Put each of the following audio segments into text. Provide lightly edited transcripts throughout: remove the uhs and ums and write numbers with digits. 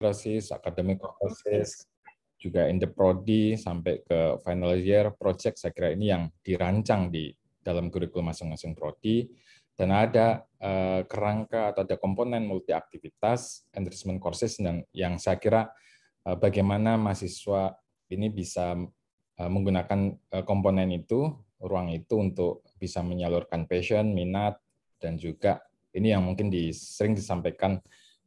process, academic process, juga in the prodi sampai ke final year project. Saya kira ini yang dirancang di dalam kurikulum masing-masing prodi, dan ada kerangka atau ada komponen multi aktivitas enrichment courses yang saya kira bagaimana mahasiswa ini bisa menggunakan komponen itu, ruang itu untuk bisa menyalurkan passion, minat, dan juga ini yang mungkin sering disampaikan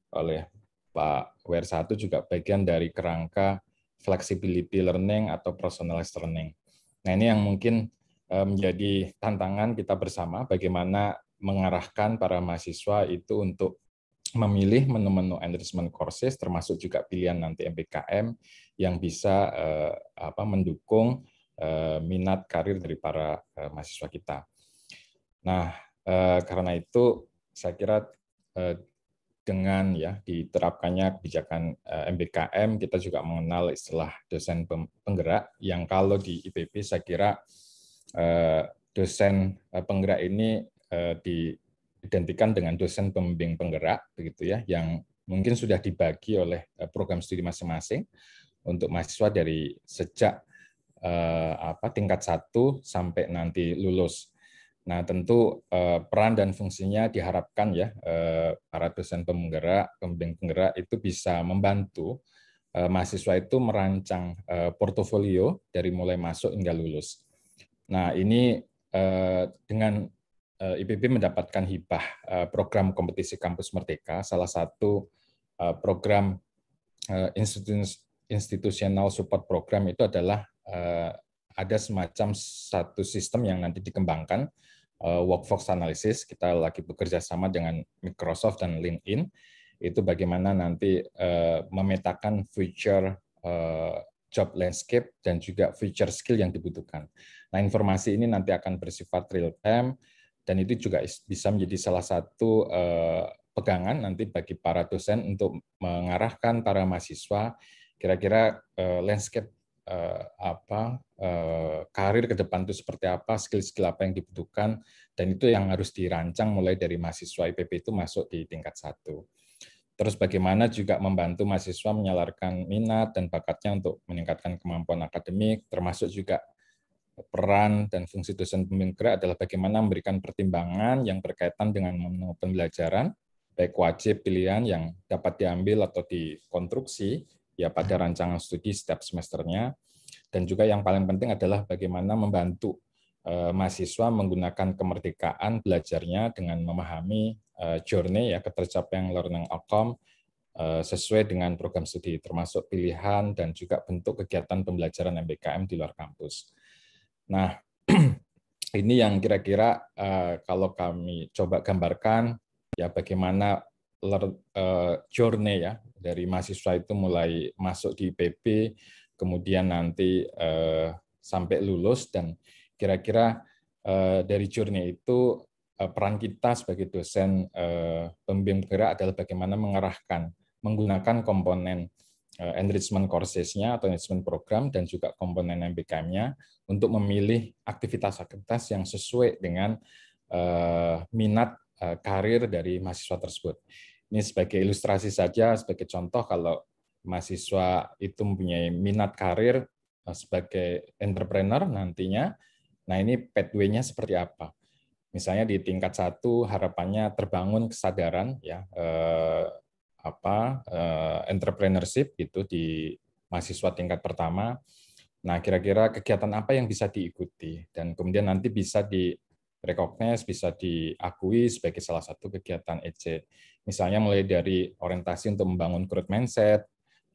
oleh Pak WR1 juga bagian dari kerangka flexibility learning atau personalized learning. Nah, ini yang mungkin menjadi tantangan kita bersama, bagaimana mengarahkan para mahasiswa itu untuk memilih menu-menu enrichment courses, termasuk juga pilihan nanti MBKM yang bisa mendukung minat karir dari para mahasiswa kita. Nah, karena itu saya kira dengan diterapkannya kebijakan MBKM, kita juga mengenal istilah dosen penggerak, yang kalau di IPB saya kira dosen penggerak ini diidentikan dengan dosen pembimbing penggerak, begitu ya, yang mungkin sudah dibagi oleh program studi masing-masing untuk mahasiswa dari sejak tingkat 1 sampai nanti lulus. Nah, tentu peran dan fungsinya diharapkan para dosen penggerak, pembimbing penggerak itu bisa membantu mahasiswa itu merancang portofolio dari mulai masuk hingga lulus. Nah, ini dengan IPB mendapatkan hibah program kompetisi kampus merdeka, salah satu program institutional support program itu adalah ada semacam satu sistem yang nanti dikembangkan, workforce analysis. Kita lagi bekerja sama dengan Microsoft dan LinkedIn, itu bagaimana nanti memetakan future job landscape dan juga future skill yang dibutuhkan. Nah, informasi ini nanti akan bersifat real time, dan itu juga bisa menjadi salah satu pegangan nanti bagi para dosen untuk mengarahkan para mahasiswa kira-kira landscape karir ke depan itu seperti apa, skill-skill apa yang dibutuhkan, dan itu yang harus dirancang mulai dari mahasiswa IPB itu masuk di tingkat 1. Terus bagaimana juga membantu mahasiswa menyalarkan minat dan bakatnya untuk meningkatkan kemampuan akademik, termasuk juga peran dan fungsi dosen pembimbing gerak adalah bagaimana memberikan pertimbangan yang berkaitan dengan menu pembelajaran, baik wajib, pilihan yang dapat diambil atau dikonstruksi ya pada rancangan studi setiap semesternya, dan juga yang paling penting adalah bagaimana membantu mahasiswa menggunakan kemerdekaan belajarnya dengan memahami journey ketercapaian learning outcome sesuai dengan program studi, termasuk pilihan dan juga bentuk kegiatan pembelajaran MBKM di luar kampus. Nah, ini yang kira-kira kalau kami coba gambarkan ya bagaimana journey dari mahasiswa itu mulai masuk di IPB, kemudian nanti sampai lulus, dan kira-kira dari journey itu peran kita sebagai dosen pembimbing penggerak adalah bagaimana mengarahkan menggunakan komponen enrichment courses-nya atau enrichment program dan juga komponen MBKM-nya untuk memilih aktivitas-aktivitas yang sesuai dengan minat karir dari mahasiswa tersebut. Ini sebagai ilustrasi saja, sebagai contoh, kalau mahasiswa itu mempunyai minat karir sebagai entrepreneur nantinya, nah ini pathway-nya seperti apa? Misalnya di tingkat 1 harapannya terbangun kesadaran entrepreneurship gitu di mahasiswa tingkat pertama. Nah, kira-kira kegiatan apa yang bisa diikuti dan kemudian nanti bisa di-recognize, bisa diakui sebagai salah satu kegiatan EC. Misalnya mulai dari orientasi untuk membangun growth mindset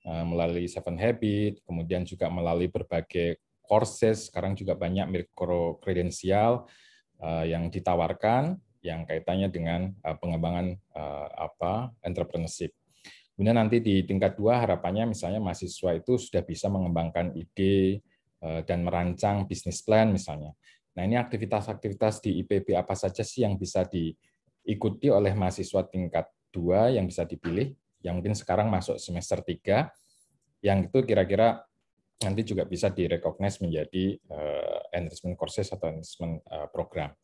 melalui 7 Habit, kemudian juga melalui berbagai courses, sekarang juga banyak micro kredensial yang ditawarkan yang kaitannya dengan pengembangan entrepreneurship. Kemudian nanti di tingkat 2 harapannya misalnya mahasiswa itu sudah bisa mengembangkan ide dan merancang bisnis plan misalnya. Nah, ini aktivitas-aktivitas di IPB apa saja sih yang bisa diikuti oleh mahasiswa tingkat 2 yang bisa dipilih, yang mungkin sekarang masuk semester 3, yang itu kira-kira nanti juga bisa di-recognize menjadi enrichment courses atau enrichment program.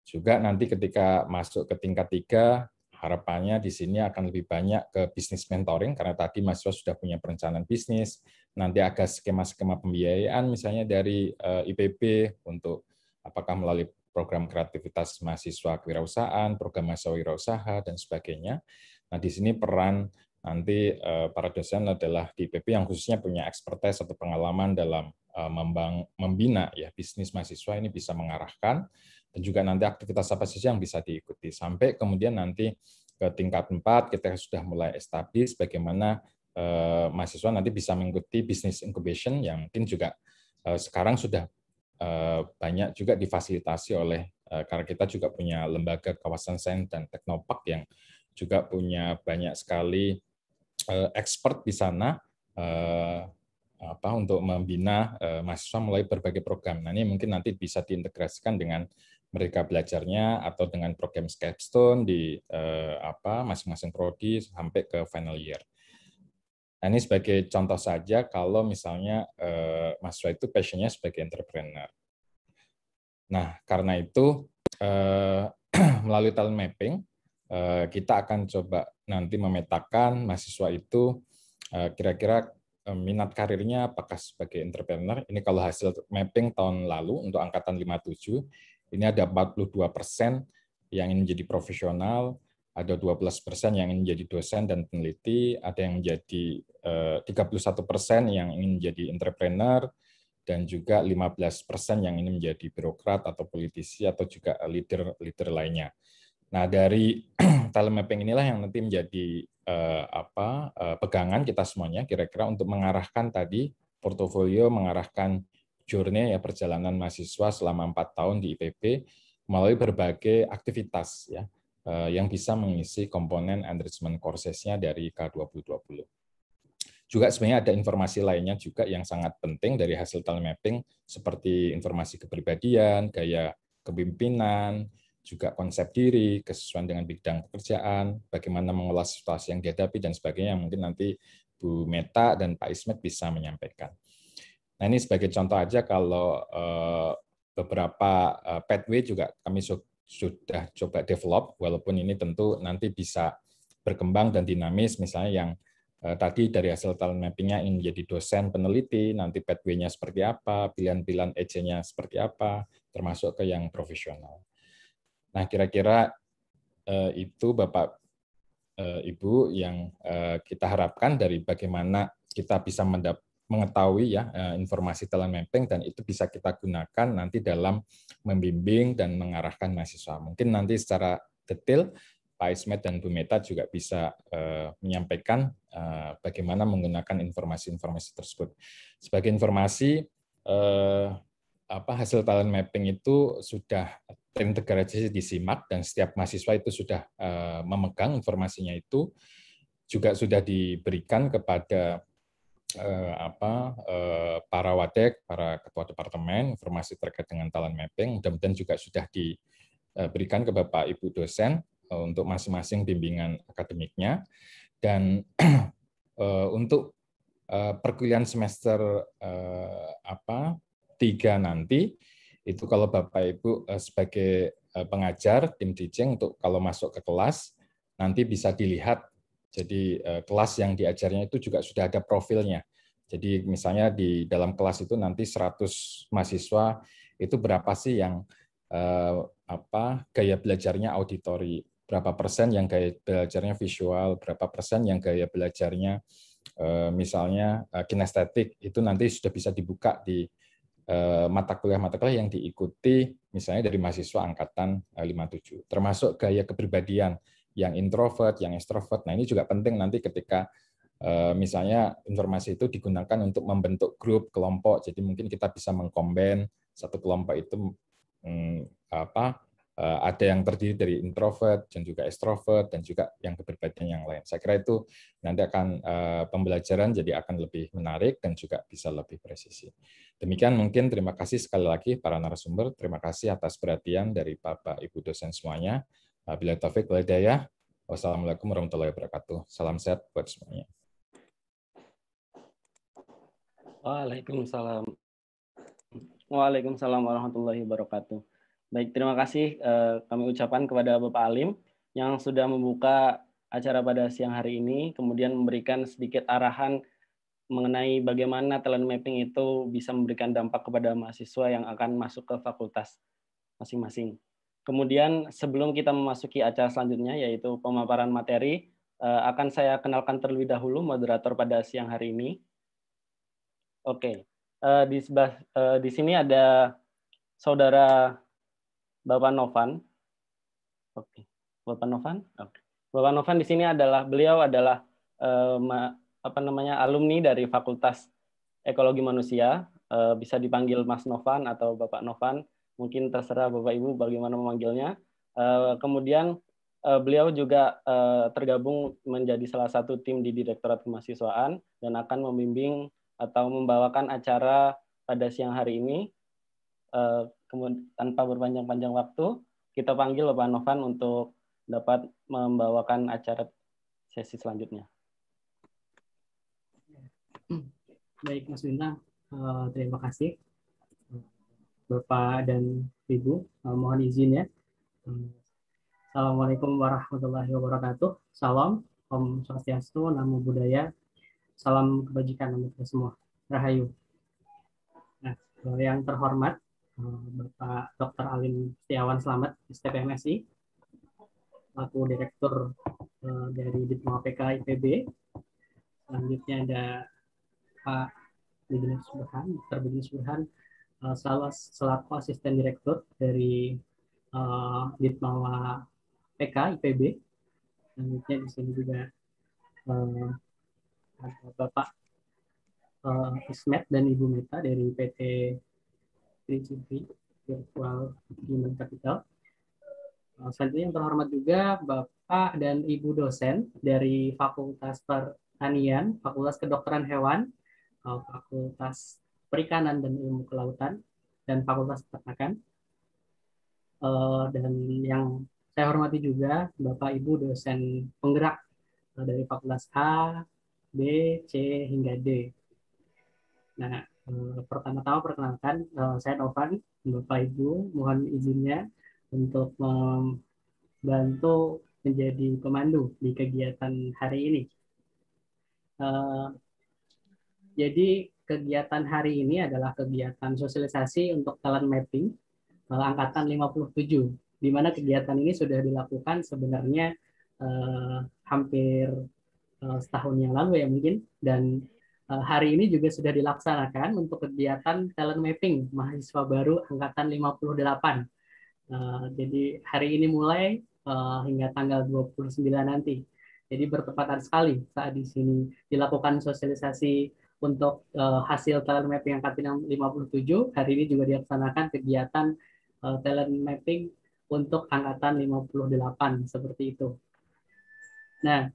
Juga nanti ketika masuk ke tingkat 3, harapannya di sini akan lebih banyak ke bisnis mentoring, karena tadi mahasiswa sudah punya perencanaan bisnis, nanti ada skema-skema pembiayaan misalnya dari IPB untuk apakah melalui program kreativitas mahasiswa kewirausahaan, program mahasiswa wirausaha, dan sebagainya. Nah, di sini peran nanti para dosen adalah di IPB yang khususnya punya expertise atau pengalaman dalam membina ya bisnis mahasiswa ini bisa mengarahkan, dan juga nanti aktivitas apa saja yang bisa diikuti. Sampai kemudian nanti ke tingkat 4 kita sudah mulai establish bagaimana mahasiswa nanti bisa mengikuti business incubation yang mungkin juga sekarang sudah banyak juga difasilitasi oleh karena kita juga punya lembaga kawasan sains dan teknopark yang juga punya banyak sekali expert di sana untuk membina mahasiswa melalui berbagai program. Nah, ini mungkin nanti bisa diintegrasikan dengan mereka belajarnya atau dengan program capstone di masing-masing prodi sampai ke final year. Nah, ini sebagai contoh saja kalau misalnya mahasiswa itu passion-nya sebagai entrepreneur. Nah, karena itu melalui talent mapping kita akan coba nanti memetakan mahasiswa itu kira-kira minat karirnya apakah sebagai entrepreneur. Ini kalau hasil mapping tahun lalu untuk angkatan 57, ini ada 42% yang ingin menjadi profesional, ada 12% yang ingin menjadi dosen dan peneliti, ada yang menjadi 31% yang ingin menjadi entrepreneur, dan juga 15% yang ingin menjadi birokrat atau politisi atau juga leader lainnya. Nah, dari talent mapping inilah yang nanti menjadi pegangan kita semuanya kira-kira untuk mengarahkan tadi portofolio, mengarahkan journey ya perjalanan mahasiswa selama 4 tahun di IPB melalui berbagai aktivitas ya yang bisa mengisi komponen enrichment courses-nya dari K2020. Juga sebenarnya ada informasi lainnya juga yang sangat penting dari hasil talent mapping seperti informasi kepribadian, gaya kepemimpinan, juga konsep diri, kesesuaian dengan bidang pekerjaan, bagaimana mengolah situasi yang dihadapi, dan sebagainya yang mungkin nanti Bu Meta dan Pak Ismet bisa menyampaikan. Nah, ini sebagai contoh aja kalau beberapa pathway juga kami sudah coba develop, walaupun ini tentu nanti bisa berkembang dan dinamis, misalnya yang tadi dari hasil talent mapping-nya ingin menjadi dosen peneliti, nanti pathway-nya seperti apa, pilihan-pilihan EJ-nya seperti apa, termasuk ke yang profesional. Nah, kira-kira itu Bapak Ibu yang kita harapkan dari bagaimana kita bisa mengetahui ya informasi talent mapping, dan itu bisa kita gunakan nanti dalam membimbing dan mengarahkan mahasiswa. Mungkin nanti secara detail Pak Ismet dan Bu Meta juga bisa menyampaikan bagaimana menggunakan informasi-informasi tersebut. Sebagai informasi, hasil talent mapping itu sudah terintegrasi di SIMAK dan setiap mahasiswa itu sudah memegang informasinya, itu juga sudah diberikan kepada para wadek, para ketua departemen, informasi terkait dengan talent mapping. Mudah-mudahan juga sudah diberikan ke Bapak Ibu dosen untuk masing-masing bimbingan akademiknya. Dan untuk perkuliahan semester 3 nanti, itu kalau Bapak Ibu sebagai pengajar, tim teaching, untuk kalau masuk ke kelas, nanti bisa dilihat. Jadi kelas yang diajarnya itu juga sudah ada profilnya. Jadi misalnya di dalam kelas itu nanti 100 mahasiswa, itu berapa sih yang gaya belajarnya auditori, berapa persen yang gaya belajarnya visual, berapa persen yang gaya belajarnya misalnya kinestetik, itu nanti sudah bisa dibuka di mata kuliah yang diikuti misalnya dari mahasiswa angkatan 57, termasuk gaya kepribadian yang introvert, yang extrovert. Nah, ini juga penting nanti ketika misalnya informasi itu digunakan untuk membentuk grup, kelompok. Jadi mungkin kita bisa mengcombine satu kelompok itu ada yang terdiri dari introvert dan juga extrovert dan juga yang kepribadian yang lain. Saya kira itu nanti akan pembelajaran jadi akan lebih menarik dan juga bisa lebih presisi. Demikian mungkin, terima kasih sekali lagi para narasumber. Terima kasih atas perhatian dari Bapak Ibu dosen semuanya. Bila taufik wal hidayah. Wassalamualaikum warahmatullahi wabarakatuh. Salam sehat buat semuanya. Waalaikumsalam. Waalaikumsalam warahmatullahi wabarakatuh. Baik, terima kasih kami ucapkan kepada Bapak Alim yang sudah membuka acara pada siang hari ini, kemudian memberikan sedikit arahan mengenai bagaimana talent mapping itu bisa memberikan dampak kepada mahasiswa yang akan masuk ke fakultas masing-masing. Kemudian sebelum kita memasuki acara selanjutnya, yaitu pemaparan materi, akan saya kenalkan terlebih dahulu moderator pada siang hari ini. Oke, di sini ada saudara Bapak Novan. Oke, Bapak Novan. Oke. Bapak Novan di sini beliau adalah alumni dari Fakultas Ekologi Manusia. Bisa dipanggil Mas Novan atau Bapak Novan. Mungkin terserah Bapak Ibu bagaimana memanggilnya. Kemudian beliau juga tergabung menjadi salah satu tim di Direktorat Kemahasiswaan dan akan membimbing atau membawakan acara pada siang hari ini. Kemudian tanpa berpanjang-panjang waktu, kita panggil Bapak Novan untuk dapat membawakan acara sesi selanjutnya. Baik, Mas Bintang, terima kasih. Bapak dan Ibu, mohon izin ya. Assalamualaikum warahmatullahi wabarakatuh. Salam, Om Swastiastu, Namo Buddhaya, salam kebajikan untuk kita semua. Rahayu. Nah, yang terhormat, Bapak Dr. Alim Setiawan Slamet, STP MSI, selaku Direktur dari Ditma PK IPB. Selanjutnya ada Pak Bidin Subhan, Dr. Bidin Subhan, selaku Asisten Direktur dari Ditma PK IPB. Selanjutnya di sini juga ada Bapak Ismet dan Ibu Meta dari PT Tricity Virtual Human Capital. Selanjutnya yang terhormat juga Bapak dan Ibu dosen dari Fakultas Pertanian, Fakultas Kedokteran Hewan, Fakultas Perikanan dan Ilmu Kelautan, dan Fakultas Peternakan. Dan yang saya hormati juga Bapak Ibu dosen penggerak dari Fakultas A, B, C, hingga D. Nah, pertama-tama perkenalkan, saya Novan, Bapak Ibu, mohon izinnya untuk membantu menjadi pemandu di kegiatan hari ini. Jadi kegiatan hari ini adalah kegiatan sosialisasi untuk talent mapping angkatan 57, di mana kegiatan ini sudah dilakukan sebenarnya hampir setahun yang lalu ya mungkin, dan hari ini juga sudah dilaksanakan untuk kegiatan talent mapping mahasiswa baru angkatan 58. Jadi hari ini mulai hingga tanggal 29 nanti. Jadi bertepatan sekali saat di sini dilakukan sosialisasi untuk hasil talent mapping angkatan 57. Hari ini juga dilaksanakan kegiatan talent mapping untuk angkatan 58 seperti itu. Nah,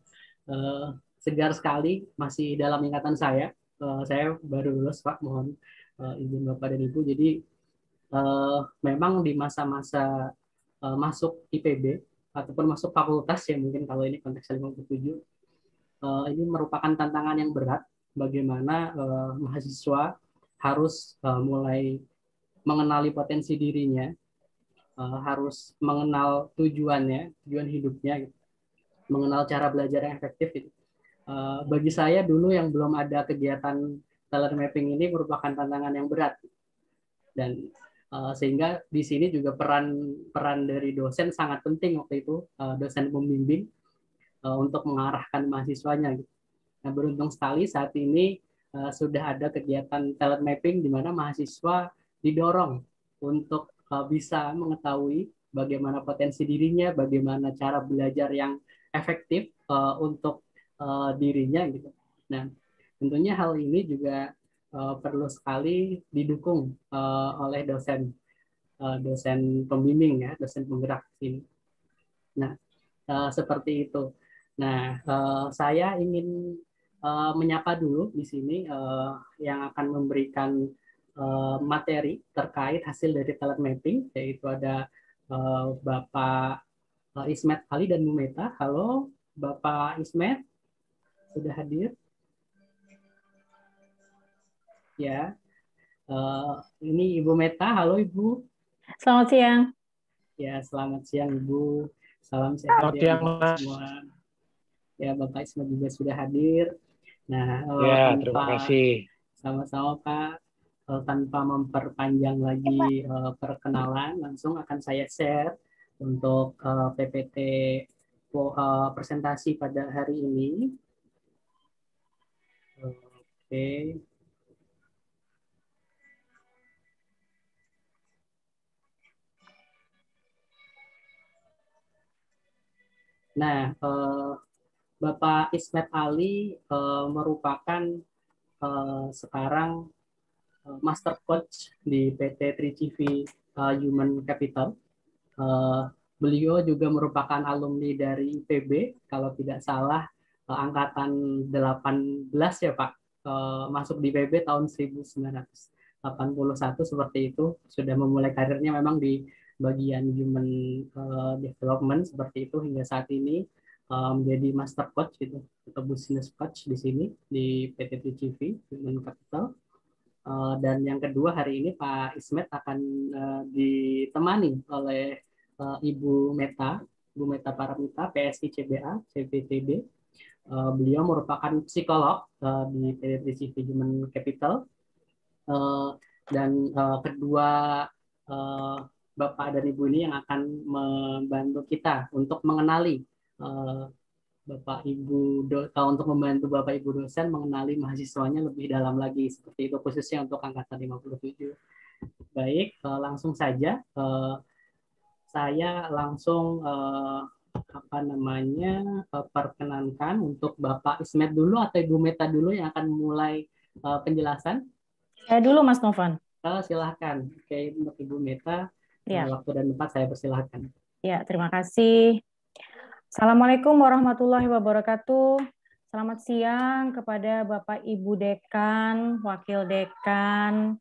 segar sekali masih dalam ingatan saya. Saya baru lulus, Pak, mohon izin Bapak dan Ibu. Jadi memang di masa-masa masuk IPB ataupun masuk fakultas ya mungkin kalau ini konteksnya 57, ini merupakan tantangan yang berat bagaimana mahasiswa harus mulai mengenali potensi dirinya, harus mengenal tujuannya, tujuan hidupnya, gitu. Mengenal cara belajar yang efektif. Gitu. Bagi saya dulu yang belum ada kegiatan talent mapping ini merupakan tantangan yang berat. Dan sehingga di sini juga peran dari dosen sangat penting waktu itu, dosen pembimbing untuk mengarahkan mahasiswanya. Gitu. Nah, beruntung sekali saat ini sudah ada kegiatan talent mapping di mana mahasiswa didorong untuk bisa mengetahui bagaimana potensi dirinya, bagaimana cara belajar yang efektif untuk dirinya gitu. Nah, tentunya hal ini juga perlu sekali didukung oleh dosen pembimbing ya, dosen penggerak sini. Nah, seperti itu. Nah, saya ingin menyapa dulu di sini yang akan memberikan materi terkait hasil dari talent mapping, yaitu ada Bapak Ismet Ali dan Bu Meta. Halo, Bapak Ismet, sudah hadir? Ya, ini Ibu Meta. Halo Ibu. Selamat siang. Ya, selamat siang Ibu. Salam sehat Selamat ya siang, untuk Mas. semua. Ya, Bapak Ismet juga sudah hadir. Nah, Ya, terima kasih. sama-sama Pak. Tanpa memperpanjang lagi perkenalan, langsung akan saya share untuk PPT presentasi pada hari ini. Oke. Nah, Bapak Ismet Ali merupakan sekarang Master Coach di PT 3GV Human Capital. Beliau juga merupakan alumni dari IPB, kalau tidak salah angkatan 18 ya Pak, masuk di IPB tahun 1981 seperti itu, sudah memulai karirnya memang di bagian human development seperti itu hingga saat ini menjadi master coach gitu atau business coach di sini di PT 3GV Human Capital. Dan yang kedua hari ini Pak Ismet akan ditemani oleh Ibu Meta Paramita, PSI CBA, CPTB. Beliau merupakan psikolog di PT 3GV Human Capital. Dan kedua Bapak dan Ibu ini yang akan membantu kita untuk mengenali Bapak Ibu untuk membantu Bapak Ibu dosen mengenali mahasiswanya lebih dalam lagi seperti itu, khususnya untuk angkatan 57. Baik, langsung saja saya langsung perkenankan untuk Bapak Ismet dulu atau Ibu Meta dulu yang akan mulai penjelasan. Saya dulu Mas Novan. Silahkan. Oke, untuk Ibu Meta, Ya. waktu dan tempat saya persilahkan. Ya, terima kasih. Assalamualaikum warahmatullahi wabarakatuh. Selamat siang kepada Bapak Ibu Dekan, Wakil Dekan,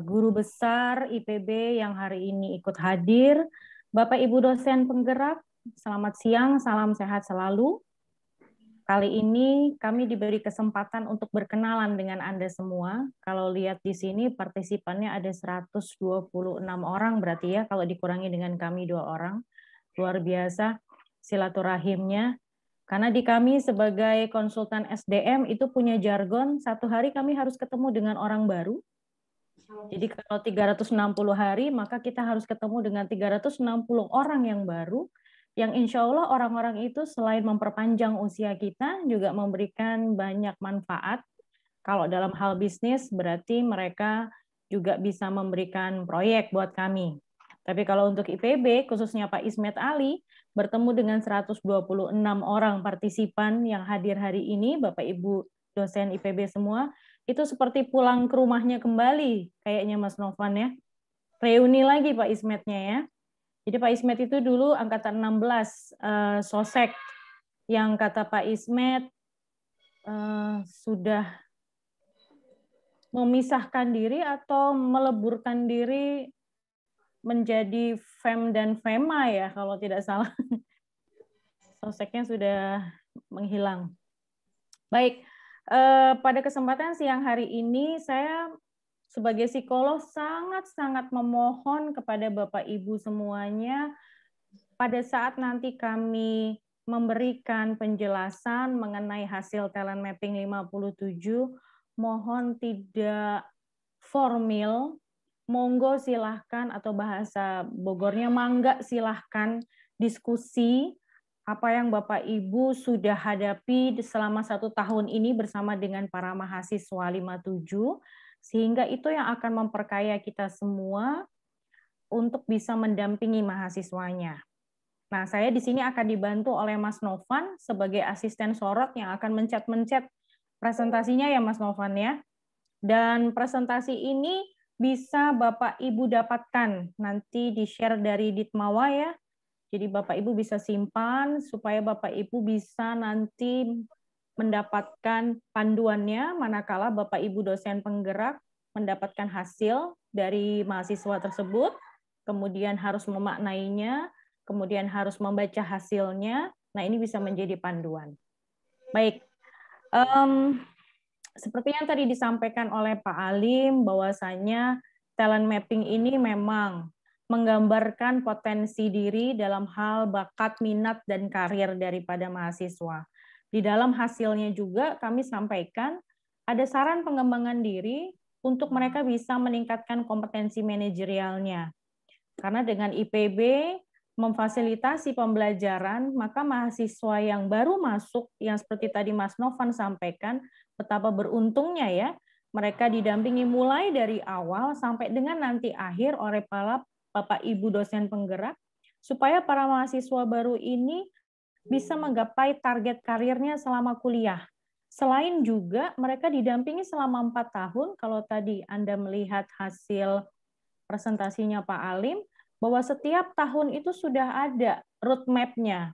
Guru Besar IPB yang hari ini ikut hadir, Bapak Ibu dosen penggerak, selamat siang, salam sehat selalu. Kali ini kami diberi kesempatan untuk berkenalan dengan Anda semua. Kalau lihat di sini partisipannya ada 126 orang berarti ya, kalau dikurangi dengan kami 2 orang. Luar biasa silaturahimnya. Karena di kami sebagai konsultan SDM itu punya jargon, 1 hari kami harus ketemu dengan orang baru. Jadi kalau 360 hari, maka kita harus ketemu dengan 360 orang yang baru, yang insya Allah orang-orang itu selain memperpanjang usia kita, juga memberikan banyak manfaat. Kalau dalam hal bisnis, berarti mereka juga bisa memberikan proyek buat kami. Tapi kalau untuk IPB, khususnya Pak Ismet Ali, bertemu dengan 126 orang partisipan yang hadir hari ini, Bapak Ibu dosen IPB semua, itu seperti pulang ke rumahnya kembali, kayaknya Mas Novan ya. Reuni lagi Pak Ismetnya ya. Jadi Pak Ismet itu dulu angkatan 16, sosek, yang kata Pak Ismet sudah memisahkan diri atau meleburkan diri menjadi fem dan fema ya, kalau tidak salah. Soseknya sudah menghilang. Baik, pada kesempatan siang hari ini saya sebagai psikolog sangat-sangat memohon kepada Bapak Ibu semuanya pada saat nanti kami memberikan penjelasan mengenai hasil talent mapping 57, mohon tidak formil, monggo silahkan, atau bahasa Bogornya mangga silahkan diskusi apa yang Bapak Ibu sudah hadapi selama 1 tahun ini bersama dengan para mahasiswa 57, sehingga itu yang akan memperkaya kita semua untuk bisa mendampingi mahasiswanya. Nah, saya di sini akan dibantu oleh Mas Novan sebagai asisten sorot yang akan mencet-mencet presentasinya ya Mas Novan ya. Dan presentasi ini bisa Bapak Ibu dapatkan nanti di-share dari Ditmawa ya. Jadi Bapak Ibu bisa simpan supaya Bapak Ibu bisa nanti mendapatkan panduannya manakala Bapak Ibu dosen penggerak mendapatkan hasil dari mahasiswa tersebut, kemudian harus memaknainya, kemudian harus membaca hasilnya. Nah, ini bisa menjadi panduan. Baik. Seperti yang tadi disampaikan oleh Pak Alim, bahwasanya talent mapping ini memang menggambarkan potensi diri dalam hal bakat, minat, dan karir daripada mahasiswa. Di dalam hasilnya juga kami sampaikan ada saran pengembangan diri untuk mereka bisa meningkatkan kompetensi manajerialnya. Karena dengan IPB memfasilitasi pembelajaran, maka mahasiswa yang baru masuk, yang seperti tadi Mas Novan sampaikan, betapa beruntungnya ya, mereka didampingi mulai dari awal sampai dengan nanti akhir oleh para Bapak Ibu dosen penggerak, supaya para mahasiswa baru ini bisa menggapai target karirnya selama kuliah. Selain juga mereka didampingi selama 4 tahun, kalau tadi Anda melihat hasil presentasinya Pak Alim, bahwa setiap tahun itu sudah ada roadmap-nya.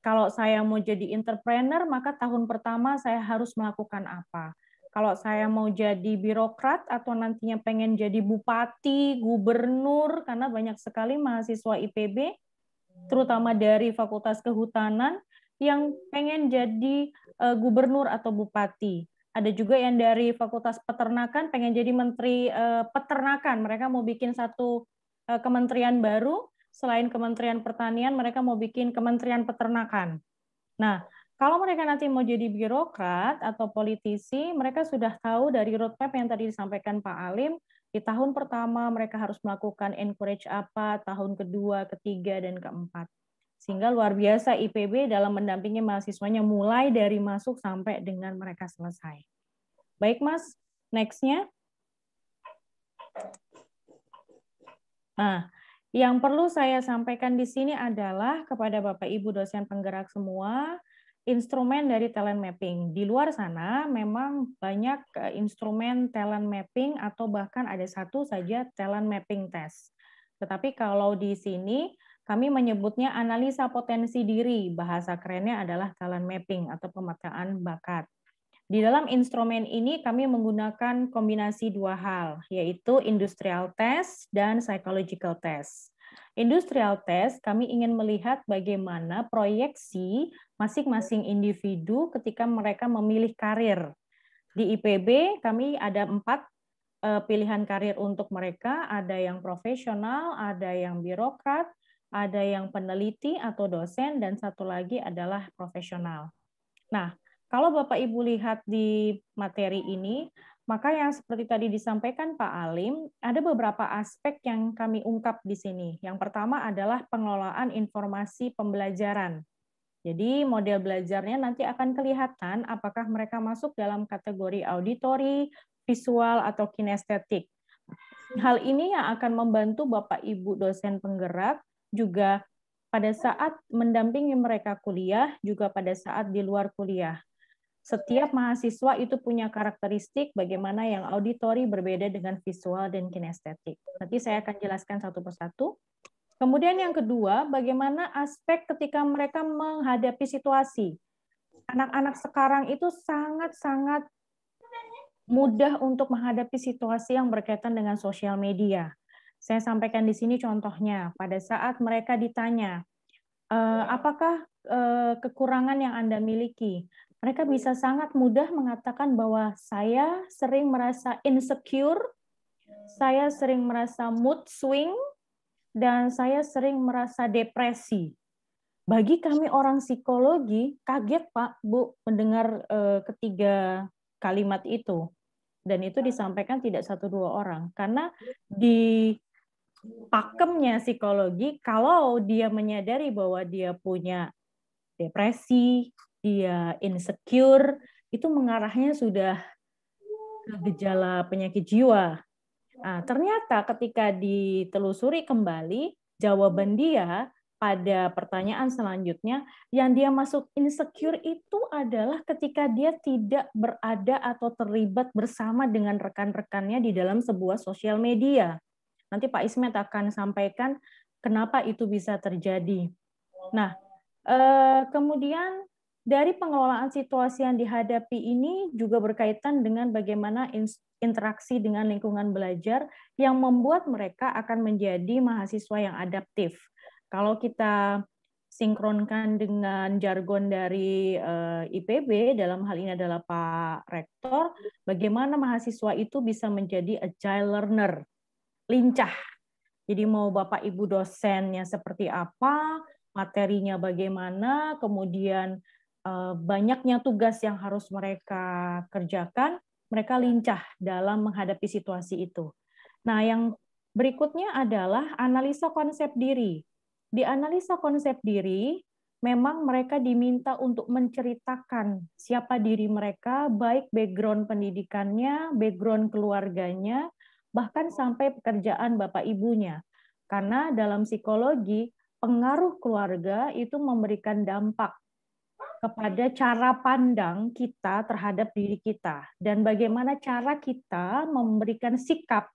Kalau saya mau jadi entrepreneur, maka tahun pertama saya harus melakukan apa. Kalau saya mau jadi birokrat atau nantinya pengen jadi bupati, gubernur, karena banyak sekali mahasiswa IPB, terutama dari Fakultas Kehutanan, yang pengen jadi gubernur atau bupati. Ada juga yang dari Fakultas Peternakan pengen jadi menteri peternakan. Mereka mau bikin satu kementerian baru, selain Kementerian Pertanian, mereka mau bikin Kementerian Peternakan. Nah, kalau mereka nanti mau jadi birokrat atau politisi, mereka sudah tahu dari roadmap yang tadi disampaikan Pak Alim, di tahun pertama mereka harus melakukan encourage apa, tahun kedua, ketiga, dan keempat. Sehingga luar biasa IPB dalam mendampingi mahasiswanya mulai dari masuk sampai dengan mereka selesai. Baik Mas, next-nya. Nah, yang perlu saya sampaikan di sini adalah kepada Bapak Ibu dosen penggerak semua, instrumen dari talent mapping. Di luar sana memang banyak instrumen talent mapping atau bahkan ada satu saja talent mapping test. Tetapi kalau di sini kami menyebutnya analisa potensi diri, bahasa kerennya adalah talent mapping atau pemetaan bakat. Di dalam instrumen ini kami menggunakan kombinasi dua hal, yaitu industrial test dan psychological test. Industrial test kami ingin melihat bagaimana proyeksi masing-masing individu ketika mereka memilih karir. Di IPB kami ada 4 pilihan karir untuk mereka, ada yang profesional, ada yang birokrat, ada yang peneliti atau dosen, dan satu lagi adalah profesional. Nah, kalau Bapak Ibu lihat di materi ini, maka yang seperti tadi disampaikan Pak Alim, ada beberapa aspek yang kami ungkap di sini. Yang pertama adalah pengelolaan informasi pembelajaran. Jadi model belajarnya nanti akan kelihatan apakah mereka masuk dalam kategori auditory, visual, atau kinestetik. Hal ini yang akan membantu Bapak Ibu dosen penggerak juga pada saat mendampingi mereka kuliah, juga pada saat di luar kuliah. Setiap mahasiswa itu punya karakteristik bagaimana yang auditory berbeda dengan visual dan kinestetik. Nanti saya akan jelaskan satu persatu. Kemudian yang kedua, bagaimana aspek ketika mereka menghadapi situasi. Anak-anak sekarang itu sangat-sangat mudah untuk menghadapi situasi yang berkaitan dengan sosial media. Saya sampaikan di sini contohnya, pada saat mereka ditanya, apakah kekurangan yang Anda miliki? Mereka bisa sangat mudah mengatakan bahwa saya sering merasa insecure, saya sering merasa mood swing, dan saya sering merasa depresi. Bagi kami orang psikologi, kaget Pak, Bu, mendengar ketiga kalimat itu. Dan itu disampaikan tidak 1-2 orang. Karena di pakemnya psikologi, kalau dia menyadari bahwa dia punya depresi, dia insecure, itu mengarahnya sudah ke gejala penyakit jiwa. Nah, ternyata ketika ditelusuri kembali, jawaban dia pada pertanyaan selanjutnya, yang dia masuk insecure itu adalah ketika dia tidak berada atau terlibat bersama dengan rekan-rekannya di dalam sebuah sosial media. Nanti Pak Ismet akan sampaikan kenapa itu bisa terjadi. Nah, kemudian dari pengelolaan situasi yang dihadapi ini juga berkaitan dengan bagaimana interaksi dengan lingkungan belajar yang membuat mereka akan menjadi mahasiswa yang adaptif. Kalau kita sinkronkan dengan jargon dari IPB, dalam hal ini adalah Pak Rektor, bagaimana mahasiswa itu bisa menjadi agile learner, lincah, Jadi mau Bapak Ibu dosennya seperti apa, materinya bagaimana, kemudian banyaknya tugas yang harus mereka kerjakan, mereka lincah dalam menghadapi situasi itu. Nah, yang berikutnya adalah analisa konsep diri. Di analisa konsep diri, memang mereka diminta untuk menceritakan siapa diri mereka, baik background pendidikannya, background keluarganya, bahkan sampai pekerjaan Bapak Ibunya. Karena dalam psikologi, pengaruh keluarga itu memberikan dampak kepada cara pandang kita terhadap diri kita, dan bagaimana cara kita memberikan sikap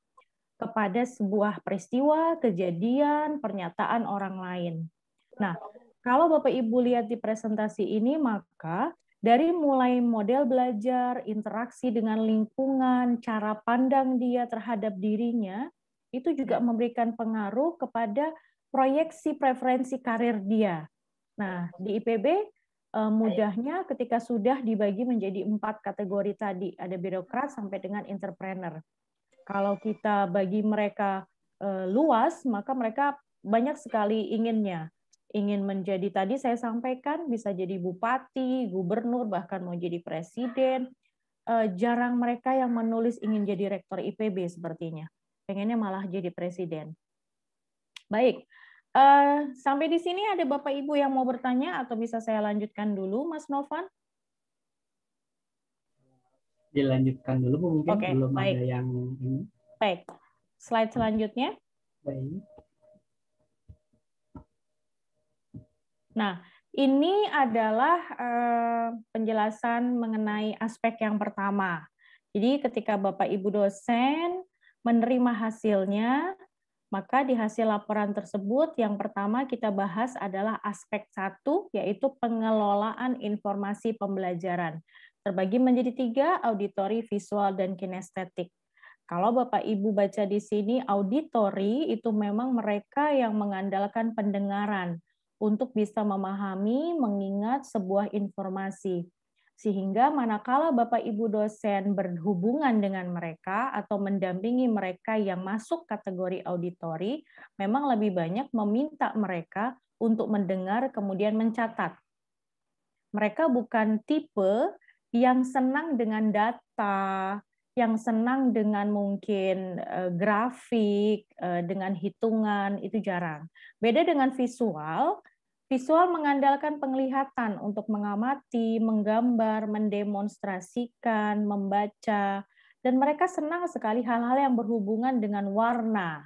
kepada sebuah peristiwa, kejadian, pernyataan orang lain. Nah, kalau Bapak Ibu lihat di presentasi ini, maka dari mulai model belajar, interaksi dengan lingkungan, cara pandang dia terhadap dirinya, itu juga memberikan pengaruh kepada proyeksi preferensi karir dia. Nah, di IPB, mudahnya ketika sudah dibagi menjadi 4 kategori tadi, ada birokrat sampai dengan entrepreneur. Kalau kita bagi mereka luas, maka mereka banyak sekali inginnya. Ingin menjadi, tadi saya sampaikan, bisa jadi bupati, gubernur, bahkan mau jadi presiden. Jarang mereka yang menulis ingin jadi rektor IPB sepertinya. Pengennya malah jadi presiden. Baik, sampai di sini ada Bapak Ibu yang mau bertanya atau bisa saya lanjutkan dulu, Mas Novan? Dilanjutkan dulu, Bu, mungkin belum baik. ada yang ini. Baik, slide selanjutnya. Baik. Nah, ini adalah penjelasan mengenai aspek yang pertama. Jadi ketika Bapak Ibu dosen menerima hasilnya, maka di hasil laporan tersebut yang pertama kita bahas adalah aspek 1, yaitu pengelolaan informasi pembelajaran. Terbagi menjadi 3, auditori, visual, dan kinestetik. Kalau Bapak Ibu baca di sini, auditori itu memang mereka yang mengandalkan pendengaran untuk bisa memahami, mengingat sebuah informasi. Sehingga manakala Bapak Ibu dosen berhubungan dengan mereka atau mendampingi mereka yang masuk kategori auditori, memang lebih banyak meminta mereka untuk mendengar kemudian mencatat. Mereka bukan tipe yang senang dengan data, yang senang dengan mungkin grafik, dengan hitungan, itu jarang. Beda dengan visual, visual mengandalkan penglihatan untuk mengamati, menggambar, mendemonstrasikan, membaca, dan mereka senang sekali hal-hal yang berhubungan dengan warna,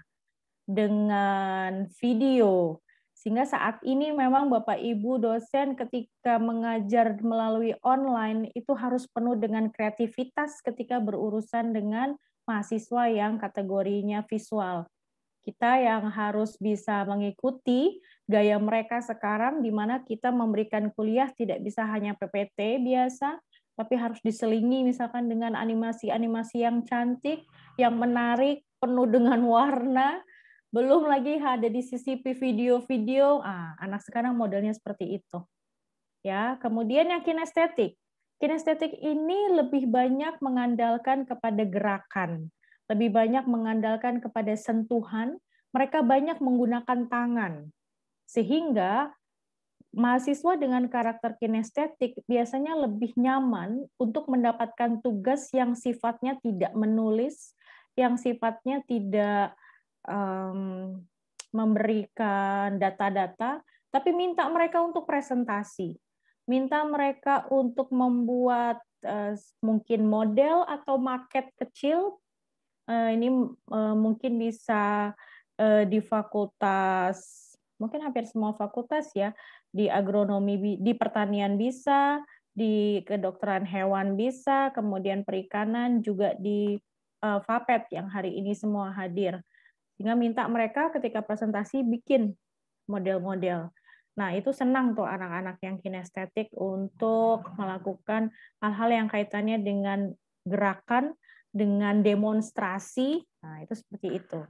dengan video. Sehingga saat ini memang Bapak Ibu dosen ketika mengajar melalui online itu harus penuh dengan kreativitas ketika berurusan dengan mahasiswa yang kategorinya visual. Kita yang harus bisa mengikuti gaya mereka sekarang, di mana kita memberikan kuliah tidak bisa hanya PPT biasa, tapi harus diselingi misalkan dengan animasi-animasi yang cantik, yang menarik, penuh dengan warna. Belum lagi ada di CCP video-video, anak sekarang modelnya seperti itu. Ya, kemudian yang kinestetik. Kinestetik ini lebih banyak mengandalkan kepada gerakan, lebih banyak mengandalkan kepada sentuhan, mereka banyak menggunakan tangan. Sehingga mahasiswa dengan karakter kinestetik biasanya lebih nyaman untuk mendapatkan tugas yang sifatnya tidak menulis, yang sifatnya tidak memberikan data-data, tapi minta mereka untuk presentasi, minta mereka untuk membuat mungkin model atau market kecil. Ini mungkin bisa di fakultas, mungkin hampir semua fakultas ya, di agronomi, di pertanian bisa, di kedokteran hewan bisa, kemudian perikanan juga di FAPET yang hari ini semua hadir. Sehingga minta mereka ketika presentasi bikin model-model. Nah, itu senang tuh anak-anak yang kinestetik untuk melakukan hal-hal yang kaitannya dengan gerakan, dengan demonstrasi. Nah, itu seperti itu.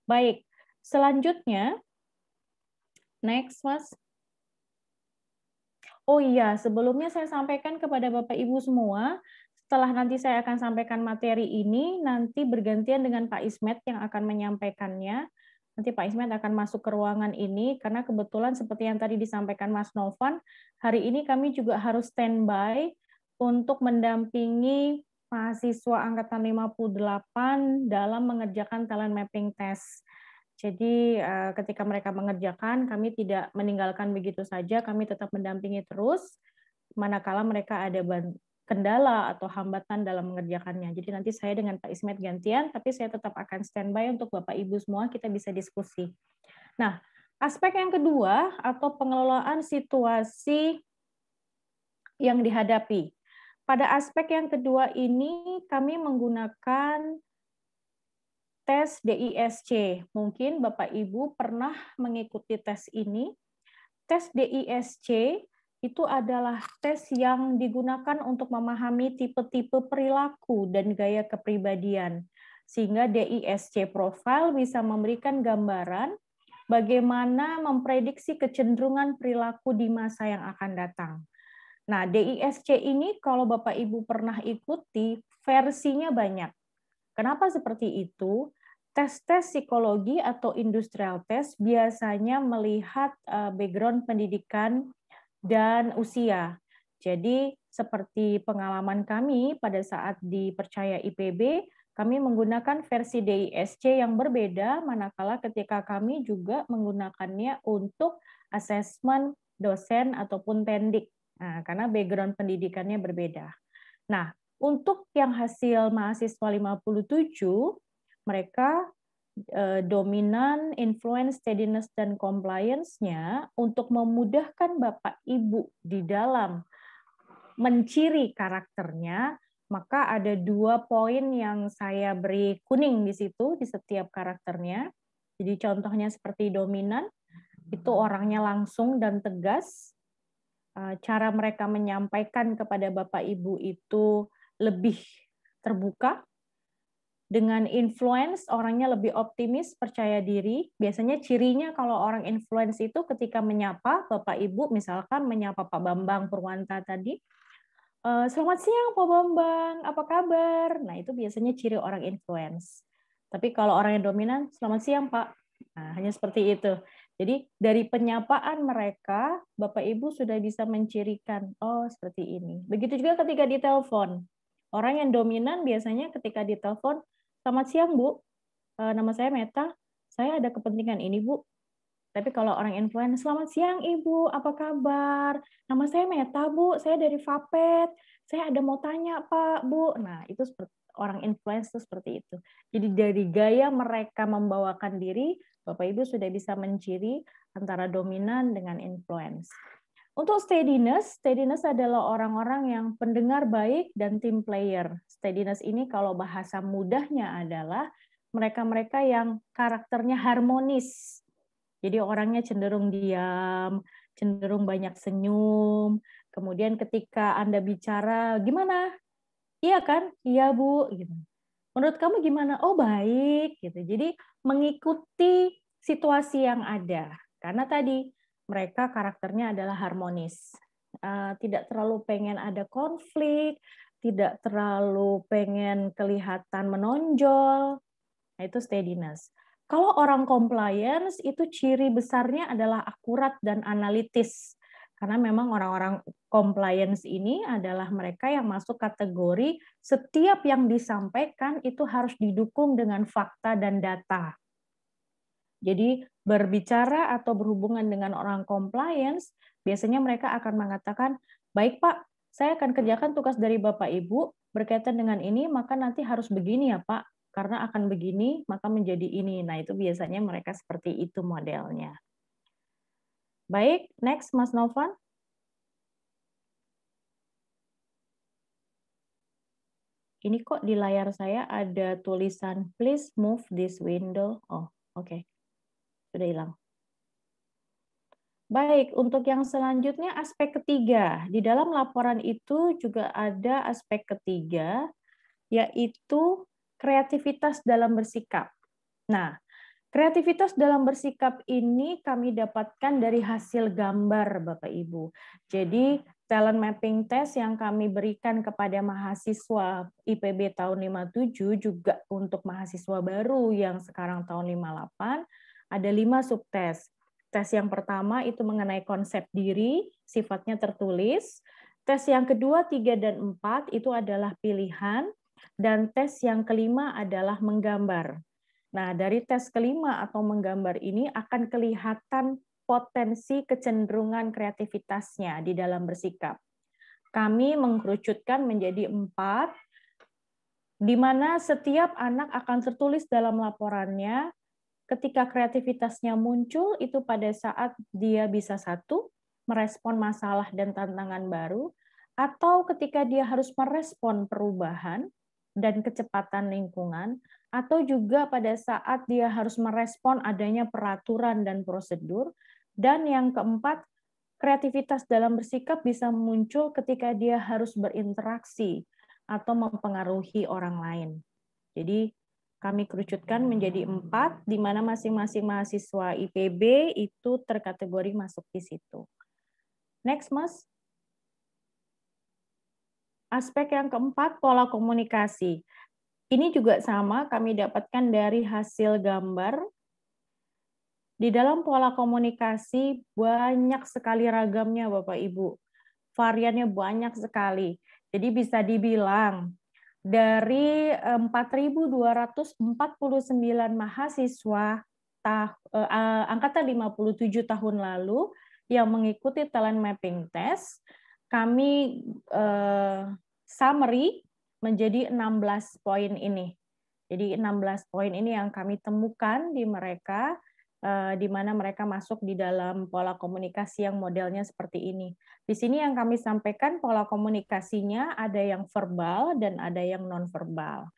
Baik, selanjutnya, next, Mas. Oh iya, sebelumnya saya sampaikan kepada Bapak Ibu semua, setelah nanti saya akan sampaikan materi ini, nanti bergantian dengan Pak Ismet yang akan menyampaikannya. Nanti Pak Ismet akan masuk ke ruangan ini, karena kebetulan seperti yang tadi disampaikan Mas Novan, hari ini kami juga harus standby untuk mendampingi mahasiswa angkatan 58 dalam mengerjakan talent mapping test. Jadi ketika mereka mengerjakan, kami tidak meninggalkan begitu saja, kami tetap mendampingi terus, manakala mereka ada kendala atau hambatan dalam mengerjakannya. Jadi nanti saya dengan Pak Ismet gantian, tapi saya tetap akan standby untuk Bapak Ibu semua, kita bisa diskusi. Nah, aspek yang kedua atau pengelolaan situasi yang dihadapi. Pada aspek yang kedua ini kami menggunakan tes DISC. Mungkin Bapak Ibu pernah mengikuti tes ini. Tes DISC itu adalah tes yang digunakan untuk memahami tipe-tipe perilaku dan gaya kepribadian. Sehingga DISC profile bisa memberikan gambaran bagaimana memprediksi kecenderungan perilaku di masa yang akan datang. Nah, DISC ini kalau Bapak Ibu pernah ikuti, versinya banyak. Kenapa seperti itu? Tes-tes psikologi atau industrial test biasanya melihat background pendidikan dan usia. Jadi seperti pengalaman kami pada saat dipercaya IPB, kami menggunakan versi DISC yang berbeda, manakala ketika kami juga menggunakannya untuk asesmen dosen ataupun tendik. Nah, karena background pendidikannya berbeda. Nah, untuk yang hasil mahasiswa 57, mereka dominan, influence, steadiness, dan compliance-nya untuk memudahkan Bapak Ibu di dalam menciri karakternya, maka ada 2 poin yang saya beri kuning di situ, di setiap karakternya. Jadi contohnya seperti dominan, itu orangnya langsung dan tegas. Cara mereka menyampaikan kepada Bapak Ibu itu lebih terbuka. Dengan influence, orangnya lebih optimis, percaya diri. Biasanya cirinya kalau orang influence itu ketika menyapa Bapak Ibu, misalkan menyapa Pak Bambang Purwanta tadi, selamat siang Pak Bambang, apa kabar? Nah, itu biasanya ciri orang influence. Tapi kalau orang yang dominan, selamat siang Pak. Nah, hanya seperti itu. Jadi dari penyapaan mereka, Bapak Ibu sudah bisa mencirikan, oh seperti ini. Begitu juga ketika ditelepon. Orang yang dominan biasanya ketika ditelepon, selamat siang Bu, nama saya Meta, saya ada kepentingan ini Bu. Tapi kalau orang influencer, selamat siang Ibu, apa kabar? Nama saya Meta Bu, saya dari Vapet, saya ada mau tanya Pak Bu. Nah itu seperti orang influencer seperti itu. Jadi dari gaya mereka membawakan diri, Bapak Ibu sudah bisa menciri antara dominan dengan influence. Untuk steadiness, steadiness adalah orang-orang yang pendengar baik dan team player. Steadiness ini kalau bahasa mudahnya adalah mereka-mereka yang karakternya harmonis. Jadi orangnya cenderung diam, cenderung banyak senyum. Kemudian ketika Anda bicara, gimana? Iya kan? Iya Bu. Gitu. Menurut kamu gimana? Oh baik. Gitu. Jadi mengikuti situasi yang ada. Karena tadi mereka karakternya adalah harmonis. Tidak terlalu pengen ada konflik, tidak terlalu pengen kelihatan menonjol. Nah, itu steadiness. Kalau orang compliance, itu ciri besarnya adalah akurat dan analitis. Karena memang orang-orang compliance ini adalah mereka yang masuk kategori setiap yang disampaikan itu harus didukung dengan fakta dan data. Jadi berbicara atau berhubungan dengan orang compliance, biasanya mereka akan mengatakan, baik Pak, saya akan kerjakan tugas dari Bapak Ibu berkaitan dengan ini, maka nanti harus begini ya Pak, karena akan begini, maka menjadi ini. Nah itu biasanya mereka seperti itu modelnya. Baik, next Mas Novan. Ini kok di layar saya ada tulisan, please move this window. Oh, oke. Sudah hilang. Baik, untuk yang selanjutnya aspek ketiga. Di dalam laporan itu juga ada aspek ketiga, yaitu kreativitas dalam bersikap. Nah, kreativitas dalam bersikap ini kami dapatkan dari hasil gambar, Bapak Ibu. Jadi, talent mapping test yang kami berikan kepada mahasiswa IPB tahun 57 juga untuk mahasiswa baru yang sekarang tahun 58 Ada 5 subtes. Tes yang pertama itu mengenai konsep diri, sifatnya tertulis. Tes yang kedua, 3 dan 4 itu adalah pilihan. Dan tes yang kelima adalah menggambar. Nah, dari tes kelima atau menggambar ini akan kelihatan potensi kecenderungan kreativitasnya di dalam bersikap. Kami mengkerucutkan menjadi 4, di mana setiap anak akan tertulis dalam laporannya ketika kreativitasnya muncul itu pada saat dia bisa 1, merespon masalah dan tantangan baru, atau ketika dia harus merespon perubahan dan kecepatan lingkungan, atau juga pada saat dia harus merespon adanya peraturan dan prosedur, dan yang keempat, kreativitas dalam bersikap bisa muncul ketika dia harus berinteraksi atau mempengaruhi orang lain. Jadi kami kerucutkan menjadi 4, di mana masing-masing mahasiswa IPB itu terkategori masuk di situ. Next, Mas. Aspek yang keempat, pola komunikasi. Ini juga sama, kami dapatkan dari hasil gambar. Di dalam pola komunikasi banyak sekali ragamnya, Bapak Ibu. Variannya banyak sekali. Jadi bisa dibilang dari 4.249 mahasiswa angkatan 57 tahun lalu yang mengikuti talent mapping test, kami summary menjadi 16 poin ini. Jadi 16 poin ini yang kami temukan di mereka, di mana mereka masuk di dalam pola komunikasi yang modelnya seperti ini. Di sini yang kami sampaikan pola komunikasinya ada yang verbal dan ada yang non-verbal.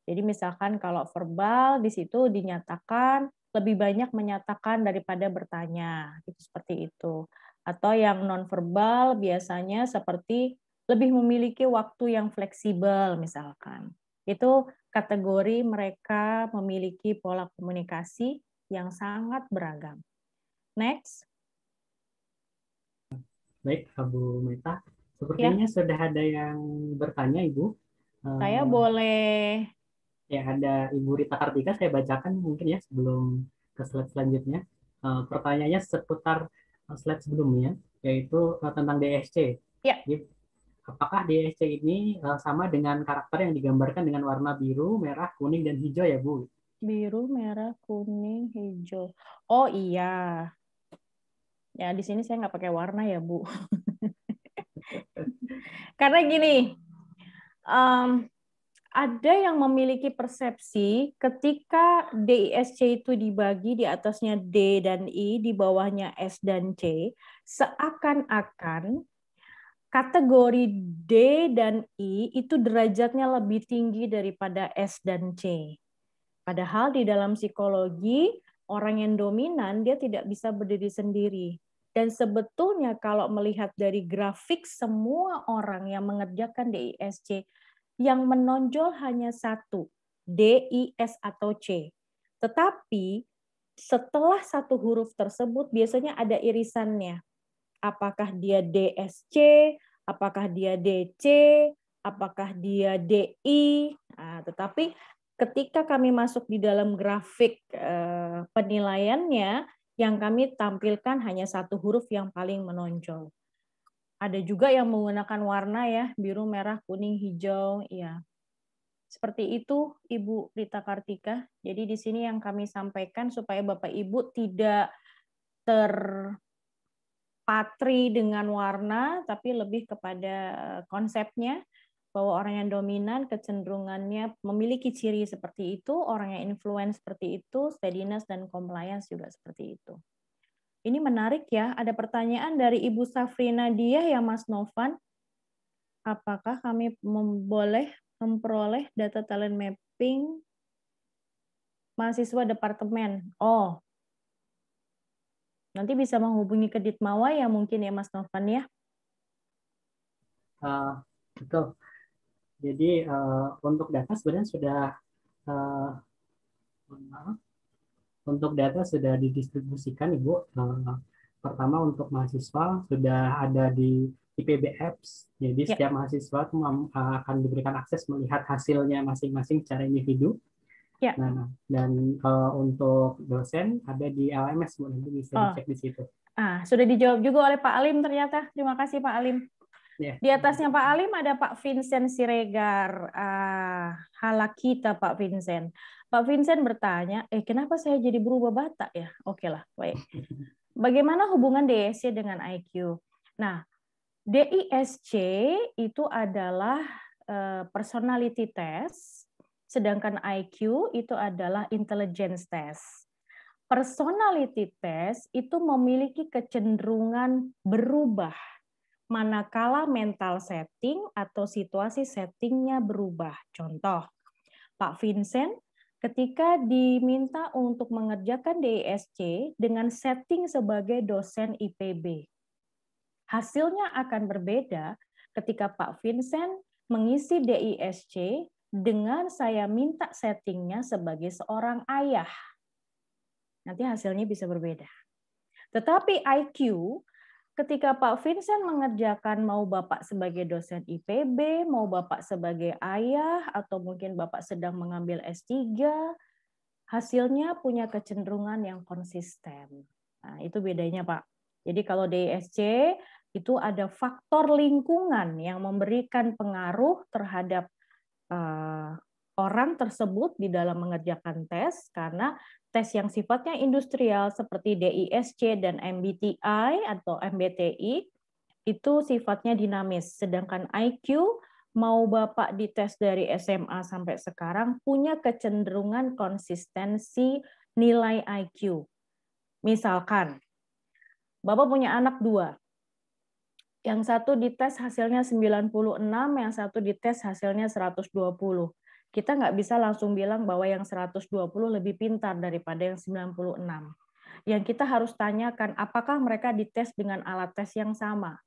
Jadi misalkan kalau verbal di situ dinyatakan lebih banyak menyatakan daripada bertanya, itu seperti itu. Atau yang non-verbal biasanya seperti lebih memiliki waktu yang fleksibel misalkan. Itu kategori mereka memiliki pola komunikasi yang sangat beragam. Next. Baik, Bu Meta. Sepertinya ya, sudah ada yang bertanya, Ibu. Saya boleh. Ya, ada Ibu Rita Kartika, saya bacakan mungkin ya sebelum ke slide selanjutnya. Pertanyaannya seputar slide sebelumnya, yaitu tentang DSC. Ya. Jadi, apakah DSC ini sama dengan karakter yang digambarkan dengan warna biru, merah, kuning, dan hijau ya, Bu? Biru, merah, kuning, hijau. Oh iya. Ya, di sini saya nggak pakai warna ya, Bu. Karena gini, ada yang memiliki persepsi ketika DISC itu dibagi di atasnya D dan I, di bawahnya S dan C, seakan-akan kategori D dan I itu derajatnya lebih tinggi daripada S dan C. Padahal di dalam psikologi, orang yang dominan dia tidak bisa berdiri sendiri. Dan sebetulnya kalau melihat dari grafik semua orang yang mengerjakan DISC, yang menonjol hanya satu, D, I, S, atau C. Tetapi setelah satu huruf tersebut biasanya ada irisannya. Apakah dia DSC, apakah dia DC, apakah dia DI. Nah, tetapi ketika kami masuk di dalam grafik penilaiannya, yang kami tampilkan hanya satu huruf yang paling menonjol. Ada juga yang menggunakan warna ya, biru, merah, kuning, hijau. Ya, seperti itu Ibu Rita Kartika. Jadi di sini yang kami sampaikan supaya Bapak Ibu tidak terpatri dengan warna, tapi lebih kepada konsepnya, bahwa orang yang dominan kecenderungannya memiliki ciri seperti itu, orang yang influence seperti itu, steadiness dan compliance juga seperti itu. Ini menarik ya, ada pertanyaan dari Ibu Safrina Diah ya Mas Novan. Apakah kami boleh memperoleh data talent mapping mahasiswa departemen? Oh, nanti bisa menghubungi ke Ditmawa ya mungkin ya Mas Novan ya? Betul. Jadi untuk data sebenarnya sudah untuk data sudah didistribusikan, Ibu. Pertama untuk mahasiswa sudah ada di IPB Apps. Jadi setiap mahasiswa akan diberikan akses melihat hasilnya masing-masing secara individu. Ya. Nah, dan kalau untuk dosen ada di LMS, Bu, nanti bisa dicek di situ. Sudah dijawab juga oleh Pak Alim ternyata. Terima kasih Pak Alim. Ya. Di atasnya Pak Alim ada Pak Vincent Siregar. Halakita Pak Vincent. Pak Vincent bertanya, kenapa saya jadi berubah Batak ya? Oke lah, baik. Bagaimana hubungan DISC dengan IQ? Nah, DISC itu adalah personality test, sedangkan IQ itu adalah intelligence test. Personality test itu memiliki kecenderungan berubah manakala mental setting atau situasi settingnya berubah. Contoh, Pak Vincent ketika diminta untuk mengerjakan DISC dengan setting sebagai dosen IPB. Hasilnya akan berbeda ketika Pak Vincent mengisi DISC dengan saya minta settingnya sebagai seorang ayah. Nanti hasilnya bisa berbeda. Tetapi IQ, ketika Pak Vincent mengerjakan mau Bapak sebagai dosen IPB, mau Bapak sebagai ayah, atau mungkin Bapak sedang mengambil S3, hasilnya punya kecenderungan yang konsisten. Nah, itu bedanya, Pak. Jadi kalau DISC, itu ada faktor lingkungan yang memberikan pengaruh terhadap orang tersebut di dalam mengerjakan tes, karena tes yang sifatnya industrial seperti DISC dan MBTI atau MBTI itu sifatnya dinamis, sedangkan IQ mau Bapak dites dari SMA sampai sekarang punya kecenderungan konsistensi nilai IQ. Misalkan Bapak punya anak 2. Yang satu dites hasilnya 96, yang satu dites hasilnya 120. Kita nggak bisa langsung bilang bahwa yang 120 lebih pintar daripada yang 96. Yang kita harus tanyakan, apakah mereka dites dengan alat tes yang sama?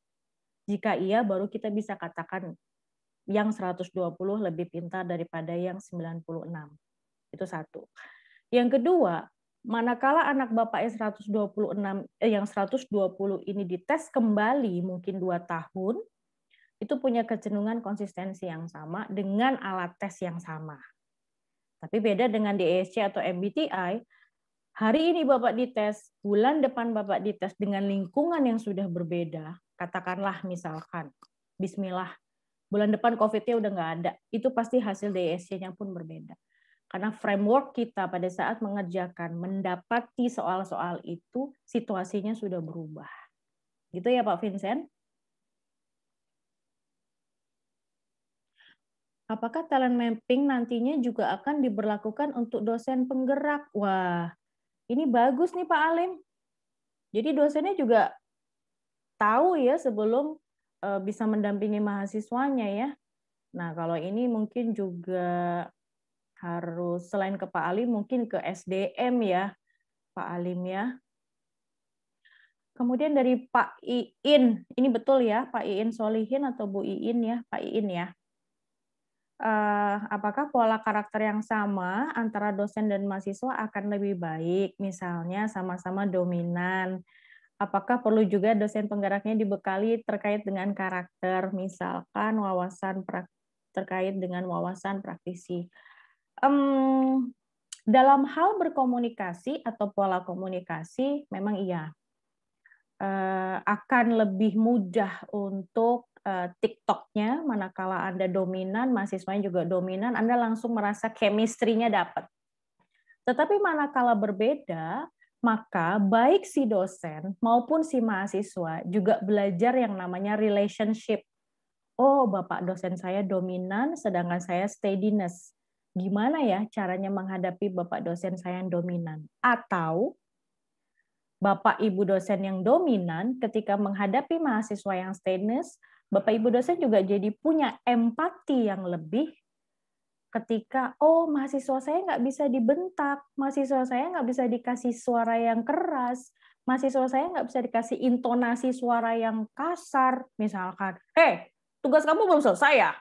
Jika iya, baru kita bisa katakan yang 120 lebih pintar daripada yang 96. Itu satu. Yang kedua, manakala anak Bapak yang 120 ini dites kembali mungkin 2 tahun, itu punya kecenderungan konsistensi yang sama dengan alat tes yang sama. Tapi beda dengan DISC atau MBTI, hari ini Bapak dites, bulan depan Bapak dites dengan lingkungan yang sudah berbeda, katakanlah misalkan, bismillah, bulan depan COVID-nya udah nggak ada, itu pasti hasil DISC-nya pun berbeda. Karena framework kita pada saat mengerjakan, mendapati soal-soal itu, situasinya sudah berubah. Gitu ya Pak Vincent? Apakah talent mapping nantinya juga akan diberlakukan untuk dosen penggerak? Wah, ini bagus nih Pak Alim. Jadi dosennya juga tahu ya sebelum bisa mendampingi mahasiswanya ya. Nah, kalau ini mungkin juga harus selain ke Pak Alim mungkin ke SDM ya, Pak Alim ya. Kemudian dari Pak Iin, ini betul ya, Pak Iin Solihin atau Bu Iin ya, Pak Iin ya. Apakah pola karakter yang sama antara dosen dan mahasiswa akan lebih baik, misalnya sama-sama dominan? Apakah perlu juga dosen penggeraknya dibekali terkait dengan karakter, misalkan terkait dengan wawasan praktisi? Dalam hal berkomunikasi atau pola komunikasi, memang iya. Akan lebih mudah untuk TikTok-nya, manakala Anda dominan, mahasiswanya juga dominan, Anda langsung merasa chemistry-nya dapat. Tetapi manakala berbeda, maka baik si dosen maupun si mahasiswa juga belajar yang namanya relationship. Oh, Bapak dosen saya dominan, sedangkan saya steadiness. Gimana ya caranya menghadapi Bapak dosen saya yang dominan? Atau Bapak Ibu dosen yang dominan ketika menghadapi mahasiswa yang steadiness, Bapak Ibu dosen juga jadi punya empati yang lebih ketika, oh mahasiswa saya nggak bisa dibentak, mahasiswa saya nggak bisa dikasih suara yang keras, mahasiswa saya nggak bisa dikasih intonasi suara yang kasar, misalkan, tugas kamu belum selesai ya?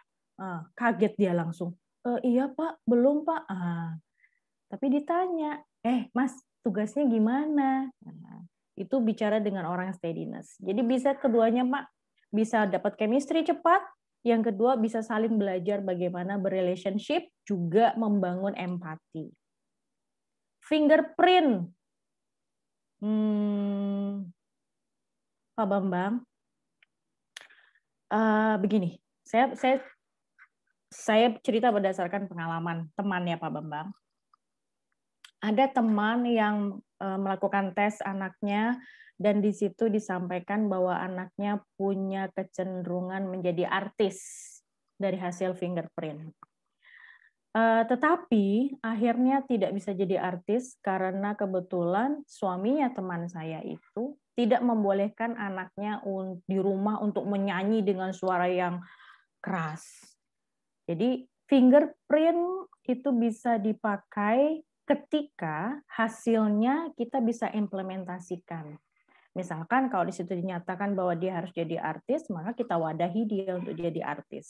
Kaget dia langsung, iya Pak, belum Pak. Tapi ditanya, Mas, tugasnya gimana? Itu bicara dengan orang yang steadiness. Jadi bisa keduanya Pak, bisa dapat chemistry cepat, yang kedua bisa saling belajar bagaimana berrelationship, juga membangun empati. Fingerprint. Pak Bambang, begini, saya cerita berdasarkan pengalaman teman ya Pak Bambang. Ada teman yang melakukan tes anaknya dan di situ disampaikan bahwa anaknya punya kecenderungan menjadi artis dari hasil fingerprint. Tetapi akhirnya tidak bisa jadi artis karena kebetulan suaminya teman saya itu tidak membolehkan anaknya di rumah untuk menyanyi dengan suara yang keras. Jadi fingerprint itu bisa dipakai ketika hasilnya kita bisa implementasikan. Misalkan kalau di situ dinyatakan bahwa dia harus jadi artis, maka kita wadahi dia untuk jadi artis.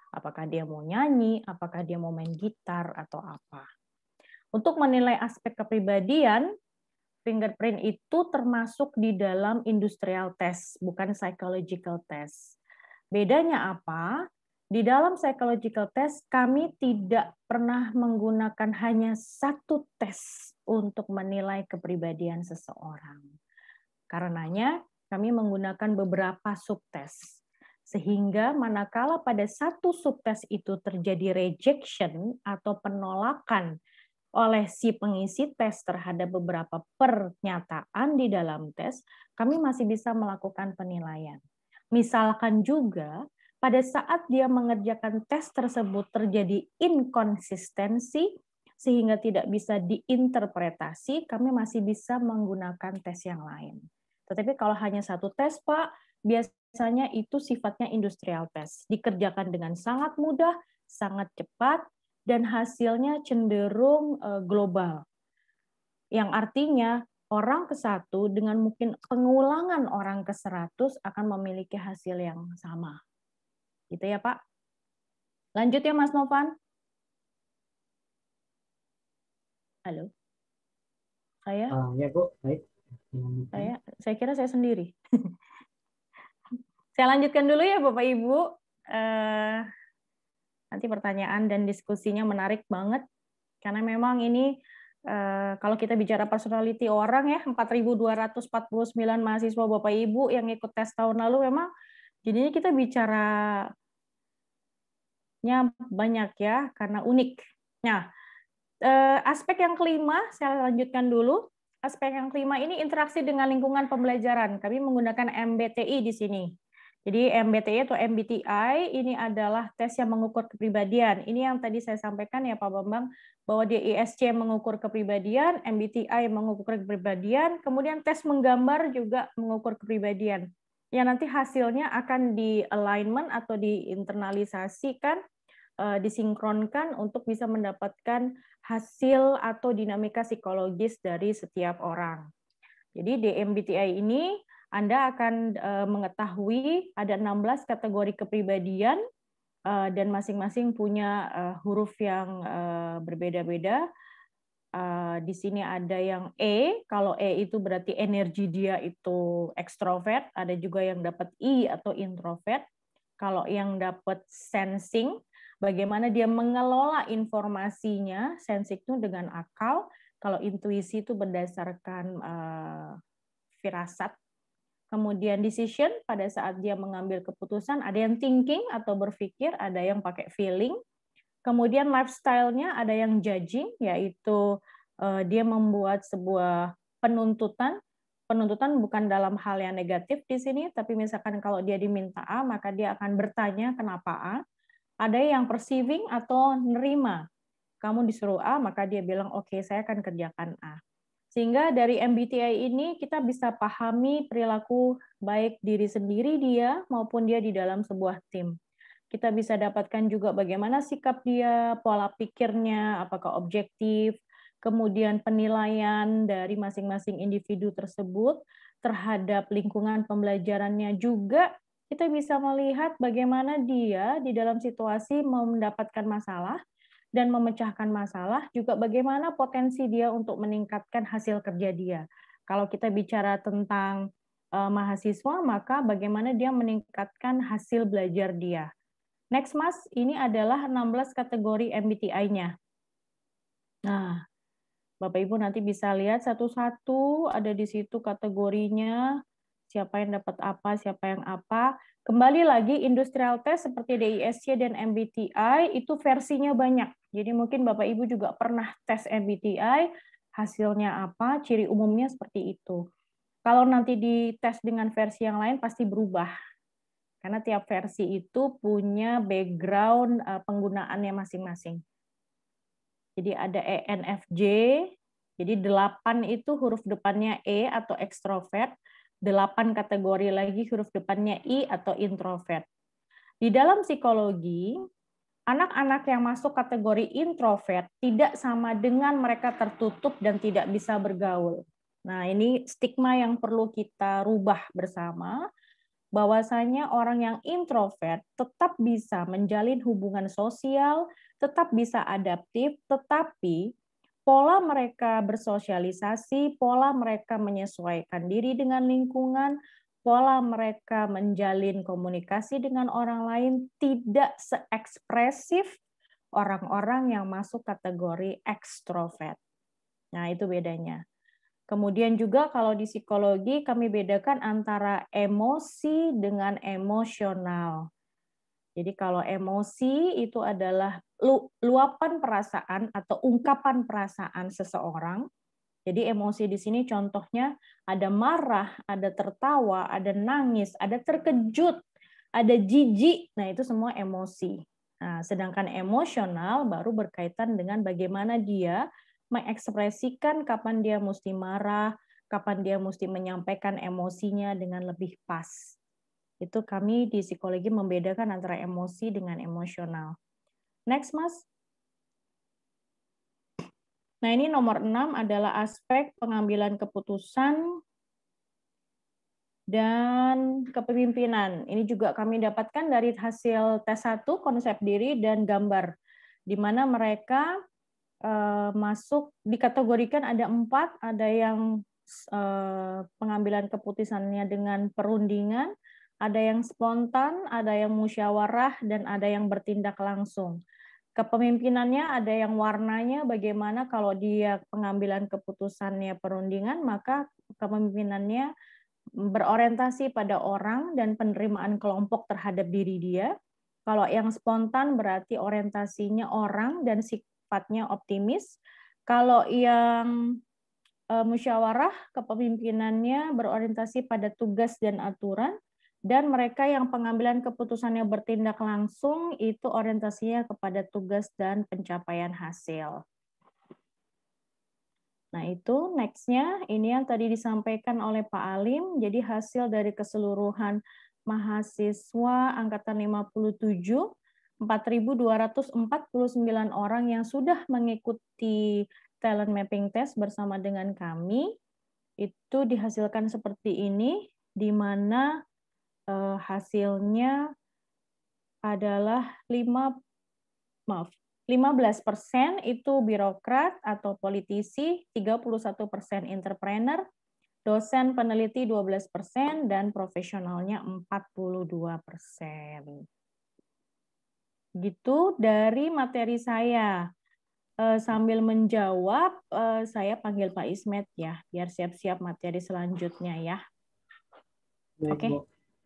Apakah dia mau nyanyi, apakah dia mau main gitar, atau apa. Untuk menilai aspek kepribadian, fingerprint itu termasuk di dalam industrial test, bukan psychological test. Bedanya apa? Di dalam psychological test, kami tidak pernah menggunakan hanya satu tes untuk menilai kepribadian seseorang. Karenanya, kami menggunakan beberapa subtes. Sehingga manakala pada satu subtes itu terjadi rejection atau penolakan oleh si pengisi tes terhadap beberapa pernyataan di dalam tes, kami masih bisa melakukan penilaian. Misalkan juga, pada saat dia mengerjakan tes tersebut terjadi inkonsistensi, sehingga tidak bisa diinterpretasi, kami masih bisa menggunakan tes yang lain. Tetapi kalau hanya satu tes, Pak, biasanya itu sifatnya industrial test. Dikerjakan dengan sangat mudah, sangat cepat, dan hasilnya cenderung global. Yang artinya orang ke-1 dengan mungkin pengulangan orang ke-100 akan memiliki hasil yang sama. Gitu ya, Pak. Lanjut ya, Mas Novan. Halo. Saya? Ya, Bu. Baik. Saya kira saya sendiri. Saya lanjutkan dulu ya, Bapak Ibu. Nanti pertanyaan dan diskusinya menarik banget. Karena memang ini, kalau kita bicara personality orang ya, 4.249 mahasiswa Bapak Ibu yang ikut tes tahun lalu, memang jadinya kita bicaranya banyak ya, karena unik. Nah, aspek yang kelima, saya lanjutkan dulu. Aspek yang kelima ini interaksi dengan lingkungan pembelajaran. Kami menggunakan MBTI di sini. Jadi MBTI atau MBTI ini adalah tes yang mengukur kepribadian. Ini yang tadi saya sampaikan ya Pak Bambang, bahwa di ISC mengukur kepribadian, MBTI mengukur kepribadian, kemudian tes menggambar juga mengukur kepribadian. Yang nanti hasilnya akan di-alignment atau diinternalisasikan, disinkronkan untuk bisa mendapatkan hasil atau dinamika psikologis dari setiap orang. Jadi di MBTI ini Anda akan mengetahui ada 16 kategori kepribadian dan masing-masing punya huruf yang berbeda-beda. Di sini ada yang E, kalau E itu berarti energi dia itu ekstrovert, ada juga yang dapat I atau introvert. Kalau yang dapat sensing, bagaimana dia mengelola informasinya, sensing itu dengan akal, kalau intuisi itu berdasarkan firasat. Kemudian decision, pada saat dia mengambil keputusan, ada yang thinking atau berpikir, ada yang pakai feeling. Kemudian lifestyle-nya ada yang judging, yaitu dia membuat sebuah penuntutan. Penuntutan bukan dalam hal yang negatif di sini, tapi misalkan kalau dia diminta A, maka dia akan bertanya kenapa A. Ada yang perceiving atau nerima. Kamu disuruh A, maka dia bilang, oke, saya akan kerjakan A. Sehingga dari MBTI ini kita bisa pahami perilaku baik diri sendiri dia maupun dia di dalam sebuah tim. Kita bisa dapatkan juga bagaimana sikap dia, pola pikirnya, apakah objektif, kemudian penilaian dari masing-masing individu tersebut terhadap lingkungan pembelajarannya juga. Kita bisa melihat bagaimana dia di dalam situasi mendapatkan masalah dan memecahkan masalah, juga bagaimana potensi dia untuk meningkatkan hasil kerja dia. Kalau kita bicara tentang mahasiswa, maka bagaimana dia meningkatkan hasil belajar dia. Next, Mas, ini adalah 16 kategori MBTI-nya. Nah, Bapak Ibu nanti bisa lihat satu-satu, ada di situ kategorinya, siapa yang dapat apa, siapa yang apa. Kembali lagi, industrial test seperti DISC dan MBTI itu versinya banyak. Jadi mungkin Bapak Ibu juga pernah tes MBTI, hasilnya apa, ciri umumnya seperti itu. Kalau nanti dites dengan versi yang lain pasti berubah. Karena tiap versi itu punya background penggunaannya masing-masing. Jadi ada ENFJ, jadi 8 itu huruf depannya E atau ekstrovert, 8 kategori lagi huruf depannya I atau introvert. Di dalam psikologi, anak-anak yang masuk kategori introvert tidak sama dengan mereka tertutup dan tidak bisa bergaul. Nah, ini stigma yang perlu kita rubah bersama, bahwasanya orang yang introvert tetap bisa menjalin hubungan sosial, tetap bisa adaptif, tetapi pola mereka bersosialisasi, pola mereka menyesuaikan diri dengan lingkungan, pola mereka menjalin komunikasi dengan orang lain tidak seekspresif orang-orang yang masuk kategori ekstrovert. Nah, itu bedanya. Kemudian juga kalau di psikologi kami bedakan antara emosi dengan emosional. Jadi kalau emosi itu adalah luapan perasaan atau ungkapan perasaan seseorang. Jadi emosi di sini contohnya ada marah, ada tertawa, ada nangis, ada terkejut, ada jijik. Nah, itu semua emosi. Nah, sedangkan emosional baru berkaitan dengan bagaimana dia mengekspresikan kapan dia mesti marah, kapan dia mesti menyampaikan emosinya dengan lebih pas. Itu kami di psikologi membedakan antara emosi dengan emosional. Next, Mas. Nah, ini nomor 6 adalah aspek pengambilan keputusan dan kepemimpinan. Ini juga kami dapatkan dari hasil tes 1, konsep diri dan gambar, di mana mereka masuk dikategorikan ada 4, ada yang pengambilan keputusannya dengan perundingan, ada yang spontan, ada yang musyawarah, dan ada yang bertindak langsung. Kepemimpinannya ada yang warnanya bagaimana kalau dia pengambilan keputusannya perundingan, maka kepemimpinannya berorientasi pada orang dan penerimaan kelompok terhadap diri dia. Kalau yang spontan berarti orientasinya orang dan sifatnya optimis. Kalau yang musyawarah, kepemimpinannya berorientasi pada tugas dan aturan. Dan mereka yang pengambilan keputusannya bertindak langsung itu orientasinya kepada tugas dan pencapaian hasil. Nah, itu next-nya, ini yang tadi disampaikan oleh Pak Alim, jadi hasil dari keseluruhan mahasiswa angkatan 57, 4.249 orang yang sudah mengikuti talent mapping test bersama dengan kami, itu dihasilkan seperti ini, di mana hasilnya adalah 15% itu birokrat atau politisi, 31% entrepreneur, dosen peneliti 12%, dan profesionalnya 42%. Gitu dari materi saya. Sambil menjawab, saya panggil Pak Ismet ya, biar siap-siap materi selanjutnya ya. Oke.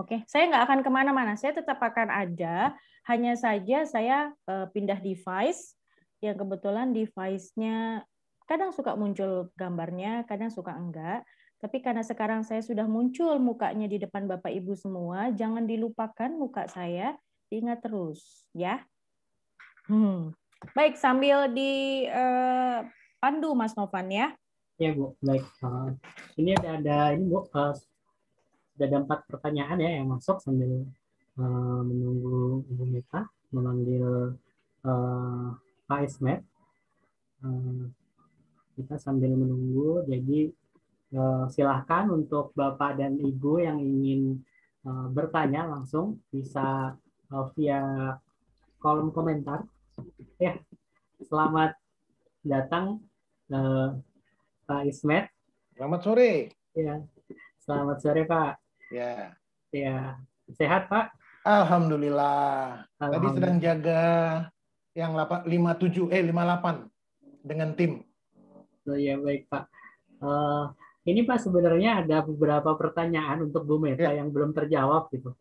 Oke, saya nggak akan kemana-mana, saya tetap akan ada, hanya saja saya pindah device, yang kebetulan device-nya kadang suka muncul gambarnya, kadang suka enggak, tapi karena sekarang saya sudah muncul mukanya di depan Bapak Ibu semua, jangan dilupakan muka saya, diingat terus, ya. Baik, sambil dipandu Mas Novan ya. Ya Bu, baik. Ini ada ini Bu, sudah ada 4 pertanyaan ya yang masuk sambil menunggu Ibu Mita memanggil Pak Ismet. Kita sambil menunggu, jadi silahkan untuk Bapak dan Ibu yang ingin bertanya langsung bisa via kolom komentar. Ya, selamat datang Pak Ismet. Selamat sore. Ya, selamat sore Pak. Ya. Ya, sehat Pak? Alhamdulillah. Tadi sedang jaga yang 58 dengan tim. Oh, ya baik Pak. Ini Pak sebenarnya ada beberapa pertanyaan untuk Bu Meta yang belum terjawab gitu.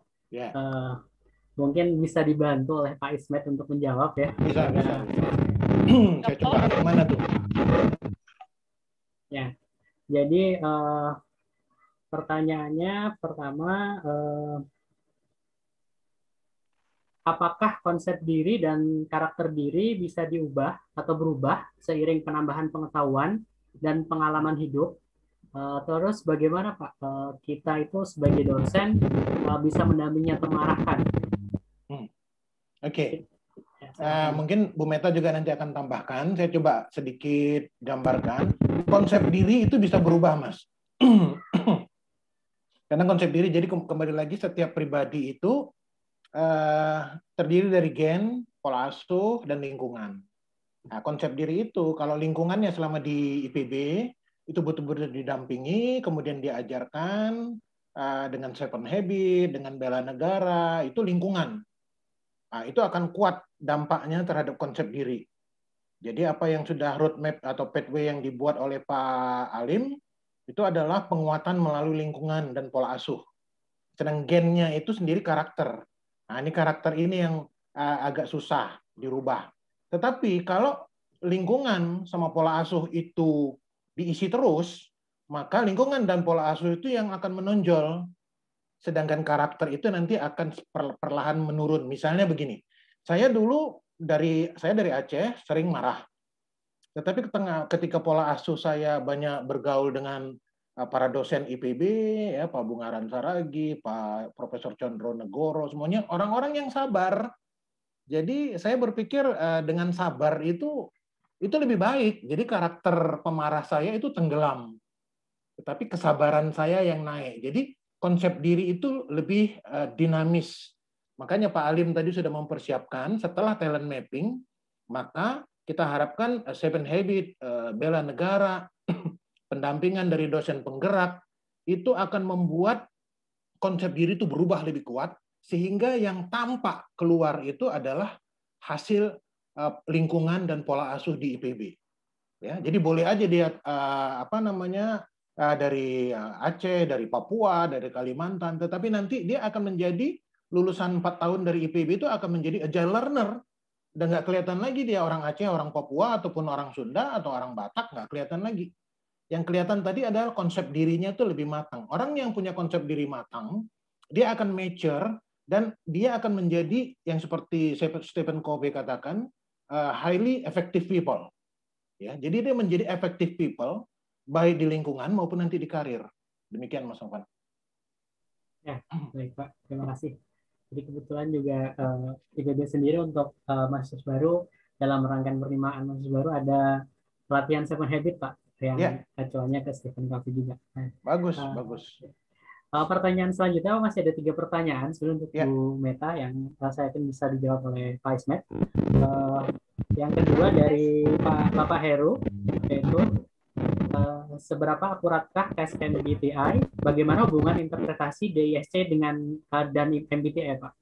Mungkin bisa dibantu oleh Pak Ismet untuk menjawab ya. Bisa. Saya coba mana tuh? Ya, jadi pertanyaannya pertama, apakah konsep diri dan karakter diri bisa diubah atau berubah seiring penambahan pengetahuan dan pengalaman hidup? Terus bagaimana Pak kita itu sebagai dosen bisa mendampingi atau mengarahkan? Oke. Mungkin Bu Meta juga nanti akan tambahkan. Saya coba sedikit gambarkan. Konsep diri itu bisa berubah, Mas. Karena konsep diri, jadi kembali lagi setiap pribadi itu terdiri dari gen, pola asuh, dan lingkungan. Nah, konsep diri itu, kalau lingkungannya selama di IPB, itu betul-betul didampingi, kemudian diajarkan dengan 7 Habits, dengan bela negara, itu lingkungan. Nah, itu akan kuat dampaknya terhadap konsep diri. Jadi apa yang sudah roadmap atau pathway yang dibuat oleh Pak Alim, itu adalah penguatan melalui lingkungan dan pola asuh. Sedang gennya itu sendiri karakter. Nah, ini karakter ini yang agak susah dirubah. Tetapi kalau lingkungan sama pola asuh itu diisi terus, maka lingkungan dan pola asuh itu yang akan menonjol. Sedangkan karakter itu nanti akan perlahan menurun. Misalnya begini, saya dari Aceh sering marah. Tetapi ketika pola asuh saya banyak bergaul dengan para dosen IPB, ya Pak Bungaran Saragi, Pak Profesor Condro Negoro, semuanya orang-orang yang sabar. Jadi saya berpikir dengan sabar itu lebih baik. Jadi karakter pemarah saya itu tenggelam, tetapi kesabaran saya yang naik. Jadi konsep diri itu lebih dinamis. Makanya Pak Alim tadi sudah mempersiapkan setelah talent mapping, maka kita harapkan 7 Habits, bela negara, pendampingan dari dosen penggerak, itu akan membuat konsep diri itu berubah lebih kuat, sehingga yang tampak keluar itu adalah hasil lingkungan dan pola asuh di IPB. Ya, jadi boleh aja dia dari Aceh, dari Papua, dari Kalimantan, tetapi nanti dia akan menjadi lulusan 4 tahun dari IPB itu akan menjadi agile learner. Dan nggak kelihatan lagi dia orang Aceh, orang Papua, ataupun orang Sunda, atau orang Batak, nggak kelihatan lagi. Yang kelihatan tadi adalah konsep dirinya itu lebih matang. Orang yang punya konsep diri matang, dia akan mature, dan dia akan menjadi yang seperti Stephen Covey katakan, highly effective people. Ya, jadi dia menjadi effective people, baik di lingkungan maupun nanti di karir. Demikian Mas Novan. Ya, baik Pak. Terima kasih. Jadi kebetulan juga IPB sendiri untuk mahasiswa baru dalam rangkaian penerimaan mahasiswa baru ada pelatihan 7 Habits Pak yang acuannya ke Stephen Covey juga. Nah, bagus. Pertanyaan selanjutnya masih ada 3 pertanyaan sebelum untuk Bu Meta yang saya yakin bisa dijawab oleh Pak Ismet. Yang kedua dari Bapak Heru, yaitu seberapa akuratkah tes MBTI? Bagaimana hubungan interpretasi DISC dan MBTI, Pak?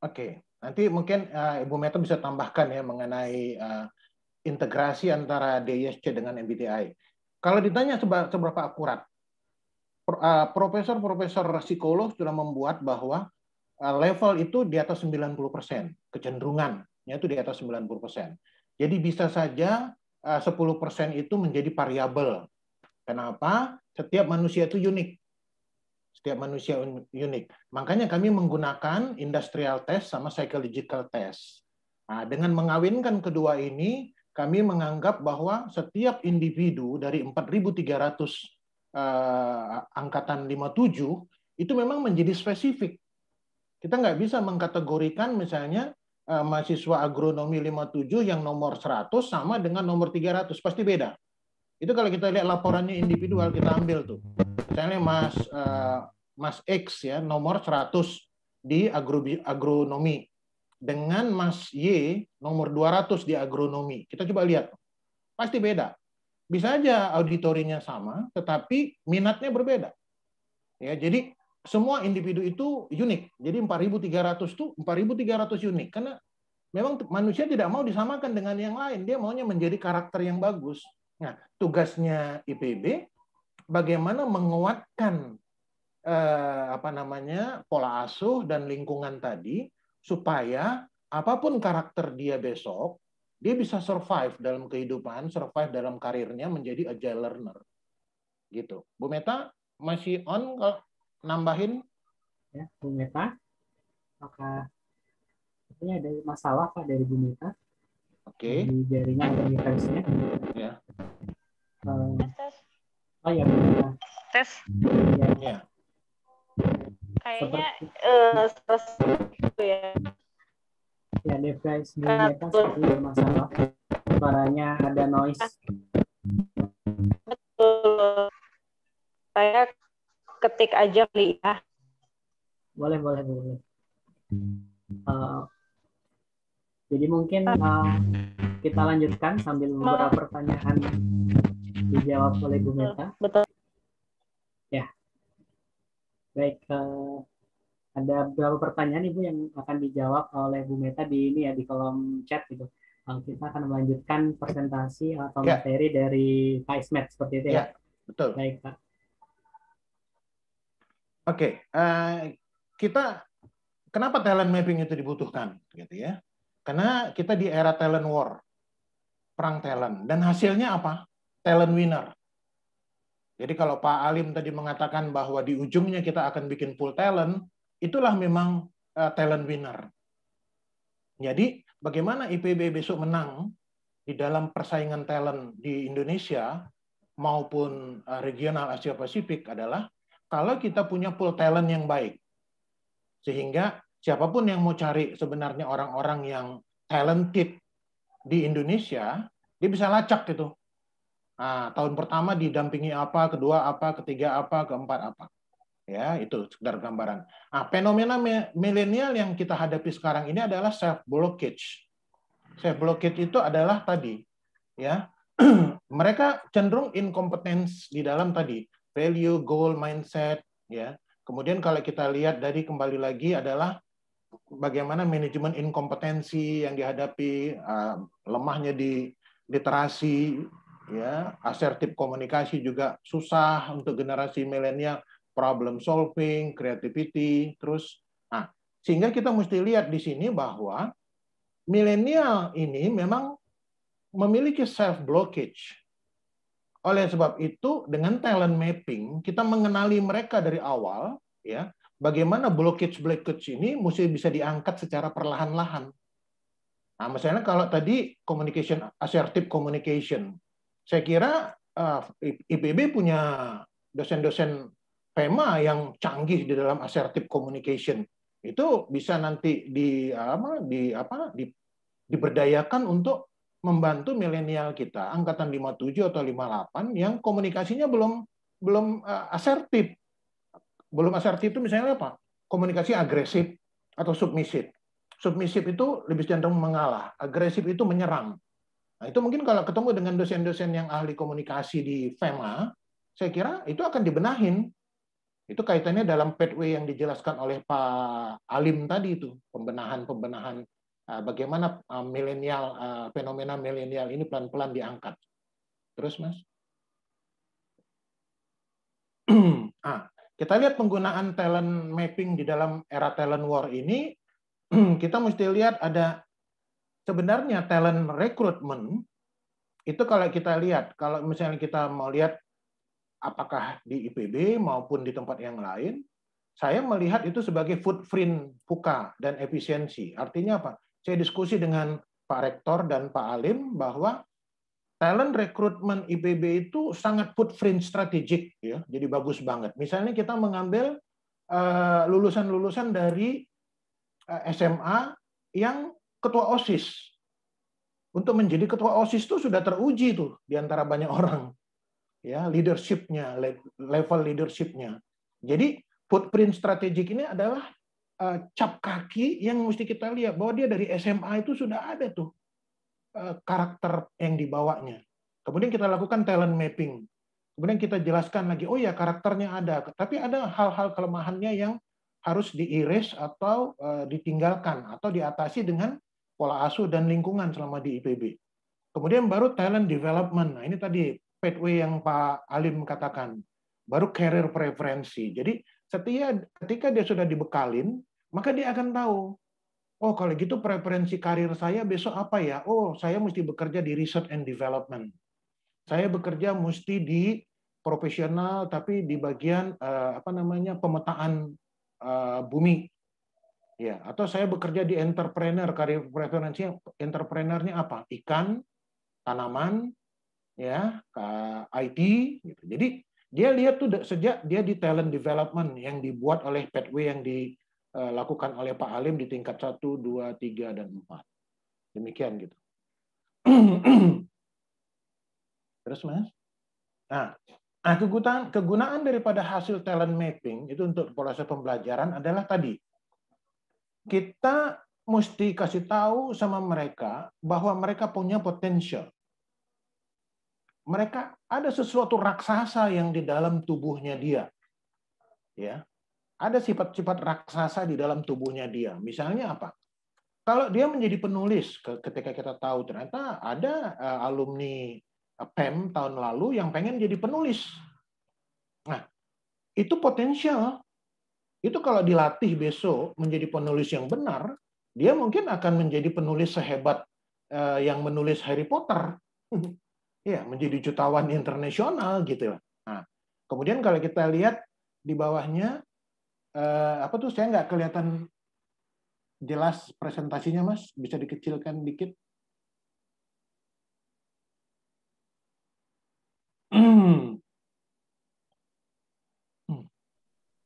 Oke, nanti mungkin Ibu Meta bisa tambahkan ya mengenai integrasi antara DISC dengan MBTI. Kalau ditanya seberapa akurat, profesor psikolog sudah membuat bahwa level itu di atas 90%, kecenderungannya itu di atas 90%. Jadi bisa saja 10% itu menjadi variabel. Kenapa? Setiap manusia itu unik. Makanya kami menggunakan industrial test sama psychological test. Nah, dengan mengawinkan kedua ini, kami menganggap bahwa setiap individu dari 4.300 angkatan 57 itu memang menjadi spesifik. Kita nggak bisa mengkategorikan misalnya mahasiswa agronomi 57 yang nomor 100 sama dengan nomor 300, pasti beda. Itu kalau kita lihat laporannya individual, kita ambil tuh. Misalnya Mas X ya nomor 100 di agronomi dengan Mas Y nomor 200 di agronomi. Kita coba lihat. Pasti beda. Bisa aja auditorinya sama, tetapi minatnya berbeda. Ya, jadi semua individu itu unik. Jadi 4.300 itu 4.300 unik. Karena memang manusia tidak mau disamakan dengan yang lain. Dia maunya menjadi karakter yang bagus. Nah, tugasnya IPB bagaimana menguatkan pola asuh dan lingkungan tadi supaya apapun karakter dia besok, dia bisa survive dalam kehidupan, survive dalam karirnya menjadi agile learner. Gitu. Bu Meta masih on kalau nambahin? Ya, Bu Meta, maka ini ada masalah Pak dari Bu Meta. Oke. Di jaringan atau device-nya. Ya. Oh ya, Bu Meta. Tes. Ya. Kayaknya ya. Ya, device Bu Meta seperti bermasalah. Suaranya ada noise. Betul. Saya ketik aja kali ya. Boleh. Jadi mungkin kita lanjutkan sambil beberapa pertanyaan dijawab oleh Bu Meta. Betul. Ya. Baik, ada beberapa pertanyaan Ibu yang akan dijawab oleh Bu Meta di ini ya, di kolom chat gitu. Kita akan melanjutkan presentasi atau materi dari Pak Ismet seperti itu ya. Betul. Baik, Pak. Oke, kita kenapa talent mapping itu dibutuhkan gitu ya? Karena kita di era talent war, perang talent, dan hasilnya apa? Talent winner. Jadi kalau Pak Alim tadi mengatakan bahwa di ujungnya kita akan bikin full talent, itulah memang talent winner. Jadi bagaimana IPB besok menang di dalam persaingan talent di Indonesia maupun regional Asia Pasifik adalah kalau kita punya pool talent yang baik. Sehingga siapapun yang mau cari sebenarnya orang-orang yang talented di Indonesia, dia bisa lacak gitu. Nah, tahun pertama didampingi apa, kedua apa, ketiga apa, keempat apa. Ya, itu sekedar gambaran. Nah, fenomena milenial yang kita hadapi sekarang ini adalah self blockage. Self blockage itu adalah tadi, ya, mereka cenderung incompetence di dalam tadi value, goal, mindset, ya. Kemudian kalau kita lihat dari kembali lagi adalah bagaimana manajemen inkompetensi yang dihadapi, lemahnya di literasi, ya, asertif komunikasi juga susah untuk generasi milenial, problem solving, creativity, terus, nah, sehingga kita mesti lihat di sini bahwa milenial ini memang memiliki self blockage. Oleh sebab itu, dengan talent mapping, kita mengenali mereka dari awal, ya, bagaimana blockage ini mesti bisa diangkat secara perlahan-lahan. Nah, misalnya kalau tadi communication, assertive communication, saya kira IPB punya dosen-dosen FEMA yang canggih di dalam assertive communication. Itu bisa nanti diberdayakan untuk membantu milenial kita angkatan 57 atau 58 yang komunikasinya belum asertif. Belum asertif itu misalnya apa? Komunikasi agresif atau submisif. Submisif itu lebih cenderung mengalah, agresif itu menyerang. Nah, itu mungkin kalau ketemu dengan dosen-dosen yang ahli komunikasi di FEMA, saya kira itu akan dibenahin. Itu kaitannya dalam pathway yang dijelaskan oleh Pak Alim tadi itu, pembenahan bagaimana milenial, fenomena milenial ini pelan-pelan diangkat. Terus, Mas? Kita lihat penggunaan talent mapping di dalam era talent war ini, kita mesti lihat ada sebenarnya talent recruitment, itu kalau kita lihat, kalau misalnya kita mau lihat apakah di IPB maupun di tempat yang lain, saya melihat itu sebagai footprint VUCA dan efisiensi. Artinya apa? Saya diskusi dengan Pak Rektor dan Pak Alim bahwa talent recruitment IPB itu sangat footprint strategik, ya, jadi bagus banget. Misalnya kita mengambil lulusan-lulusan dari SMA yang ketua OSIS. Untuk menjadi ketua OSIS itu sudah teruji tuh di antara banyak orang, ya, leadership-nya, level leadership-nya. Jadi footprint strategik ini adalah cap kaki yang mesti kita lihat bahwa dia dari SMA itu sudah ada tuh karakter yang dibawanya. Kemudian kita lakukan talent mapping. Kemudian kita jelaskan lagi, oh ya karakternya ada, tapi ada hal-hal kelemahannya yang harus di-erase atau ditinggalkan atau diatasi dengan pola asuh dan lingkungan selama di IPB. Kemudian baru talent development. Nah, ini tadi pathway yang Pak Alim katakan. Baru career preferensi. Jadi ketika dia sudah dibekalin, maka dia akan tahu, oh kalau gitu preferensi karir saya besok apa ya? Oh, saya mesti bekerja di research and development. Saya bekerja mesti di profesional tapi di bagian pemetaan bumi. Ya, atau saya bekerja di entrepreneur, karir preferensi entrepreneurnya apa? Ikan, tanaman, ya, IT gitu. Jadi dia lihat tuh sejak dia di talent development yang dibuat oleh pathway yang dilakukan oleh Pak Alim di tingkat 1, 2, 3 dan 4. Demikian gitu. Terus Mas? Nah, kegunaan daripada hasil talent mapping itu untuk proses pembelajaran adalah tadi. Kita mesti kasih tahu sama mereka bahwa mereka punya potensial. Mereka ada sesuatu raksasa yang di dalam tubuhnya dia. Ya. Ada sifat-sifat raksasa di dalam tubuhnya dia. Misalnya apa? Kalau dia menjadi penulis, ketika kita tahu ternyata ada alumni PEM tahun lalu yang pengen jadi penulis. Nah, itu potensial. Itu kalau dilatih besok menjadi penulis yang benar, dia mungkin akan menjadi penulis sehebat yang menulis Harry Potter. Ya, menjadi jutawan internasional gitu. Nah, kemudian kalau kita lihat di bawahnya, saya nggak kelihatan jelas presentasinya, Mas. Bisa dikecilkan dikit?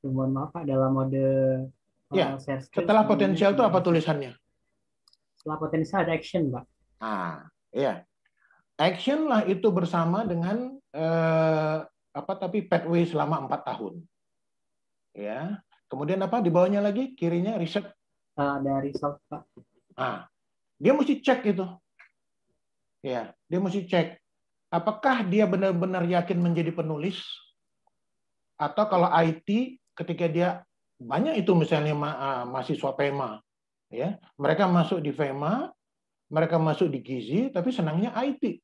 Mohon maaf Pak, dalam mode ya, share screen, setelah potensial itu apa tulisannya? Setelah potensial ada action, Pak. Ah, iya. Action lah itu bersama dengan tapi pathway selama 4 tahun. Ya. Kemudian apa di bawahnya lagi? Kirinya riset. Ada result, Pak. Ah, dia mesti cek itu. Ya, dia mesti cek. Apakah dia benar-benar yakin menjadi penulis? Atau kalau IT, ketika dia banyak itu misalnya mahasiswa PEMA, ya, mereka masuk di FEMA, mereka masuk di Gizi, tapi senangnya IT,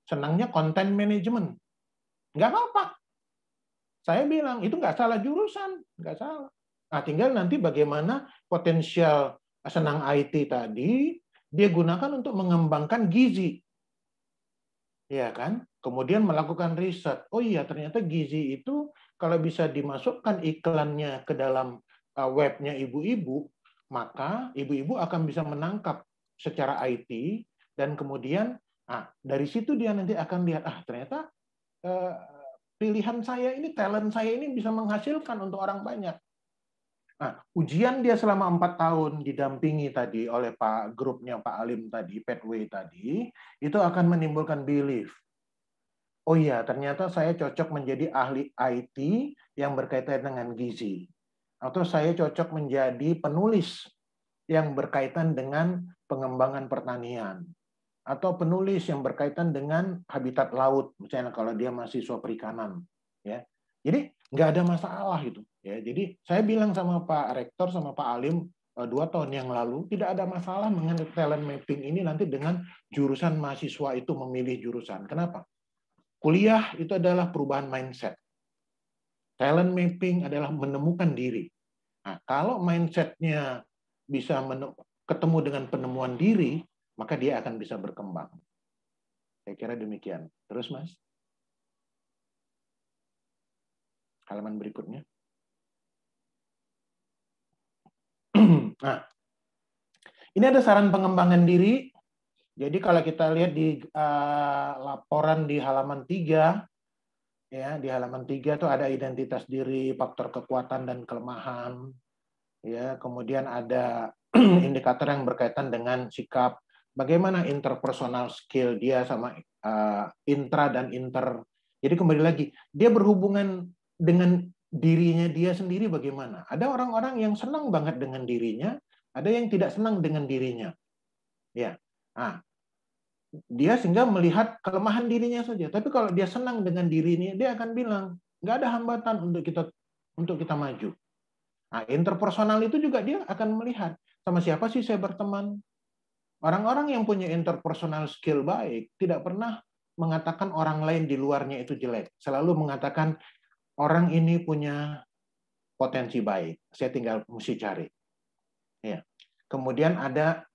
senangnya content management, nggak apa-apa. Saya bilang itu nggak salah jurusan, nggak salah. Nah, tinggal nanti bagaimana potensial senang IT tadi dia gunakan untuk mengembangkan Gizi, ya kan? Kemudian melakukan riset. Oh iya, ternyata Gizi itu kalau bisa dimasukkan iklannya ke dalam webnya ibu-ibu, maka ibu-ibu akan bisa menangkap secara IT, dan kemudian dari situ dia nanti akan lihat, ternyata pilihan saya ini, talent saya ini bisa menghasilkan untuk orang banyak. Nah, ujian dia selama 4 tahun didampingi tadi oleh grupnya Pak Alim tadi, pathway tadi, itu akan menimbulkan belief. Oh iya, ternyata saya cocok menjadi ahli IT yang berkaitan dengan gizi. Atau saya cocok menjadi penulis yang berkaitan dengan pengembangan pertanian. Atau penulis yang berkaitan dengan habitat laut, misalnya kalau dia mahasiswa perikanan. Ya. Jadi nggak ada masalah itu. Ya. Jadi saya bilang sama Pak Rektor, sama Pak Alim 2 tahun yang lalu, tidak ada masalah mengenai talent mapping ini nanti dengan jurusan mahasiswa itu memilih jurusan. Kenapa? Kuliah itu adalah perubahan mindset. Talent mapping adalah menemukan diri. Nah, kalau mindsetnya bisa ketemu dengan penemuan diri, maka dia akan bisa berkembang. Saya kira demikian. Terus, Mas? Halaman berikutnya. Nah, ini ada saran pengembangan diri. Jadi kalau kita lihat di laporan di halaman 3, ya, di halaman 3 itu ada identitas diri, faktor kekuatan dan kelemahan. Ya, kemudian ada indikator yang berkaitan dengan sikap, bagaimana interpersonal skill dia sama intra dan inter. Jadi kembali lagi, dia berhubungan dengan dirinya dia sendiri bagaimana. Ada orang-orang yang senang banget dengan dirinya, ada yang tidak senang dengan dirinya. Ya. Nah, dia sehingga melihat kelemahan dirinya saja. Tapi kalau dia senang dengan dirinya, dia akan bilang, nggak ada hambatan untuk kita maju. Nah, interpersonal itu juga dia akan melihat, sama siapa sih saya berteman? Orang-orang yang punya interpersonal skill baik tidak pernah mengatakan orang lain di luarnya itu jelek. Selalu mengatakan orang ini punya potensi baik. Saya tinggal mesti cari. Ya. Kemudian ada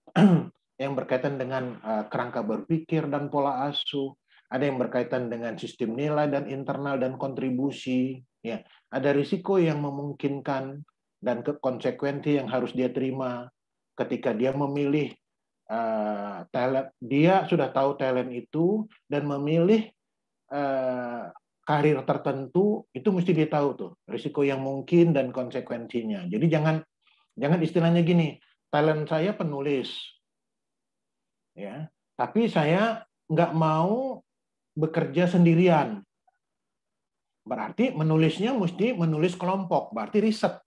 yang berkaitan dengan kerangka berpikir dan pola asuh. Ada yang berkaitan dengan sistem nilai dan internal dan kontribusi. Ya. Ada risiko yang memungkinkan dan konsekuensi yang harus dia terima ketika dia memilih talent. Dia sudah tahu talent itu dan memilih karir tertentu, itu mesti dia tahu tuh risiko yang mungkin dan konsekuensinya. Jadi jangan istilahnya gini, talent saya penulis, ya, tapi saya nggak mau bekerja sendirian. Berarti menulisnya mesti menulis kelompok, berarti riset,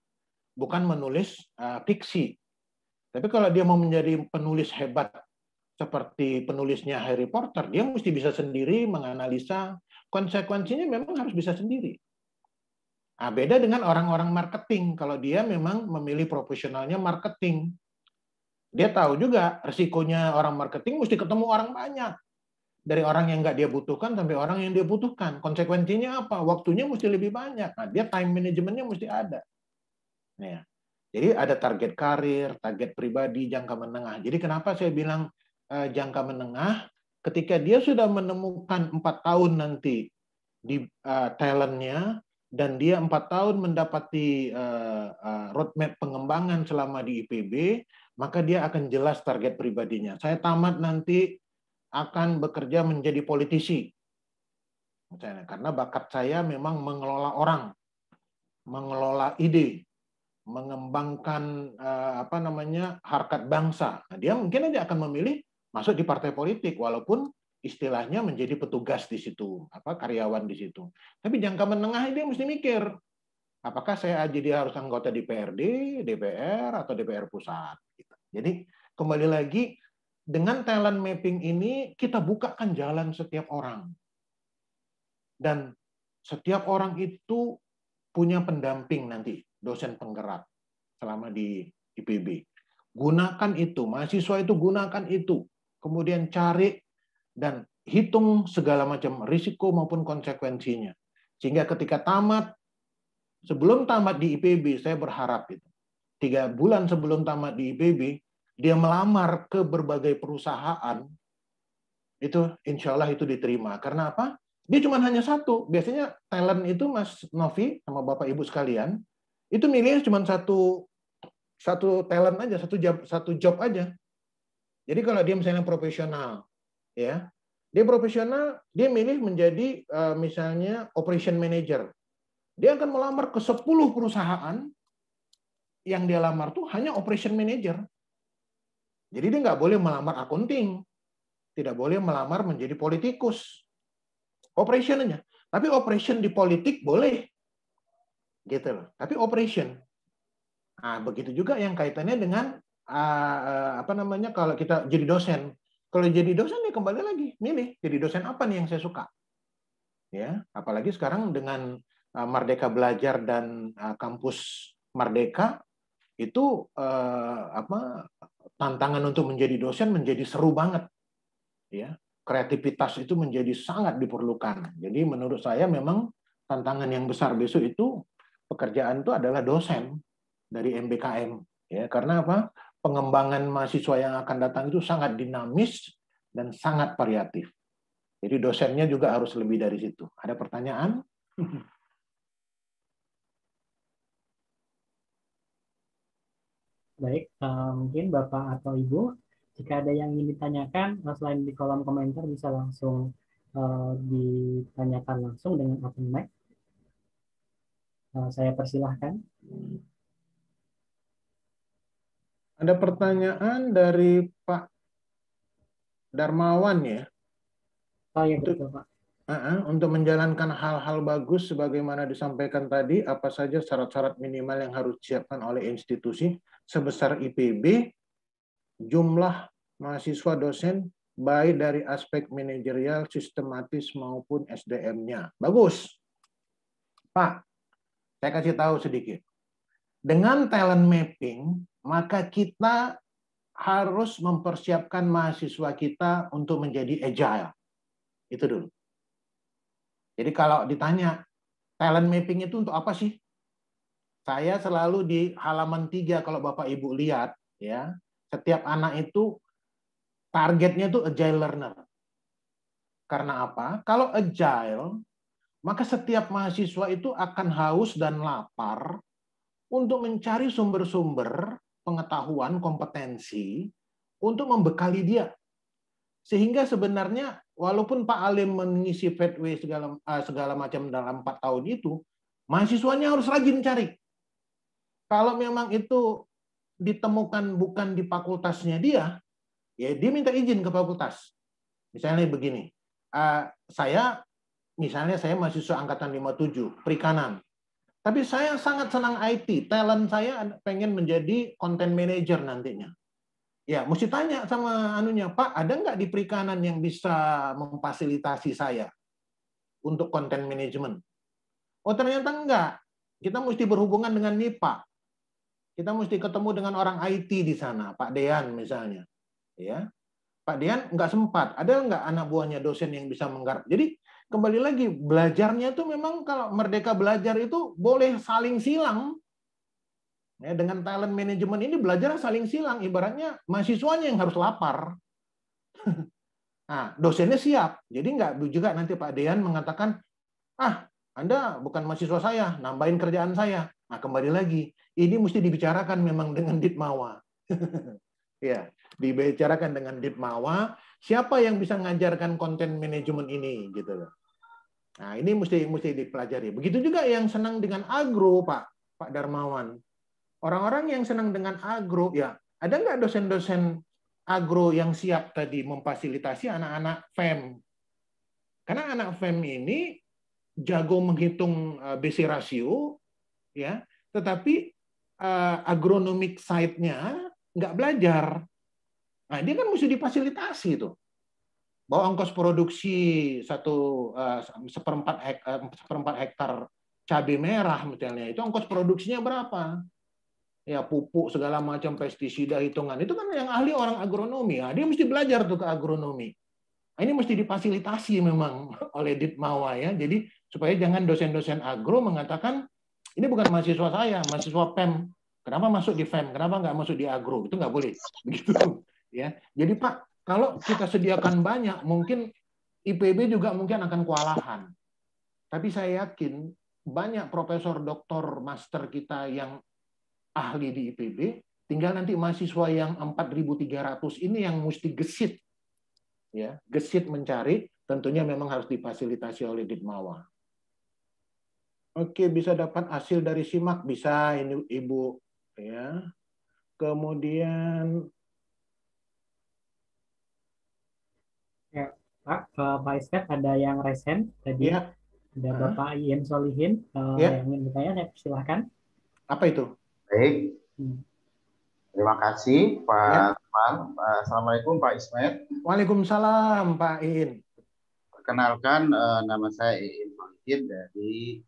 bukan menulis fiksi. Tapi kalau dia mau menjadi penulis hebat seperti penulisnya Harry Potter, dia mesti bisa sendiri menganalisa, konsekuensinya memang harus bisa sendiri. Nah, beda dengan orang-orang marketing. Kalau dia memang memilih profesionalnya marketing, dia tahu juga risikonya orang marketing mesti ketemu orang banyak. Dari orang yang nggak dia butuhkan sampai orang yang dia butuhkan. Konsekuensinya apa? Waktunya mesti lebih banyak. Nah, dia time manajemennya mesti ada. Nah, jadi ada target karir, target pribadi, jangka menengah. Jadi kenapa saya bilang jangka menengah? Ketika dia sudah menemukan 4 tahun nanti di talentnya, dan dia 4 tahun mendapati roadmap pengembangan selama di IPB, maka dia akan jelas target pribadinya. Saya tamat nanti akan bekerja menjadi politisi. Misalnya, karena bakat saya memang mengelola orang, mengelola ide, mengembangkan harkat bangsa. Nah, dia mungkin aja akan memilih masuk di partai politik, walaupun istilahnya menjadi petugas di situ, karyawan di situ. Tapi jangka menengah dia mesti mikir, apakah saya aja dia harus anggota DPRD, DPR, atau DPR pusat. Jadi kembali lagi, dengan talent mapping ini kita bukakan jalan setiap orang. Dan setiap orang itu punya pendamping nanti, dosen penggerak selama di IPB. Gunakan itu, mahasiswa itu gunakan itu. Kemudian cari dan hitung segala macam risiko maupun konsekuensinya. Sehingga ketika tamat, sebelum tamat di IPB, saya berharap itu 3 bulan sebelum tamat di IPB, dia melamar ke berbagai perusahaan, itu insya Allah itu diterima. Karena apa? Dia cuma hanya satu. Biasanya talent itu, Mas Novi sama Bapak Ibu sekalian, itu milihnya cuma satu talent aja, satu job aja. Jadi kalau dia misalnya profesional, ya, dia profesional, dia milih menjadi misalnya operation manager. Dia akan melamar ke 10 perusahaan, yang dia lamar tuh hanya operation manager. Jadi dia nggak boleh melamar accounting, tidak boleh melamar menjadi politikus. Operation aja. Tapi operation di politik boleh, gitu loh. Tapi operation. Nah, begitu juga yang kaitannya dengan kalau kita jadi dosen. Kalau jadi dosen ya kembali lagi milih jadi dosen apa nih yang saya suka. Ya, apalagi sekarang dengan Merdeka Belajar dan kampus Merdeka itu tantangan untuk menjadi dosen menjadi seru banget. Ya, kreativitas itu menjadi sangat diperlukan. Jadi menurut saya memang tantangan yang besar besok itu pekerjaan itu adalah dosen dari MBKM. Ya, karena apa? Pengembangan mahasiswa yang akan datang itu sangat dinamis dan sangat variatif. Jadi dosennya juga harus lebih dari situ. Ada pertanyaan? Baik, mungkin Bapak atau Ibu, jika ada yang ingin ditanyakan, selain di kolom komentar bisa langsung ditanyakan langsung dengan open mic. Saya persilahkan. Ada pertanyaan dari Pak Darmawan ya. Oh iya betul Pak. Untuk menjalankan hal-hal bagus sebagaimana disampaikan tadi, apa saja syarat-syarat minimal yang harus disiapkan oleh institusi sebesar IPB, jumlah mahasiswa dosen, baik dari aspek manajerial, sistematis maupun SDM-nya. Bagus. Pak, saya kasih tahu sedikit. Dengan talent mapping, maka kita harus mempersiapkan mahasiswa kita untuk menjadi agile. Itu dulu. Jadi kalau ditanya, talent mapping itu untuk apa sih? Saya selalu di halaman 3 kalau Bapak Ibu lihat, ya, setiap anak itu targetnya itu agile learner. Karena apa? Kalau agile, maka setiap mahasiswa itu akan haus dan lapar untuk mencari sumber-sumber pengetahuan, kompetensi untuk membekali dia. Sehingga sebenarnya walaupun Pak Alim mengisi pathway segala macam dalam 4 tahun itu, mahasiswanya harus rajin cari. Kalau memang itu ditemukan bukan di fakultasnya dia, ya dia minta izin ke fakultas. Misalnya begini, misalnya saya mahasiswa angkatan 57, perikanan. Tapi saya sangat senang IT, talent saya pengen menjadi content manager nantinya. Ya, mesti tanya sama anunya, Pak, ada nggak di perikanan yang bisa memfasilitasi saya untuk content management? Oh, ternyata enggak. Kita mesti berhubungan dengan MIPA. Kita mesti ketemu dengan orang IT di sana, Pak Dean misalnya. Ya, Pak Dean nggak sempat. Ada nggak anak buahnya dosen yang bisa menggarap? Jadi kembali lagi, belajarnya itu memang kalau Merdeka Belajar itu boleh saling silang. Ya, dengan talent management ini belajar saling silang. Ibaratnya mahasiswanya yang harus lapar. Nah, dosennya siap. Jadi nggak juga nanti Pak Dean mengatakan, Anda bukan mahasiswa saya, nambahin kerjaan saya. Nah, kembali lagi, ini mesti dibicarakan memang dengan Ditmawa. Ya, dibicarakan dengan Ditmawa, siapa yang bisa mengajarkan konten manajemen ini gitu loh. Nah, ini mesti dipelajari. Begitu juga yang senang dengan agro, Pak Darmawan. Orang-orang yang senang dengan agro, ya ada nggak dosen-dosen agro yang siap tadi memfasilitasi anak-anak FEM? Karena anak FEM ini jago menghitung BC ratio, ya, tetapi agronomik side-nya nggak belajar. Nah, dia kan mesti difasilitasi tuh. Bahwa ongkos produksi seperempat hektar cabai merah misalnya, itu ongkos produksinya berapa? Ya, pupuk segala macam, pestisida, hitungan. Itu kan yang ahli orang agronomi. Nah, dia mesti belajar tuh ke agronomi. Nah, ini mesti difasilitasi memang oleh Ditmawa ya. Jadi supaya jangan dosen-dosen agro mengatakan, ini bukan mahasiswa saya, mahasiswa PEM. Kenapa masuk di FEM? Kenapa nggak masuk di agro? Itu nggak boleh. Begitu. Ya. Jadi Pak, kalau kita sediakan banyak, mungkin IPB juga mungkin akan kewalahan. Tapi saya yakin banyak profesor, doktor, master kita yang ahli di IPB, tinggal nanti mahasiswa yang 4.300 ini yang mesti gesit. Ya, gesit mencari, tentunya memang harus difasilitasi oleh Ditmawa. Oke, bisa dapat hasil dari SIMAK, bisa ini Ibu. Ya. Kemudian ya, Pak Iskat ada yang resen tadi. Ya. Ada Bapak Ian Solihin Ya. yang ingin bertanya, silahkan. Apa itu? Baik, terima kasih Pak Teman. Assalamualaikum Pak Ismet. Waalaikumsalam Pak Iin. Perkenalkan, nama saya Iin Solihin dari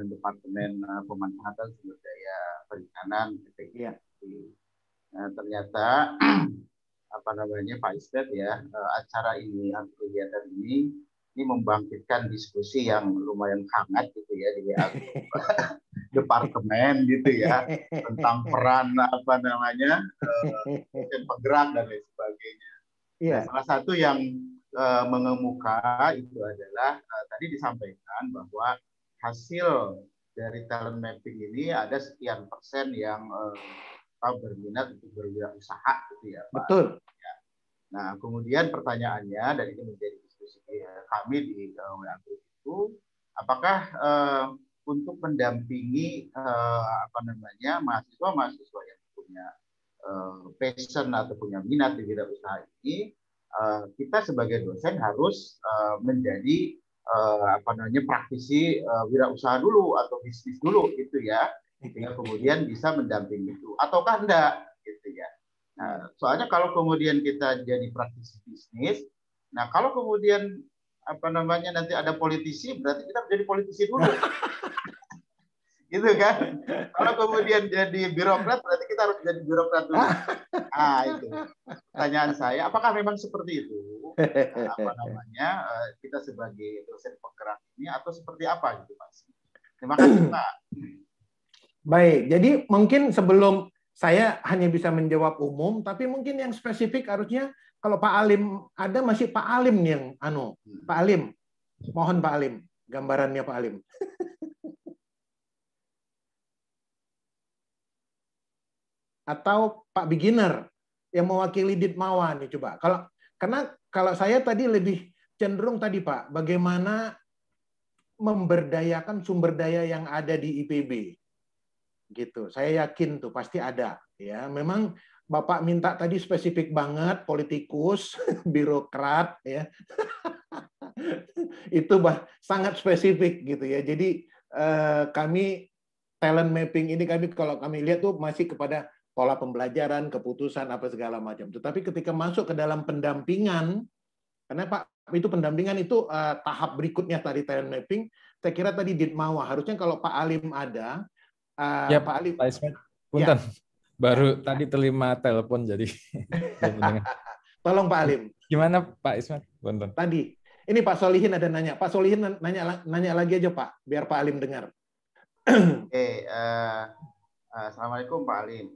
Departemen Pemanfaatan Sumber Daya Perikanan PPI. Ya. Nah, ternyata Pak Ismet ya, acara ini atau kegiatan ini membangkitkan diskusi yang lumayan hangat gitu ya di WA departemen gitu ya, tentang peran penggerak dan lain sebagainya. Yeah. Nah, salah satu yang mengemuka itu adalah tadi disampaikan bahwa hasil dari talent mapping ini ada sekian persen yang berminat untuk berwirausaha gitu ya Pak. Betul. Ya. Nah, kemudian pertanyaannya dan ini menjadi diskusi kami di WA itu, apakah untuk mendampingi mahasiswa-mahasiswa yang punya passion atau punya minat di bidang usaha ini, kita sebagai dosen harus menjadi praktisi wirausaha dulu atau bisnis dulu gitu ya, sehingga kemudian bisa mendampingi itu, ataukah enggak gitu ya. Nah, soalnya kalau kemudian kita jadi praktisi bisnis, nah kalau kemudian nanti ada politisi, berarti kita menjadi politisi dulu. Gitu kan. Kalau kemudian jadi birokrat, berarti kita kita harus jadi birokrat dulu. Itu pertanyaan saya, apakah memang seperti itu? Kita sebagai dosen penggerak ini atau seperti apa gitu, Mas? Terima kasih, Pak. Baik, jadi mungkin sebelum saya hanya bisa menjawab umum, tapi mungkin yang spesifik harusnya kalau Pak Alim ada, masih Pak Alim yang Pak Alim, mohon Pak Alim, gambarannya Pak Alim. Atau Pak Beginner yang mewakili Ditmawa nih, coba. Karena kalau saya tadi lebih cenderung tadi Pak, bagaimana memberdayakan sumber daya yang ada di IPB. Gitu. Saya yakin tuh pasti ada, ya. Memang Bapak minta tadi spesifik banget, politikus, birokrat, ya. Itu sangat spesifik gitu ya. Jadi kami talent mapping ini kalau kami lihat tuh masih kepada pola pembelajaran, keputusan apa segala macam. Tetapi ketika masuk ke dalam pendampingan, karena Pak itu pendampingan itu tahap berikutnya tadi talent mapping, saya kira tadi Ditmawa harusnya kalau Pak Alim ada, ya Pak Alim. Pak Ismet, punten. Ya. Baru tadi terima telepon jadi. Tolong Pak Alim. Gimana Pak Ismet? Punten. Tadi ini Pak Solihin ada nanya. Pak Solihin nanya lagi aja Pak, biar Pak Alim dengar. Oke, Assalamualaikum Pak Alim.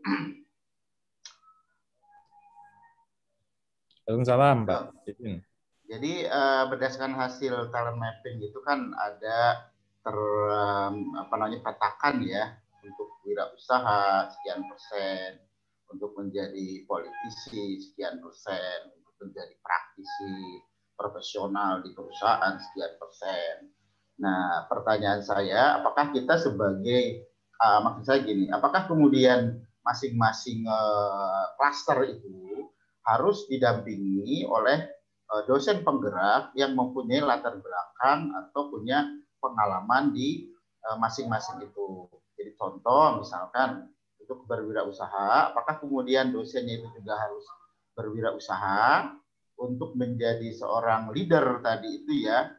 Waalaikumsalam Pak. Jadi berdasarkan hasil talent mapping itu kan ada petakan ya, untuk wirausaha sekian persen, untuk menjadi politisi sekian persen, untuk menjadi praktisi profesional di perusahaan sekian persen. Nah, pertanyaan saya, apakah kita sebagai maksud saya gini, apakah kemudian masing-masing klaster itu harus didampingi oleh dosen penggerak yang mempunyai latar belakang atau punya pengalaman di masing-masing itu. Jadi contoh misalkan untuk berwirausaha, apakah kemudian dosennya itu juga harus berwirausaha untuk menjadi seorang leader tadi itu ya,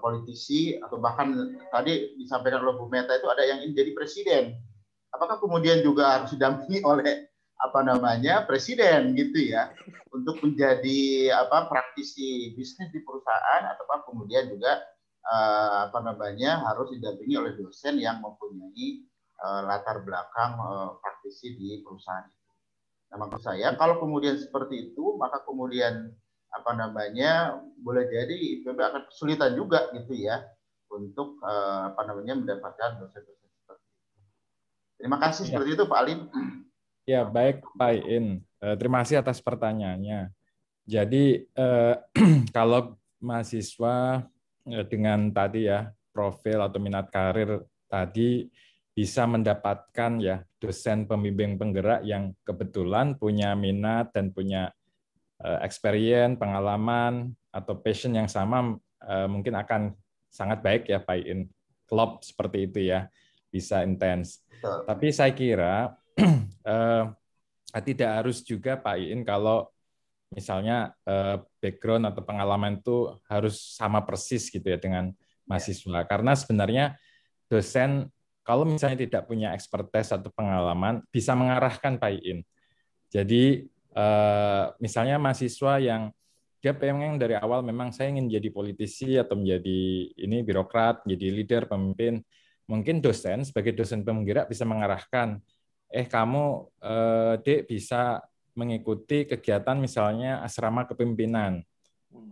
politisi, atau bahkan tadi disampaikan oleh Bu Meta itu ada yang ingin jadi presiden. Apakah kemudian juga harus didampingi oleh presiden gitu ya, untuk menjadi praktisi bisnis di perusahaan, atau kemudian juga harus didampingi oleh dosen yang mempunyai latar belakang praktisi di perusahaan itu. Nah, maksud saya kalau kemudian seperti itu, maka kemudian boleh jadi IPB akan kesulitan juga gitu ya untuk mendapatkan dosen-dosen seperti itu. Terima kasih seperti itu Pak Alim. Ya, baik Pak In. Terima kasih atas pertanyaannya. Jadi kalau mahasiswa dengan tadi ya profil atau minat karir tadi bisa mendapatkan ya dosen pembimbing penggerak yang kebetulan punya minat dan punya experience, pengalaman atau passion yang sama, mungkin akan sangat baik ya Pak In. Klop seperti itu ya, bisa intens. Tapi saya kira tidak harus juga Pak In kalau misalnya background atau pengalaman itu harus sama persis gitu ya dengan mahasiswa. Karena sebenarnya dosen kalau misalnya tidak punya expertise atau pengalaman bisa mengarahkan Pak In. Jadi misalnya mahasiswa yang dia pengen dari awal memang saya ingin jadi politisi atau menjadi birokrat, jadi leader, pemimpin. Mungkin dosen sebagai dosen penggerak bisa mengarahkan, kamu Dek bisa mengikuti kegiatan misalnya asrama kepemimpinan.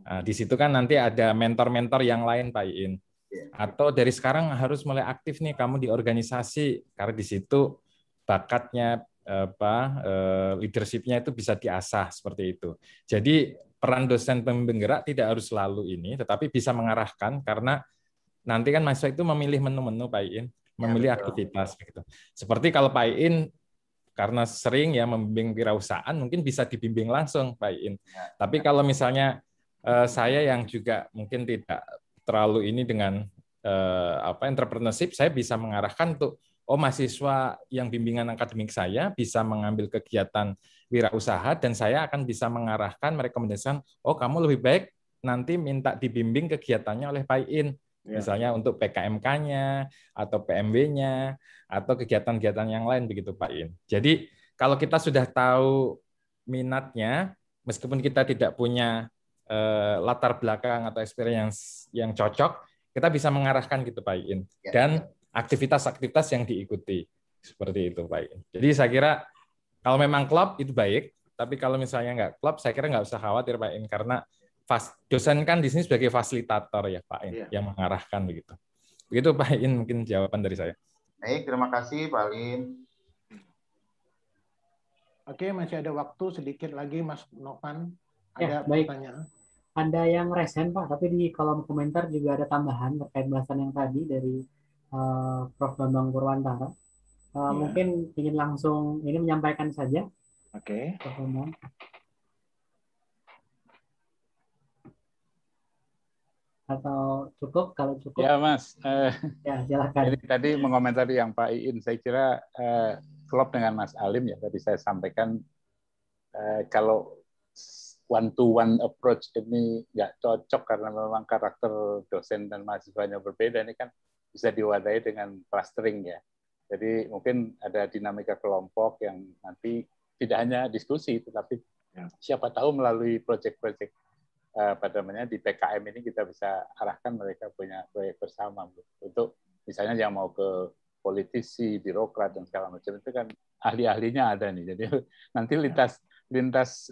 Nah, di situ kan nanti ada mentor-mentor yang lain Pak In. Atau dari sekarang harus mulai aktif nih kamu di organisasi, karena di situ bakatnya leadership-nya itu bisa diasah seperti itu. Jadi peran dosen pembimbing gerak tidak harus selalu ini, tetapi bisa mengarahkan karena nanti kan mahasiswa itu memilih menu-menu Pak In, memilih aktivitas gitu. Seperti kalau Pak In karena sering ya membimbing wirausahaan, mungkin bisa dibimbing langsung Pak In. Tapi kalau misalnya saya yang juga mungkin tidak terlalu ini dengan entrepreneurship, saya bisa mengarahkan untuk mahasiswa yang bimbingan akademik saya bisa mengambil kegiatan wirausaha dan saya akan bisa mengarahkan merekomendasikan, kamu lebih baik nanti minta dibimbing kegiatannya oleh Pak In. Misalnya untuk PKMK-nya atau PMW-nya atau kegiatan-kegiatan yang lain begitu Pak In. Jadi kalau kita sudah tahu minatnya, meskipun kita tidak punya latar belakang atau experience yang cocok, kita bisa mengarahkan gitu Pak Iin. Dan aktivitas-aktivitas yang diikuti. Seperti itu Pak Iin. Jadi saya kira kalau memang klub itu baik, tapi kalau misalnya nggak klub, saya kira nggak usah khawatir Pak Iin, karena dosen kan di sini sebagai fasilitator ya Pak Iin, yang mengarahkan begitu. Begitu Pak Iin mungkin jawaban dari saya. Baik, terima kasih Pak Lin. Oke, masih ada waktu sedikit lagi Mas Novan. Ya, Ada baik. pertanyaan? Ada yang resen Pak, tapi di kolom komentar juga ada tambahan terkait bahasan yang tadi dari Prof. Bambang Purwantara. Mungkin ingin langsung ini menyampaikan saja. Oke. Prof. Bambang. Atau cukup? Kalau cukup. Ya Mas. Ya silakan. Jadi tadi mengomentari yang Pak Iin, saya kira klop dengan Mas Alim ya. Tadi saya sampaikan kalau one-to-one approach ini nggak cocok karena memang karakter dosen dan mahasiswanya berbeda. Ini kan bisa diwadahi dengan clustering ya. Jadi mungkin ada dinamika kelompok yang nanti tidak hanya diskusi, tetapi siapa tahu melalui proyek-proyek di PKM ini kita bisa arahkan mereka punya proyek bersama untuk misalnya yang mau ke politisi, birokrat dan segala macam itu kan ahli-ahlinya ada nih. Jadi nanti lintas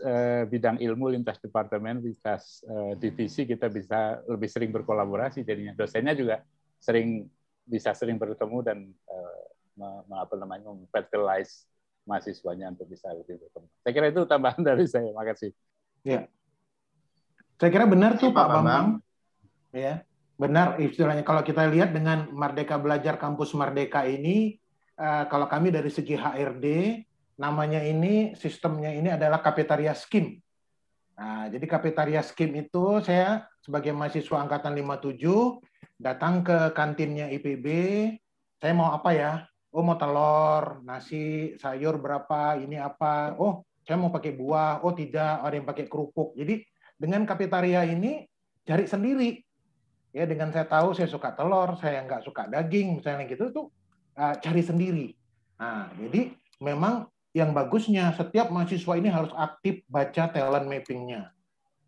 bidang ilmu, lintas departemen, lintas divisi kita bisa lebih sering berkolaborasi. Jadinya dosennya juga bisa sering bertemu dan memfertilize mahasiswanya untuk bisa lebih bertemu. Saya kira itu tambahan dari saya. Makasih. Ya, saya kira benar tuh Pak Bambang. Ya, benar istilahnya. Kalau kita lihat dengan Merdeka Belajar Kampus Merdeka ini, kalau kami dari segi HRD, namanya ini, sistemnya ini adalah Cafeteria Scheme. Nah, jadi Cafeteria Scheme itu saya sebagai mahasiswa angkatan 57 datang ke kantinnya IPB, saya mau apa ya? Oh, mau telur, nasi, sayur berapa, ini apa? Oh, saya mau pakai buah. Oh, tidak, ada yang pakai kerupuk. Jadi dengan Cafeteria ini cari sendiri. Ya, dengan saya tahu saya suka telur, saya nggak suka daging, misalnya gitu tuh cari sendiri. Nah, jadi memang yang bagusnya setiap mahasiswa ini harus aktif baca talent mapping-nya.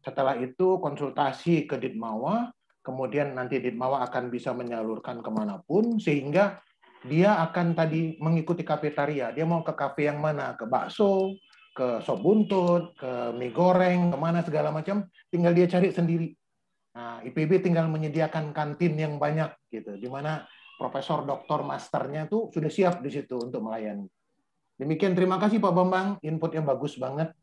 Setelah itu konsultasi ke Ditmawa, kemudian nanti Ditmawa akan bisa menyalurkan kemanapun, sehingga dia akan tadi mengikuti kafetaria. Dia mau ke kafe yang mana? Ke bakso, ke sop buntut, ke mie goreng, kemana segala macam, tinggal dia cari sendiri. Nah, IPB tinggal menyediakan kantin yang banyak, gitu, di mana profesor, doktor, masternya tuh sudah siap di situ untuk melayani. Demikian, terima kasih Pak Bambang, inputnya bagus banget.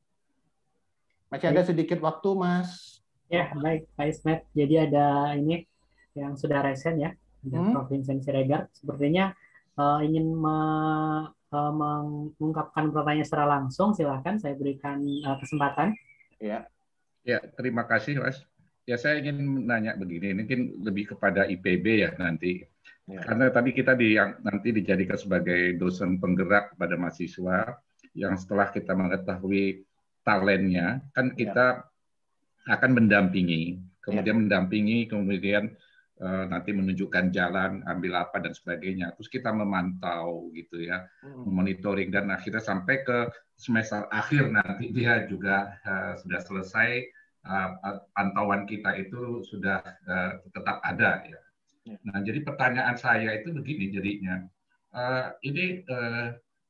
Masih ada sedikit waktu, Mas. Ya, baik, Pak Ismet. Jadi ada ini yang sudah resen ya, dari Prof. Vincent Siregar. Sepertinya ingin mengungkapkan pertanyaan secara langsung. Silakan, saya berikan kesempatan. Ya. Ya, terima kasih, Mas. Ya, saya ingin menanya begini, ini mungkin lebih kepada IPB ya nanti. Ya. Karena tadi kita nanti dijadikan sebagai dosen penggerak kepada mahasiswa yang setelah kita mengetahui talentnya, kan kita akan mendampingi, kemudian kemudian nanti menunjukkan jalan, ambil apa dan sebagainya. Terus kita memantau gitu ya, monitoring, dan akhirnya sampai ke semester akhir nanti dia juga sudah selesai, pantauan kita itu sudah tetap ada ya. Nah, jadi pertanyaan saya itu begini jadinya, ini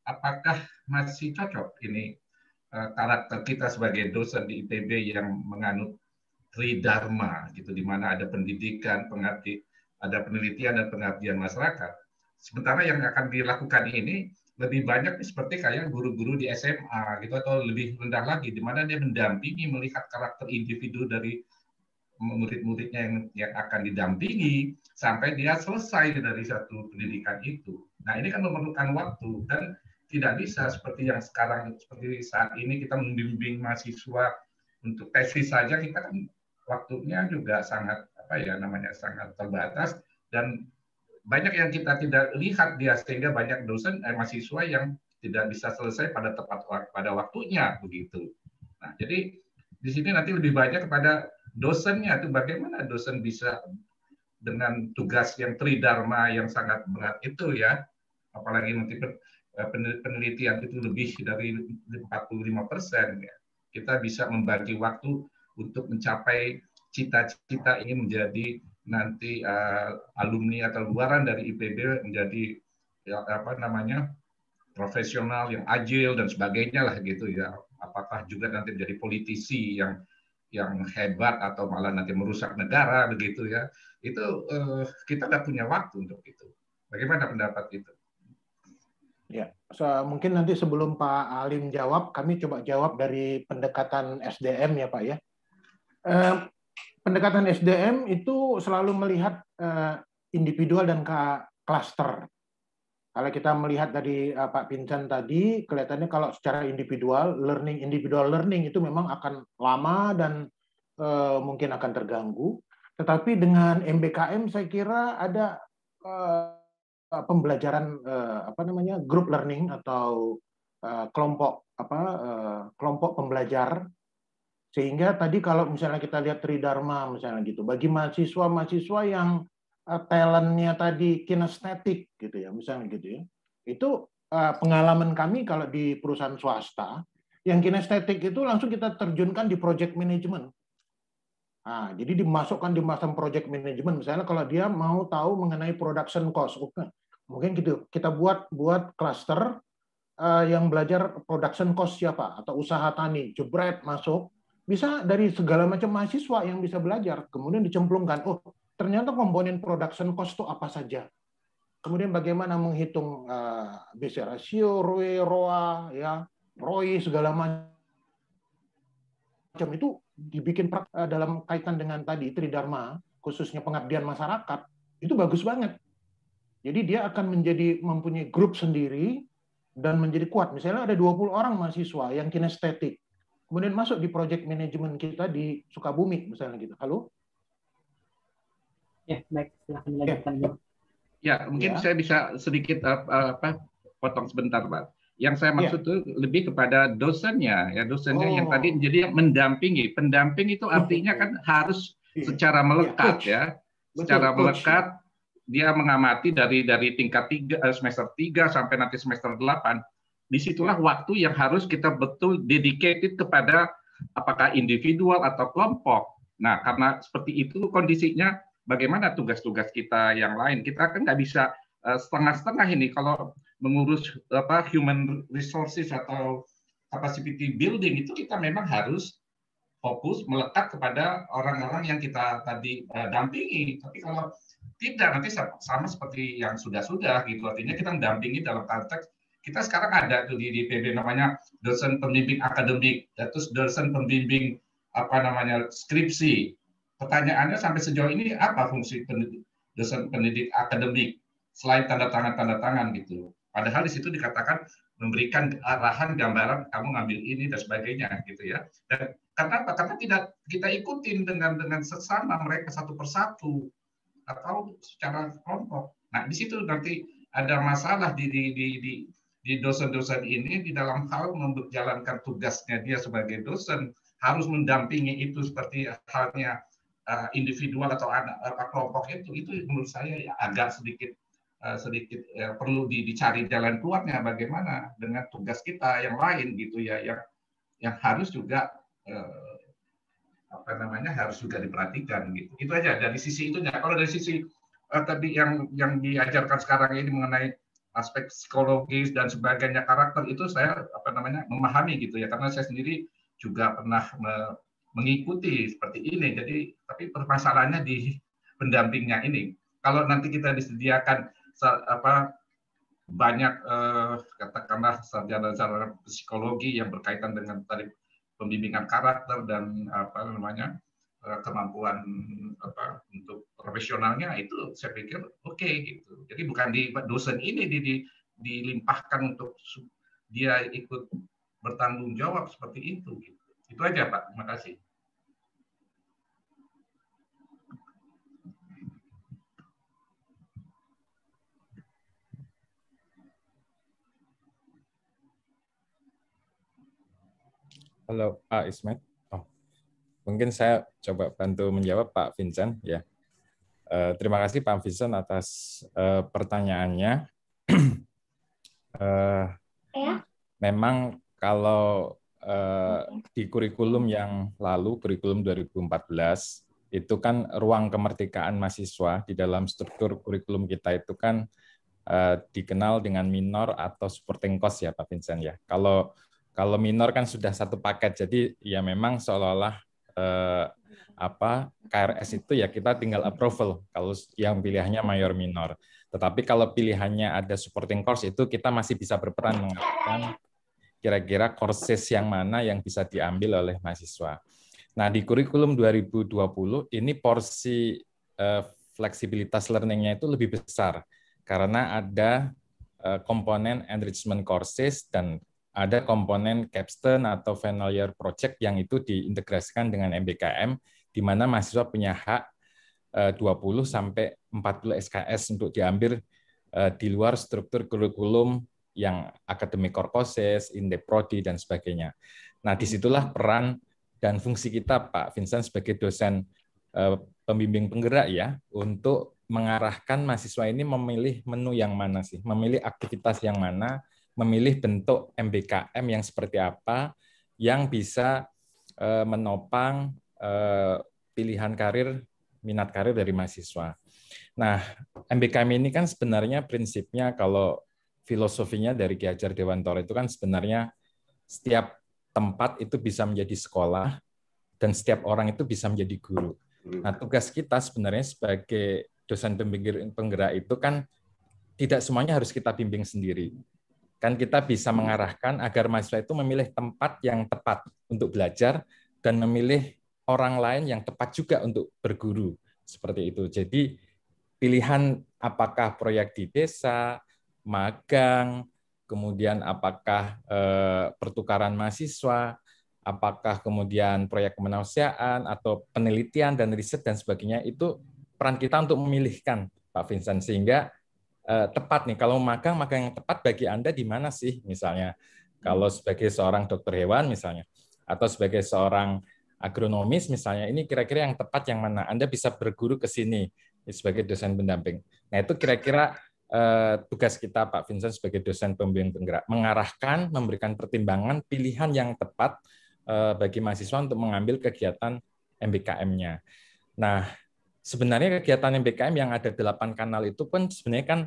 apakah masih cocok ini karakter kita sebagai dosen di IPB yang menganut Tridharma gitu, di mana ada pendidikan, ada penelitian dan pengabdian masyarakat. Sementara yang akan dilakukan ini lebih banyak seperti kayak guru-guru di SMA gitu, atau lebih rendah lagi, di mana dia mendampingi, melihat karakter individu dari murid-muridnya yang akan didampingi sampai dia selesai dari satu pendidikan itu. Nah, ini kan memerlukan waktu dan tidak bisa seperti yang sekarang, seperti saat ini kita membimbing mahasiswa untuk tesis saja, kita kan waktunya juga sangat sangat terbatas, dan banyak yang kita tidak lihat dia, sehingga banyak dosen mahasiswa yang tidak bisa selesai pada waktunya begitu. Nah, jadi di sini nanti lebih banyak kepada dosennya, itu bagaimana dosen bisa dengan tugas yang tridharma yang sangat berat itu ya, apalagi nanti penelitian itu lebih dari 45%, ya, kita bisa membagi waktu untuk mencapai cita-cita ingin menjadi nanti alumni atau luaran dari IPB menjadi ya, apa namanya, profesional yang agil dan sebagainya lah gitu ya. Apakah juga nanti menjadi politisi yang hebat atau malah nanti merusak negara begitu ya. Itu kita nggak punya waktu untuk itu. Bagaimana pendapat itu? Ya, mungkin nanti sebelum Pak Alim jawab, kami coba jawab dari pendekatan SDM ya Pak ya. Pendekatan SDM itu selalu melihat individual dan klaster. Kalau kita melihat dari Pak Vincent tadi, kelihatannya kalau secara individual learning itu memang akan lama dan mungkin akan terganggu. Tetapi dengan MBKM saya kira ada pembelajaran group learning atau kelompok pembelajar, sehingga tadi kalau misalnya kita lihat Tridharma misalnya gitu, bagi mahasiswa yang talentnya tadi kinestetik gitu ya misalnya gitu ya, itu pengalaman kami kalau di perusahaan swasta yang kinestetik itu langsung kita terjunkan di project management. Nah, jadi dimasukkan di masa project management, misalnya kalau dia mau tahu mengenai production cost, mungkin gitu kita buat cluster yang belajar production cost siapa atau usaha tani, jebret masuk, bisa dari segala macam mahasiswa yang bisa belajar, kemudian dicemplungkan, oh ternyata komponen production cost itu apa saja, kemudian bagaimana menghitung BC ratio, ROE, ROA, ya, ROI segala macam itu dibikin dalam kaitan dengan tadi Tridharma, khususnya pengabdian masyarakat, itu bagus banget. Jadi dia akan mempunyai grup sendiri dan menjadi kuat. Misalnya ada 20 orang mahasiswa yang kinestetik, kemudian masuk di project management kita di Sukabumi misalnya gitu. Halo? Ya, baik, silakan dilanjutkan. Ya, mungkin saya bisa sedikit potong sebentar, Pak. Yang saya maksud itu lebih kepada dosennya, ya dosennya yang tadi menjadi mendampingi. Pendamping itu artinya kan harus secara melekat, ya, secara melekat. Dia mengamati dari tingkat 3, semester 3 sampai nanti semester 8. Disitulah waktu yang harus kita betul dedicated kepada apakah individual atau kelompok. Nah, karena seperti itu kondisinya, bagaimana tugas-tugas kita yang lain? Kita kan nggak bisa setengah-setengah ini kalau mengurus human resources atau capacity building, itu kita memang harus fokus melekat kepada orang-orang yang kita tadi dampingi. Tapi kalau tidak, nanti sama seperti yang sudah-sudah gitu. Artinya kita mendampingi dalam konteks, kita sekarang ada tuh di PB namanya dosen pembimbing akademik, terus dosen pembimbing skripsi. Pertanyaannya sampai sejauh ini apa fungsi dosen pendidik akademik selain tanda tangan gitu. Padahal di situ dikatakan memberikan arahan, gambaran, kamu ngambil ini dan sebagainya gitu ya. Dan karena apa? Karena tidak kita ikutin dengan sesama mereka satu persatu atau secara kelompok. Nah, di situ nanti ada masalah di dosen-dosen ini di dalam hal menjalankan tugasnya dia sebagai dosen, harus mendampingi itu seperti halnya individual atau kelompok itu menurut saya ya agak sedikit perlu dicari jalan keluarnya, bagaimana dengan tugas kita yang lain gitu ya, yang harus juga harus juga diperhatikan gitu. Itu aja dari sisi itunya. Kalau dari sisi tadi yang diajarkan sekarang ini mengenai aspek psikologis dan sebagainya, karakter, itu saya memahami gitu ya, karena saya sendiri juga pernah mengikuti seperti ini. Jadi tapi permasalahannya di pendampingnya ini. Kalau nanti kita disediakan banyak katakanlah sarjana-sarjana psikologi yang berkaitan dengan tadi pembimbingan karakter dan kemampuan untuk profesionalnya, itu saya pikir oke gitu. Jadi bukan di dosen ini dilimpahkan untuk dia ikut bertanggung jawab seperti itu gitu. Itu aja Pak, terima kasih. Halo Pak Ismet. Oh, mungkin saya coba bantu menjawab Pak Vincent ya. Terima kasih Pak Vincent atas pertanyaannya. Memang kalau di kurikulum yang lalu, kurikulum 2014, itu kan ruang kemerdekaan mahasiswa di dalam struktur kurikulum kita itu kan dikenal dengan minor atau supporting cost ya Pak Vincent ya. Kalau minor kan sudah satu paket, jadi ya memang seolah-olah KRS itu ya kita tinggal approval kalau yang pilihannya mayor minor. Tetapi kalau pilihannya ada supporting course itu kita masih bisa berperan mengatakan kira-kira courses yang mana yang bisa diambil oleh mahasiswa. Nah, di kurikulum 2020 ini porsi fleksibilitas learning-nya itu lebih besar karena ada komponen enrichment courses dan ada komponen capstone atau final year project yang itu diintegrasikan dengan MBKM di mana mahasiswa punya hak 20 sampai 40 SKS untuk diambil di luar struktur kurikulum yang academic core courses, in-depth prodi, dan sebagainya. Nah, disitulah peran dan fungsi kita, Pak Vincent, sebagai dosen pembimbing penggerak ya, untuk mengarahkan mahasiswa ini memilih menu yang mana sih, memilih aktivitas yang mana, memilih bentuk MBKM yang seperti apa, yang bisa menopang pilihan karir, minat karir dari mahasiswa. Nah, MBKM ini kan sebenarnya prinsipnya kalau filosofinya dari Ki Hajar Dewantara itu kan sebenarnya setiap tempat itu bisa menjadi sekolah dan setiap orang itu bisa menjadi guru. Nah, tugas kita sebenarnya sebagai dosen pembimbing penggerak itu kan tidak semuanya harus kita bimbing sendiri. Kan kita bisa mengarahkan agar mahasiswa itu memilih tempat yang tepat untuk belajar dan memilih orang lain yang tepat juga untuk berguru. Seperti itu. Jadi pilihan apakah proyek di desa, magang, kemudian apakah pertukaran mahasiswa, apakah kemudian proyek kemanusiaan atau penelitian dan riset dan sebagainya, itu peran kita untuk memilihkan, Pak Vincent, sehingga tepat nih. Kalau magang yang tepat bagi Anda di mana sih? Misalnya, kalau sebagai seorang dokter hewan misalnya, atau sebagai seorang agronomis misalnya, ini kira-kira yang tepat yang mana? Anda bisa berguru ke sini sebagai dosen pendamping. Nah, itu kira-kira tugas kita, Pak Vincent, sebagai dosen pembimbing penggerak, mengarahkan, memberikan pertimbangan pilihan yang tepat bagi mahasiswa untuk mengambil kegiatan MBKM-nya. Nah, sebenarnya kegiatan MBKM yang ada 8 kanal itu pun sebenarnya kan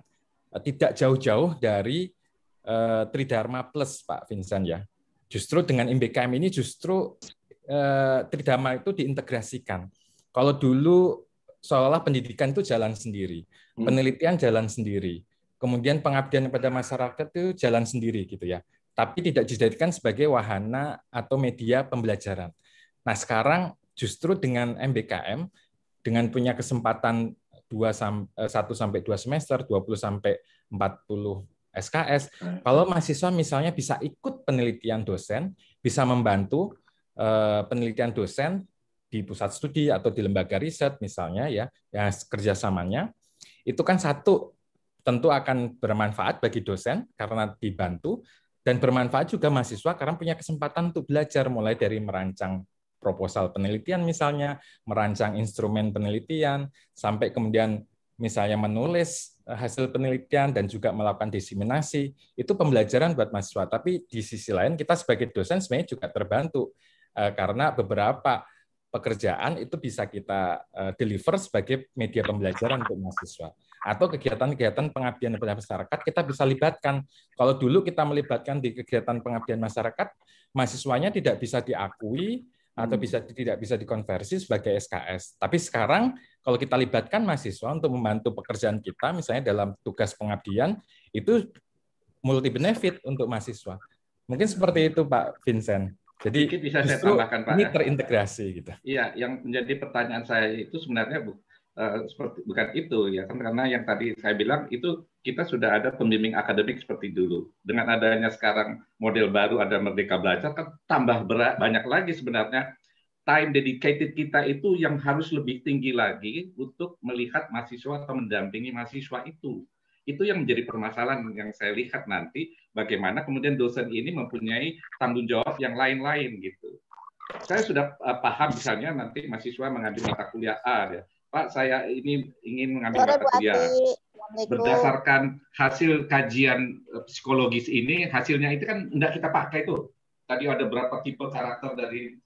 tidak jauh-jauh dari Tridharma Plus, Pak Vincent ya. Justru dengan MBKM ini justru Tridharma itu diintegrasikan. Kalau dulu seolah pendidikan itu jalan sendiri, penelitian jalan sendiri, kemudian pengabdian kepada masyarakat itu jalan sendiri gitu ya. Tapi tidak dijadikan sebagai wahana atau media pembelajaran. Nah, sekarang justru dengan MBKM, dengan punya kesempatan 1 sampai 2 semester, 20 sampai 40 SKS, kalau mahasiswa misalnya bisa ikut penelitian dosen, bisa membantu penelitian dosen di pusat studi atau di lembaga riset misalnya ya kerjasamanya, itu kan satu tentu akan bermanfaat bagi dosen karena dibantu, dan bermanfaat juga mahasiswa karena punya kesempatan untuk belajar mulai dari merancang proposal penelitian misalnya, merancang instrumen penelitian, sampai kemudian misalnya menulis hasil penelitian dan juga melakukan diseminasi. Itu pembelajaran buat mahasiswa. Tapi di sisi lain kita sebagai dosen sebenarnya juga terbantu karena beberapa pekerjaan itu bisa kita deliver sebagai media pembelajaran untuk mahasiswa. Atau kegiatan-kegiatan pengabdian kepada masyarakat kita bisa libatkan. Kalau dulu kita melibatkan di kegiatan pengabdian masyarakat, mahasiswanya tidak bisa diakui atau tidak bisa dikonversi sebagai SKS. Tapi sekarang kalau kita libatkan mahasiswa untuk membantu pekerjaan kita, misalnya dalam tugas pengabdian, itu multi benefit untuk mahasiswa. Mungkin seperti itu, Pak Vincent. Jadi bisa saya tambahkan, Pak, ini terintegrasi gitu. Iya, yang menjadi pertanyaan saya itu sebenarnya bukan itu ya, karena yang tadi saya bilang itu kita sudah ada pembimbing akademik seperti dulu. Dengan adanya sekarang model baru ada Merdeka Belajar, kan tambah banyak lagi sebenarnya time dedicated kita itu yang harus lebih tinggi lagi untuk melihat mahasiswa atau mendampingi mahasiswa itu. Itu yang menjadi permasalahan yang saya lihat nanti, bagaimana kemudian dosen ini mempunyai tanggung jawab yang lain-lain gitu. Saya sudah paham misalnya nanti mahasiswa mengambil mata kuliah A, ya. Pak, saya ini ingin mengambil mata kuliah berdasarkan hasil kajian psikologis ini, hasilnya itu kan tidak kita pakai tuh. Tadi ada berapa tipe karakter dari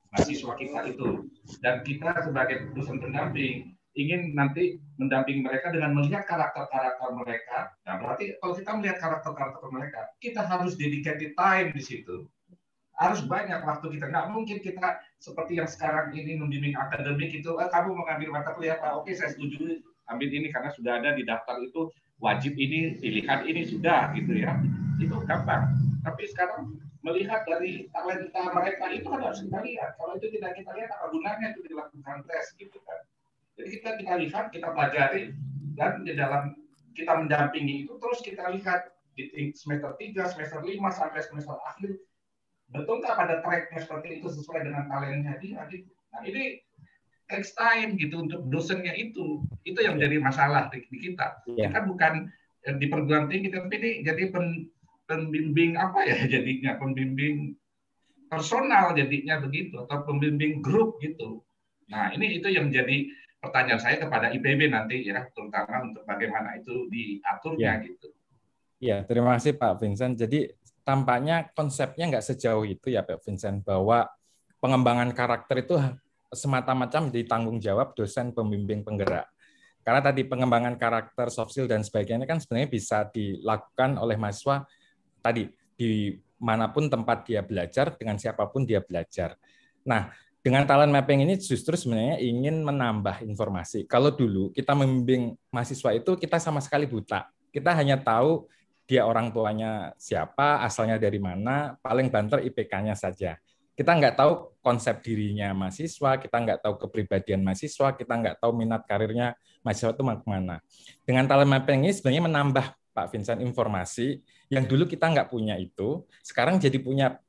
mahasiswa kita itu, dan kita sebagai dosen pendamping ingin nanti mendampingi mereka dengan melihat karakter-karakter mereka. Nah, berarti kalau kita melihat karakter-karakter mereka, kita harus dedicated time di situ. Harus banyak waktu kita. Nggak mungkin kita seperti yang sekarang ini membimbing akademik itu, kamu mengambil mata kuliah apa? Oke, saya setuju ambil ini karena sudah ada di daftar itu, wajib ini, pilihan ini sudah gitu ya. Itu gampang. Tapi sekarang melihat dari talenta mereka itu kan harus kita lihat. Kalau itu tidak kita lihat, apa gunanya itu dilakukan tes gitu kan. Jadi kita lihat, kita pelajari, dan di dalam kita mendampingi itu terus kita lihat di semester 3, semester 5 sampai semester akhir, betulkah pada tracknya seperti itu sesuai dengan talentnya dia. Nah, ini takes time gitu untuk dosennya itu yang jadi masalah di kita. Kita bukan di perguruan tinggi, tapi ini jadi pembimbing apa ya jadinya, pembimbing personal jadinya begitu, atau pembimbing grup gitu. Nah, itu yang jadi pertanyaan saya kepada IPB nanti ya, terutama untuk bagaimana itu diaturnya gitu. Ya, terima kasih Pak Vincent. Jadi tampaknya konsepnya nggak sejauh itu ya Pak Vincent, bahwa pengembangan karakter itu semata-mata menjadi tanggung jawab dosen pembimbing penggerak. Karena tadi pengembangan karakter, soft skill dan sebagainya kan sebenarnya bisa dilakukan oleh mahasiswa tadi di manapun tempat dia belajar, dengan siapapun dia belajar. Nah, dengan talent mapping ini justru sebenarnya ingin menambah informasi. Kalau dulu kita membimbing mahasiswa itu kita sama sekali buta. Kita hanya tahu dia orang tuanya siapa, asalnya dari mana, paling banter IPK-nya saja. Kita nggak tahu konsep dirinya mahasiswa, kita nggak tahu kepribadian mahasiswa, kita nggak tahu minat karirnya mahasiswa itu kemana. Dengan talent mapping ini sebenarnya menambah Pak Vincent informasi yang dulu kita nggak punya itu, sekarang jadi punya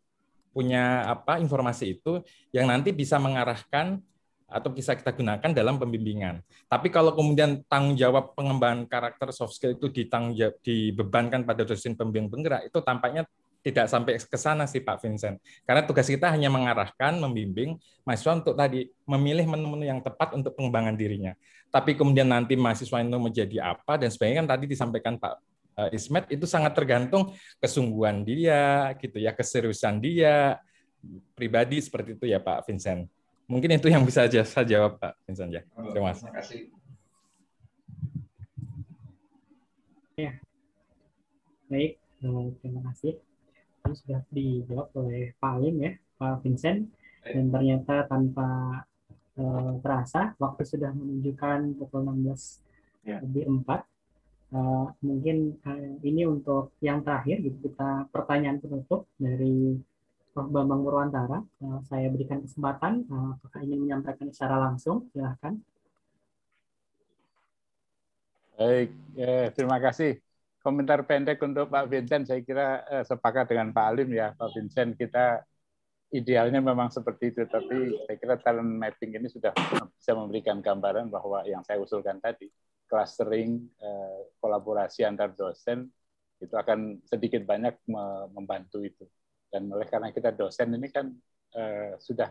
informasi itu yang nanti bisa mengarahkan atau bisa kita gunakan dalam pembimbingan. Tapi kalau kemudian tanggung jawab pengembangan karakter soft skill itu dibebankan pada dosen pembimbing penggerak, itu tampaknya tidak sampai ke sana sih Pak Vincent. Karena tugas kita hanya mengarahkan, membimbing mahasiswa untuk tadi memilih menu-menu yang tepat untuk pengembangan dirinya. Tapi kemudian nanti mahasiswa itu menjadi apa dan sebagainya kan tadi disampaikan Pak Ismet, itu sangat tergantung kesungguhan dia, gitu ya, keseriusan dia pribadi seperti itu ya Pak Vincent. Mungkin itu yang bisa saya jawab Pak Vincent ya. Terima kasih. Ya, baik, terima kasih. Ini sudah dijawab oleh Pak Alim ya, Pak Vincent, dan ternyata tanpa terasa waktu sudah menunjukkan pukul 16:04. Mungkin ini untuk yang terakhir gitu, kita pertanyaan penutup dari Prof. Bambang Purwantara. Saya berikan kesempatan, apakah ingin menyampaikan secara langsung, silahkan. Baik, terima kasih. Komentar pendek untuk Pak Vincent, saya kira sepakat dengan Pak Alim ya, Pak Vincent, kita idealnya memang seperti itu, tapi saya kira talent mapping ini sudah bisa memberikan gambaran bahwa yang saya usulkan tadi, clustering, kolaborasi antar dosen, itu akan sedikit banyak membantu itu. Dan oleh karena kita dosen ini kan sudah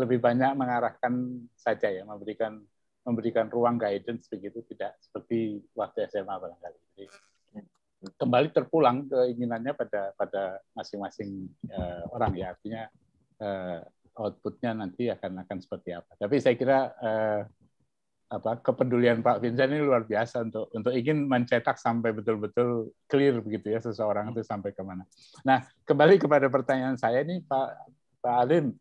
lebih banyak mengarahkan saja ya, memberikan ruang guidance begitu, tidak seperti waktu SMA barangkali. Jadi, kembali terpulang keinginannya pada masing-masing orang ya, artinya outputnya nanti akan seperti apa. Tapi saya kira kepedulian Pak Vincent ini luar biasa untuk ingin mencetak sampai betul-betul clear begitu ya seseorang itu sampai kemana. Nah, kembali kepada pertanyaan saya ini Pak Alim,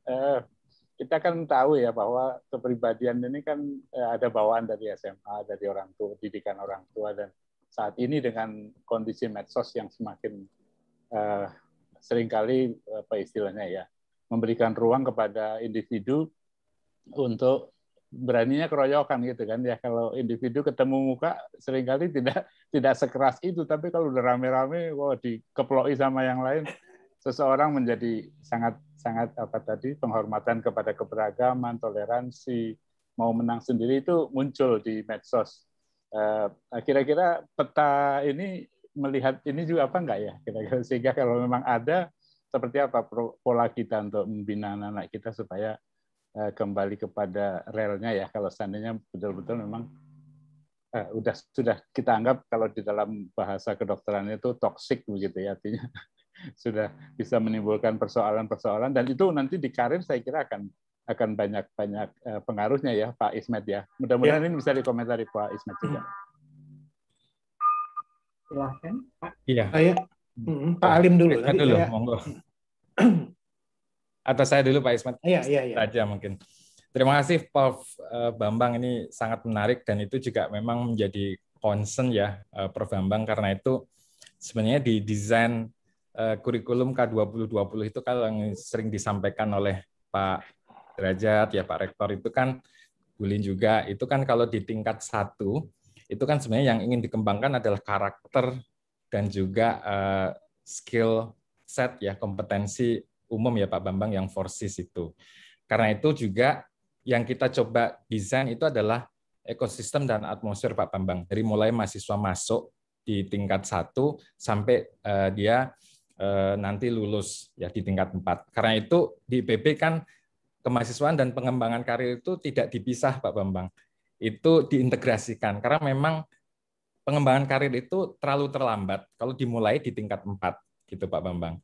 kita kan tahu ya bahwa kepribadian ini kan ada bawaan dari SMA, dari orang tua, didikan orang tua, dan saat ini dengan kondisi medsos yang semakin seringkali apa istilahnya ya, memberikan ruang kepada individu untuk beraninya keroyokan gitu kan ya. Kalau individu ketemu muka seringkali tidak sekeras itu, tapi kalau udah rame-rame dikeploi sama yang lain, seseorang menjadi sangat penghormatan kepada keberagaman, toleransi, mau menang sendiri itu muncul di medsos. Kira-kira peta ini melihat ini juga apa enggak ya kira-kira, sehingga kalau memang ada, seperti apa pola kita untuk membina anak-anak kita supaya kembali kepada relnya ya, kalau seandainya betul-betul memang sudah kita anggap kalau di dalam bahasa kedokteran itu toksik begitu ya, artinya sudah bisa menimbulkan persoalan-persoalan, dan itu nanti di karir saya kira akan banyak pengaruhnya ya Pak Ismet ya. Mudah-mudahan ini bisa dikomentari Pak Ismet juga. Silahkan Pak. Iya. Pak Alim dulu. Nanti dulu, monggo. Atau saya dulu Pak Ismet. Iya. Saja mungkin. Terima kasih Prof. Bambang, ini sangat menarik dan itu juga memang menjadi concern ya Prof. Bambang, karena itu sebenarnya di desain kurikulum K2020 itu kalau yang sering disampaikan oleh Pak Derajat ya, Pak Rektor, itu kan Gulin juga, itu kan kalau di tingkat 1 itu kan sebenarnya yang ingin dikembangkan adalah karakter dan juga skill set ya, kompetensi umum ya Pak Bambang, yang 4Cs itu. Karena itu juga yang kita coba desain itu adalah ekosistem dan atmosfer Pak Bambang, dari mulai mahasiswa masuk di tingkat 1 sampai dia nanti lulus ya di tingkat 4. Karena itu di IPB kan kemahasiswaan dan pengembangan karir itu tidak dipisah Pak Bambang. Itu diintegrasikan karena memang pengembangan karir itu terlalu terlambat kalau dimulai di tingkat 4 gitu Pak Bambang.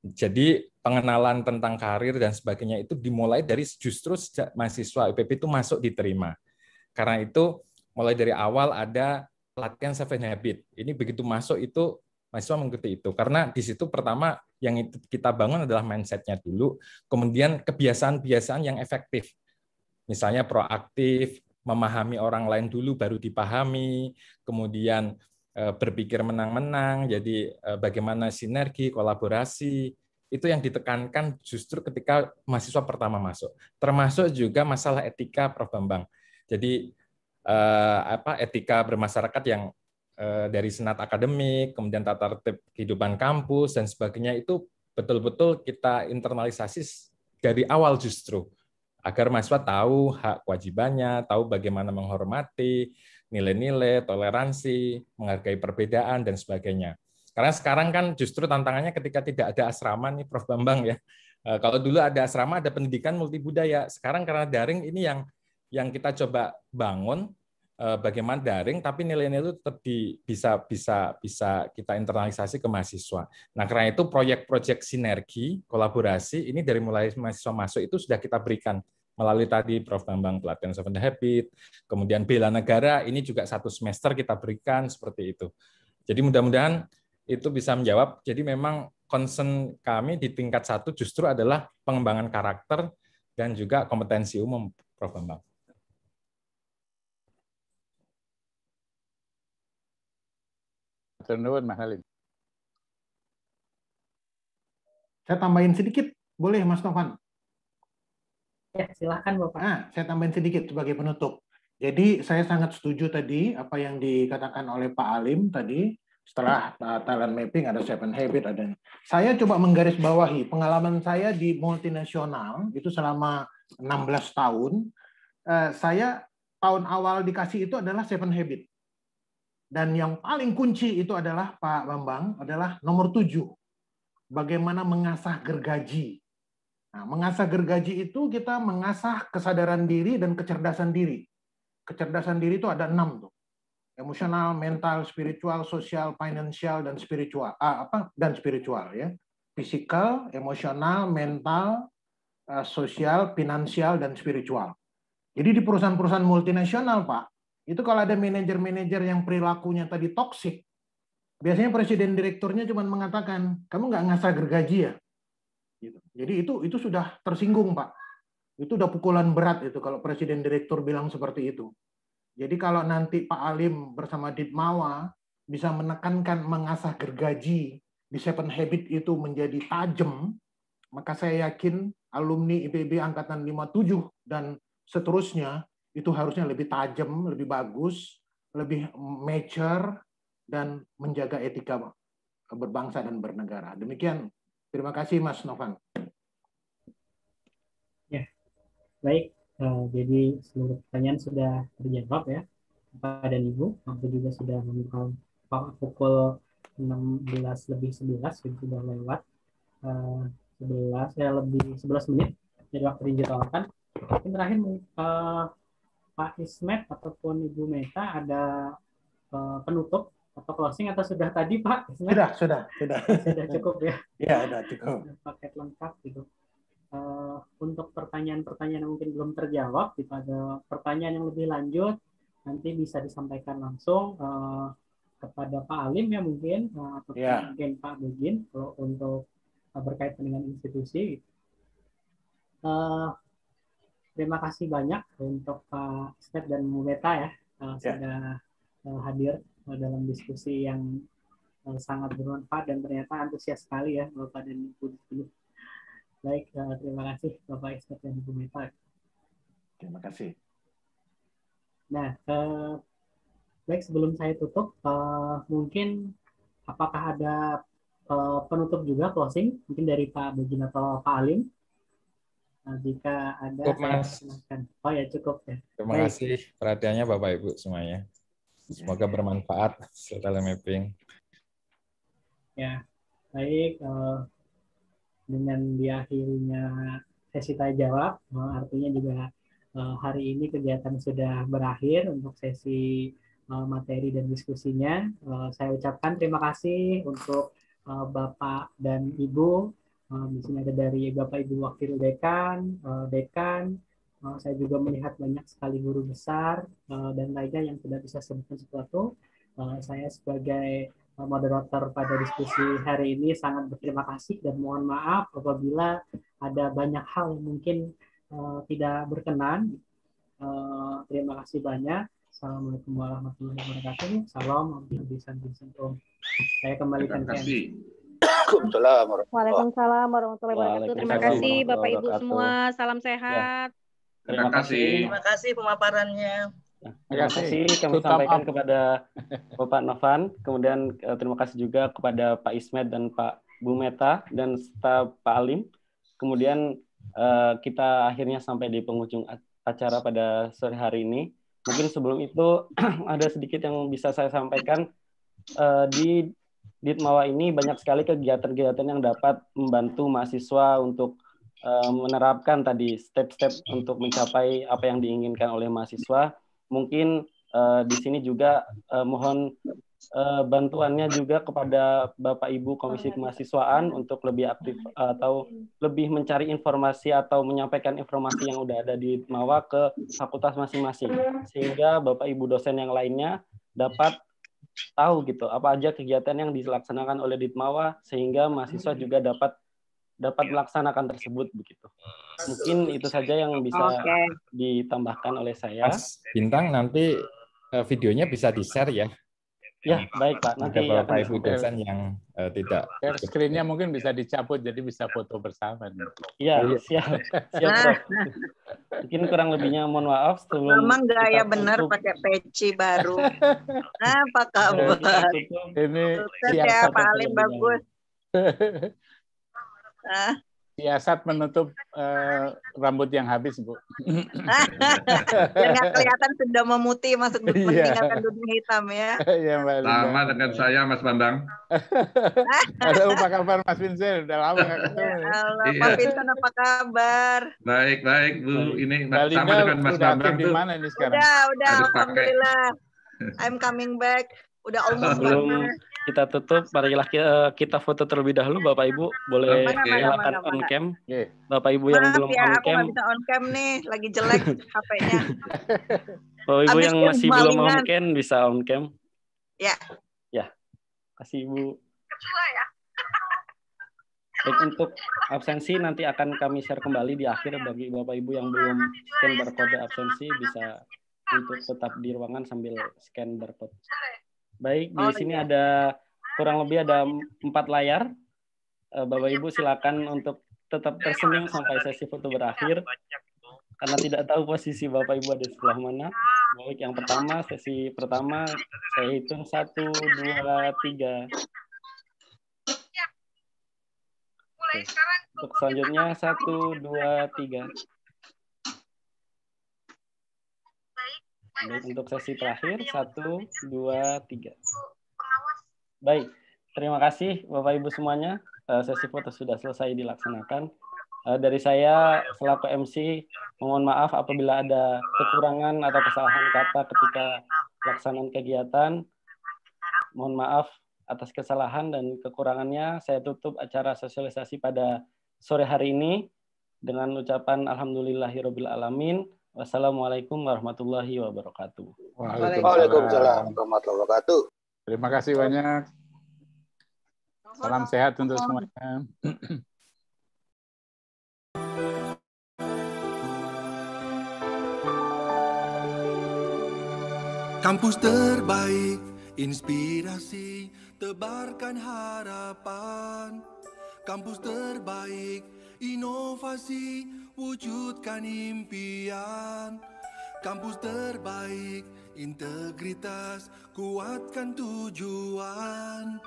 Jadi pengenalan tentang karir dan sebagainya itu dimulai dari justru sejak mahasiswa IPB itu masuk diterima. Karena itu mulai dari awal ada pelatihan 7 habit. Ini begitu masuk itu mahasiswa mengikuti itu. Karena di situ pertama yang kita bangun adalah mindset-nya dulu, kemudian kebiasaan-kebiasaan yang efektif. Misalnya proaktif, memahami orang lain dulu baru dipahami, kemudian berpikir menang-menang, jadi bagaimana sinergi, kolaborasi, itu yang ditekankan justru ketika mahasiswa pertama masuk. Termasuk juga masalah etika Prof. Bambang. Jadi etika bermasyarakat yang dari senat akademik, kemudian tata tertib kehidupan kampus dan sebagainya itu betul-betul kita internalisasi dari awal justru agar mahasiswa tahu hak kewajibannya, tahu bagaimana menghormati nilai-nilai, toleransi, menghargai perbedaan dan sebagainya. Karena sekarang kan justru tantangannya ketika tidak ada asrama nih Prof. Bambang ya. Kalau dulu ada asrama, ada pendidikan multibudaya. Sekarang karena daring ini yang kita coba bangun. Bagaimana daring, tapi nilai-nilai itu tetap bisa kita internalisasi ke mahasiswa. Nah, karena itu proyek-proyek sinergi, kolaborasi, ini dari mulai mahasiswa masuk itu sudah kita berikan melalui tadi Prof. Bambang pelatihan 7 habit, kemudian bela negara, ini juga 1 semester kita berikan seperti itu. Jadi mudah-mudahan itu bisa menjawab. Jadi memang concern kami di tingkat 1 justru adalah pengembangan karakter dan juga kompetensi umum, Prof. Bambang. Saya tambahin sedikit, boleh Mas Novan? Ya, silakan Bapak. Saya tambahin sedikit sebagai penutup. Jadi saya sangat setuju tadi apa yang dikatakan oleh Pak Alim tadi, setelah talent mapping ada 7 habit, ada. Saya coba menggarisbawahi pengalaman saya di multinasional itu selama 16 tahun. Saya tahun awal dikasih itu adalah 7 habit. Dan yang paling kunci itu adalah Pak Bambang adalah nomor 7. Bagaimana mengasah gergaji. Nah, mengasah gergaji itu kita mengasah kesadaran diri dan kecerdasan diri. Kecerdasan diri itu ada 6 tuh. Emosional, mental, spiritual, sosial, financial, dan spiritual. Dan spiritual ya. Physical, emosional, mental, sosial, finansial, dan spiritual. Jadi di perusahaan-perusahaan multinasional, Pak, itu kalau ada manajer-manajer yang perilakunya tadi toksik, biasanya presiden direkturnya cuma mengatakan, kamu nggak ngasah gergaji ya? Gitu. Jadi itu sudah tersinggung, Pak. Itu udah pukulan berat itu kalau presiden direktur bilang seperti itu. Jadi kalau nanti Pak Alim bersama Ditmawa bisa menekankan mengasah gergaji di 7 habit itu menjadi tajam, maka saya yakin alumni IPB angkatan 57 dan seterusnya itu harusnya lebih tajam, lebih bagus, lebih mature, dan menjaga etika berbangsa dan bernegara. Demikian. Terima kasih, Mas Novan. Ya, baik. Jadi seluruh pertanyaan sudah terjawab ya, Bapak dan Ibu. Waktu juga sudah membuka pukul 16:11 sudah lewat 11 menit dari waktu yang dijadwalkan. Yang terakhir Pak Ismet ataupun Ibu Meta ada penutup atau closing atau sudah tadi Pak Ismet? Sudah cukup ya? Iya, sudah cukup. Paket lengkap gitu. Untuk pertanyaan-pertanyaan yang mungkin belum terjawab, jika ada pertanyaan yang lebih lanjut, nanti bisa disampaikan langsung kepada Pak Alim ya mungkin, atau mungkin Pak Begin kalau untuk berkaitan dengan institusi. Terima kasih banyak untuk Pak Ismet dan Bu Meta ya, sudah hadir dalam diskusi yang sangat bermanfaat dan ternyata antusias sekali ya Bapak dan Ibu di sini. Baik, terima kasih Bapak Ismet dan Ibu Meta. Terima kasih. Nah, baik sebelum saya tutup, mungkin apakah ada penutup juga closing mungkin dari Pak Begin atau Pak Alim? Jika ada, cukup, Mas. Silakan. Oh ya cukup ya. Terima kasih perhatiannya Bapak Ibu semuanya. Semoga bermanfaat setelah mapping. Ya, baik. Dengan diakhirinya sesi tanya jawab, artinya juga hari ini kegiatan sudah berakhir untuk sesi materi dan diskusinya. Saya ucapkan terima kasih untuk Bapak dan Ibu. Di sini ada dari Bapak Ibu Wakil Dekan, Dekan. Saya juga melihat banyak sekali guru besar dan lainnya yang tidak bisa sebutkan sesuatu. Saya sebagai moderator pada diskusi hari ini sangat berterima kasih dan mohon maaf apabila ada banyak hal yang mungkin tidak berkenan. Terima kasih banyak. Assalamualaikum warahmatullahi wabarakatuh. Salam. Saya kembalikan ke Waalaikumsalam warahmatullahi wabarakatuh. Terima kasih Bapak Ibu semua. Salam sehat. Terima kasih. Terima kasih pemaparannya. Terima kasih kami sampaikan kepada Bapak Novan, kemudian terima kasih juga kepada Pak Ismet dan Pak Bu Meta dan staf Pak Alim. Kemudian kita akhirnya sampai di penghujung acara pada sore hari ini. Mungkin sebelum itu ada sedikit yang bisa saya sampaikan. Di Ditmawa ini banyak sekali kegiatan-kegiatan yang dapat membantu mahasiswa untuk menerapkan tadi step-step untuk mencapai apa yang diinginkan oleh mahasiswa. Mungkin di sini juga mohon bantuannya juga kepada Bapak Ibu Komisi Kemahasiswaan untuk lebih aktif atau lebih mencari informasi atau menyampaikan informasi yang udah ada di Ditmawa ke fakultas masing-masing, sehingga Bapak Ibu dosen yang lainnya dapat tahu gitu apa aja kegiatan yang dilaksanakan oleh Ditmawa, sehingga mahasiswa juga dapat melaksanakan tersebut begitu. Mungkin itu saja yang bisa ditambahkan oleh saya. Mas Bintang, nanti videonya bisa di-share ya. Ya, baik Pak. Nanti ada Bapak Ibu dosen yang tidak. Share screen-nya mungkin bisa dicabut jadi bisa foto bersama. Iya, siap. Prof. Mungkin kurang lebihnya mohon maaf sebelum. Memang gaya benar pakai peci baru. Apa kabar? Ini ya Pak Alim bagus. Siasat menutup rambut yang habis, Bu. Biar nggak kelihatan sudah memutih masuk meninggalkan dunia hitam ya. Iya, Mbak Linda. Sama dengan saya, Mas Bambang. Halo, apa kabar Mas Vincent? Udah lama nggak ketemu. Halo, Pak Vincent, apa kabar? Baik, Bu. Ini Mbak sama Linda dengan Mas udah Bambang di mana ini sekarang? Udah, alhamdulillah. I'm coming back. Udah almost sebelum kita tutup, marilah kita foto terlebih dahulu, Bapak Ibu. Boleh nyalakan on cam. Bapak Ibu yang belum ya, on cam. aku nggak bisa on cam nih, lagi jelek HP-nya. Bapak Ibu yang masih belum on cam bisa on cam. Ya. Ya, kasih Ibu. Baik, untuk absensi nanti akan kami share kembali di akhir bagi Bapak Ibu yang belum scan barcode absensi bisa untuk tetap di ruangan sambil scan barcode. Baik, di sini ada kurang lebih ada 4 layar. Bapak Ibu silakan untuk tetap tersenyum sampai sesi foto berakhir. Karena tidak tahu posisi Bapak Ibu ada di sebelah mana. Baik, yang pertama, sesi pertama saya hitung 1, 2, 3. Oke. Untuk selanjutnya 1, 2, 3. Baik, untuk sesi terakhir 1, 2, 3. Baik, terima kasih Bapak Ibu semuanya. Sesi foto sudah selesai dilaksanakan. Dari saya selaku MC, mohon maaf apabila ada kekurangan atau kesalahan kata ketika pelaksanaan kegiatan. Mohon maaf atas kesalahan dan kekurangannya. Saya tutup acara sosialisasi pada sore hari ini dengan ucapan alhamdulillahirabbil alamin. Wassalamualaikum warahmatullahi wabarakatuh. Waalaikumsalam warahmatullahi wabarakatuh. Terima kasih banyak. Salam sehat untuk semuanya. Kampus terbaik, inspirasi, tebarkan harapan. Kampus terbaik, inovasi, wujudkan impian. Kampus terbaik, integritas, kuatkan tujuan.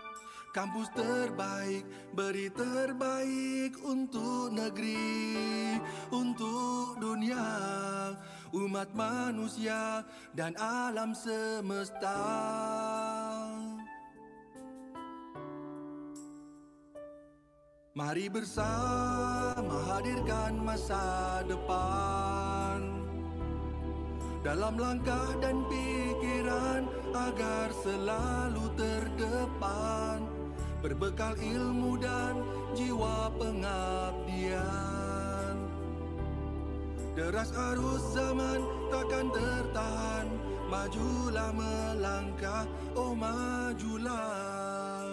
Kampus terbaik, beri terbaik untuk negeri, untuk dunia, umat manusia, dan alam semesta. Mari bersama hadirkan masa depan dalam langkah dan pikiran agar selalu terdepan, berbekal ilmu dan jiwa pengabdian. Deras arus zaman takkan tertahan, majulah melangkah, oh majulah.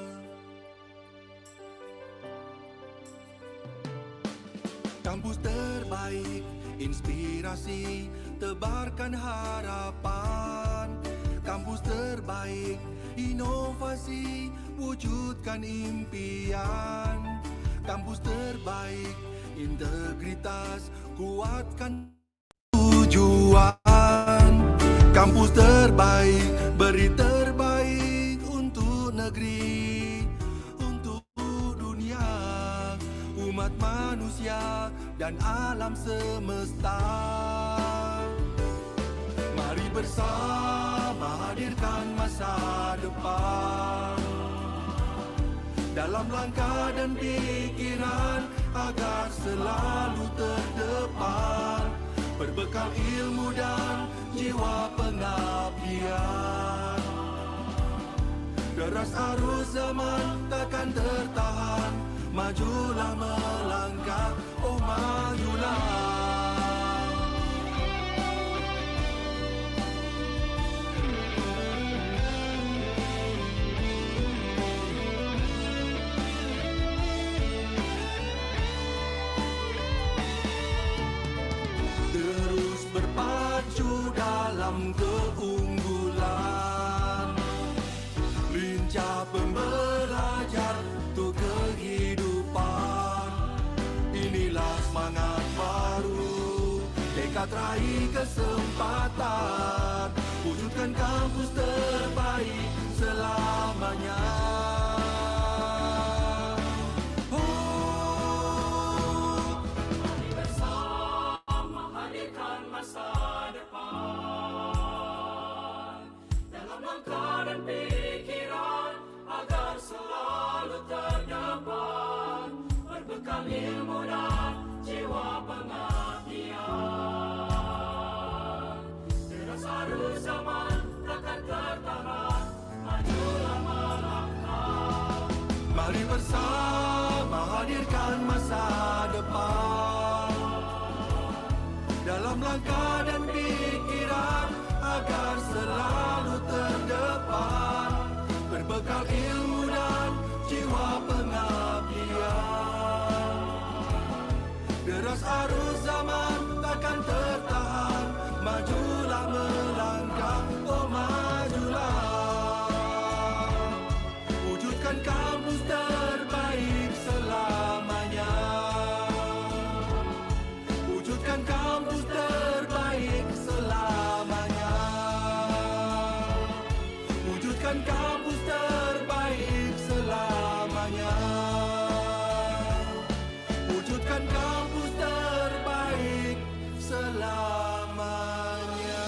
Kampus terbaik, inspirasi, tebarkan harapan. Kampus terbaik, inovasi, wujudkan impian. Kampus terbaik, integritas, kuatkan tujuan. Kampus terbaik, beri terbaik untuk negeri, untuk dunia, umat manusia, dan alam semesta. Mari bersama hadirkan masa depan dalam langkah dan pikiran agar selalu terdepan, berbekal ilmu dan jiwa pengabdian. Deras arus zaman takkan tertahan, majulah melangkah, oh majulah. Terus berpacu dalam keunggulan, lincah pembelajar untuk kehidupan. Inilah semangat baru, tekad raih kesempatan, wujudkan kampus terbaik selamanya. Mari bersama hadirkan masa depan dalam langkah dan pikiran agar selalu terdapat, berbekal ilmu dan jiwa pengabdian. Deras arus zaman takkan tertahan, majulah melangkah. Mari bersama hadirkan masa depan dalam langkah dan pikiran agar selalu terdepan, berbekal ilmu dan jiwa pengabdian. Deras arus zaman takkan tertahan, majulah melangkah, oh majulah. Wujudkan kampus terbaik selamanya. Wujudkan kampus terbaik selamanya. Wujudkan kampus terbaik selamanya. Wujudkan kampus terbaik selamanya.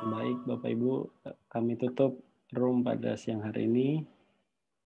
Baik, Bapak Ibu, kami tutup room pada siang hari ini.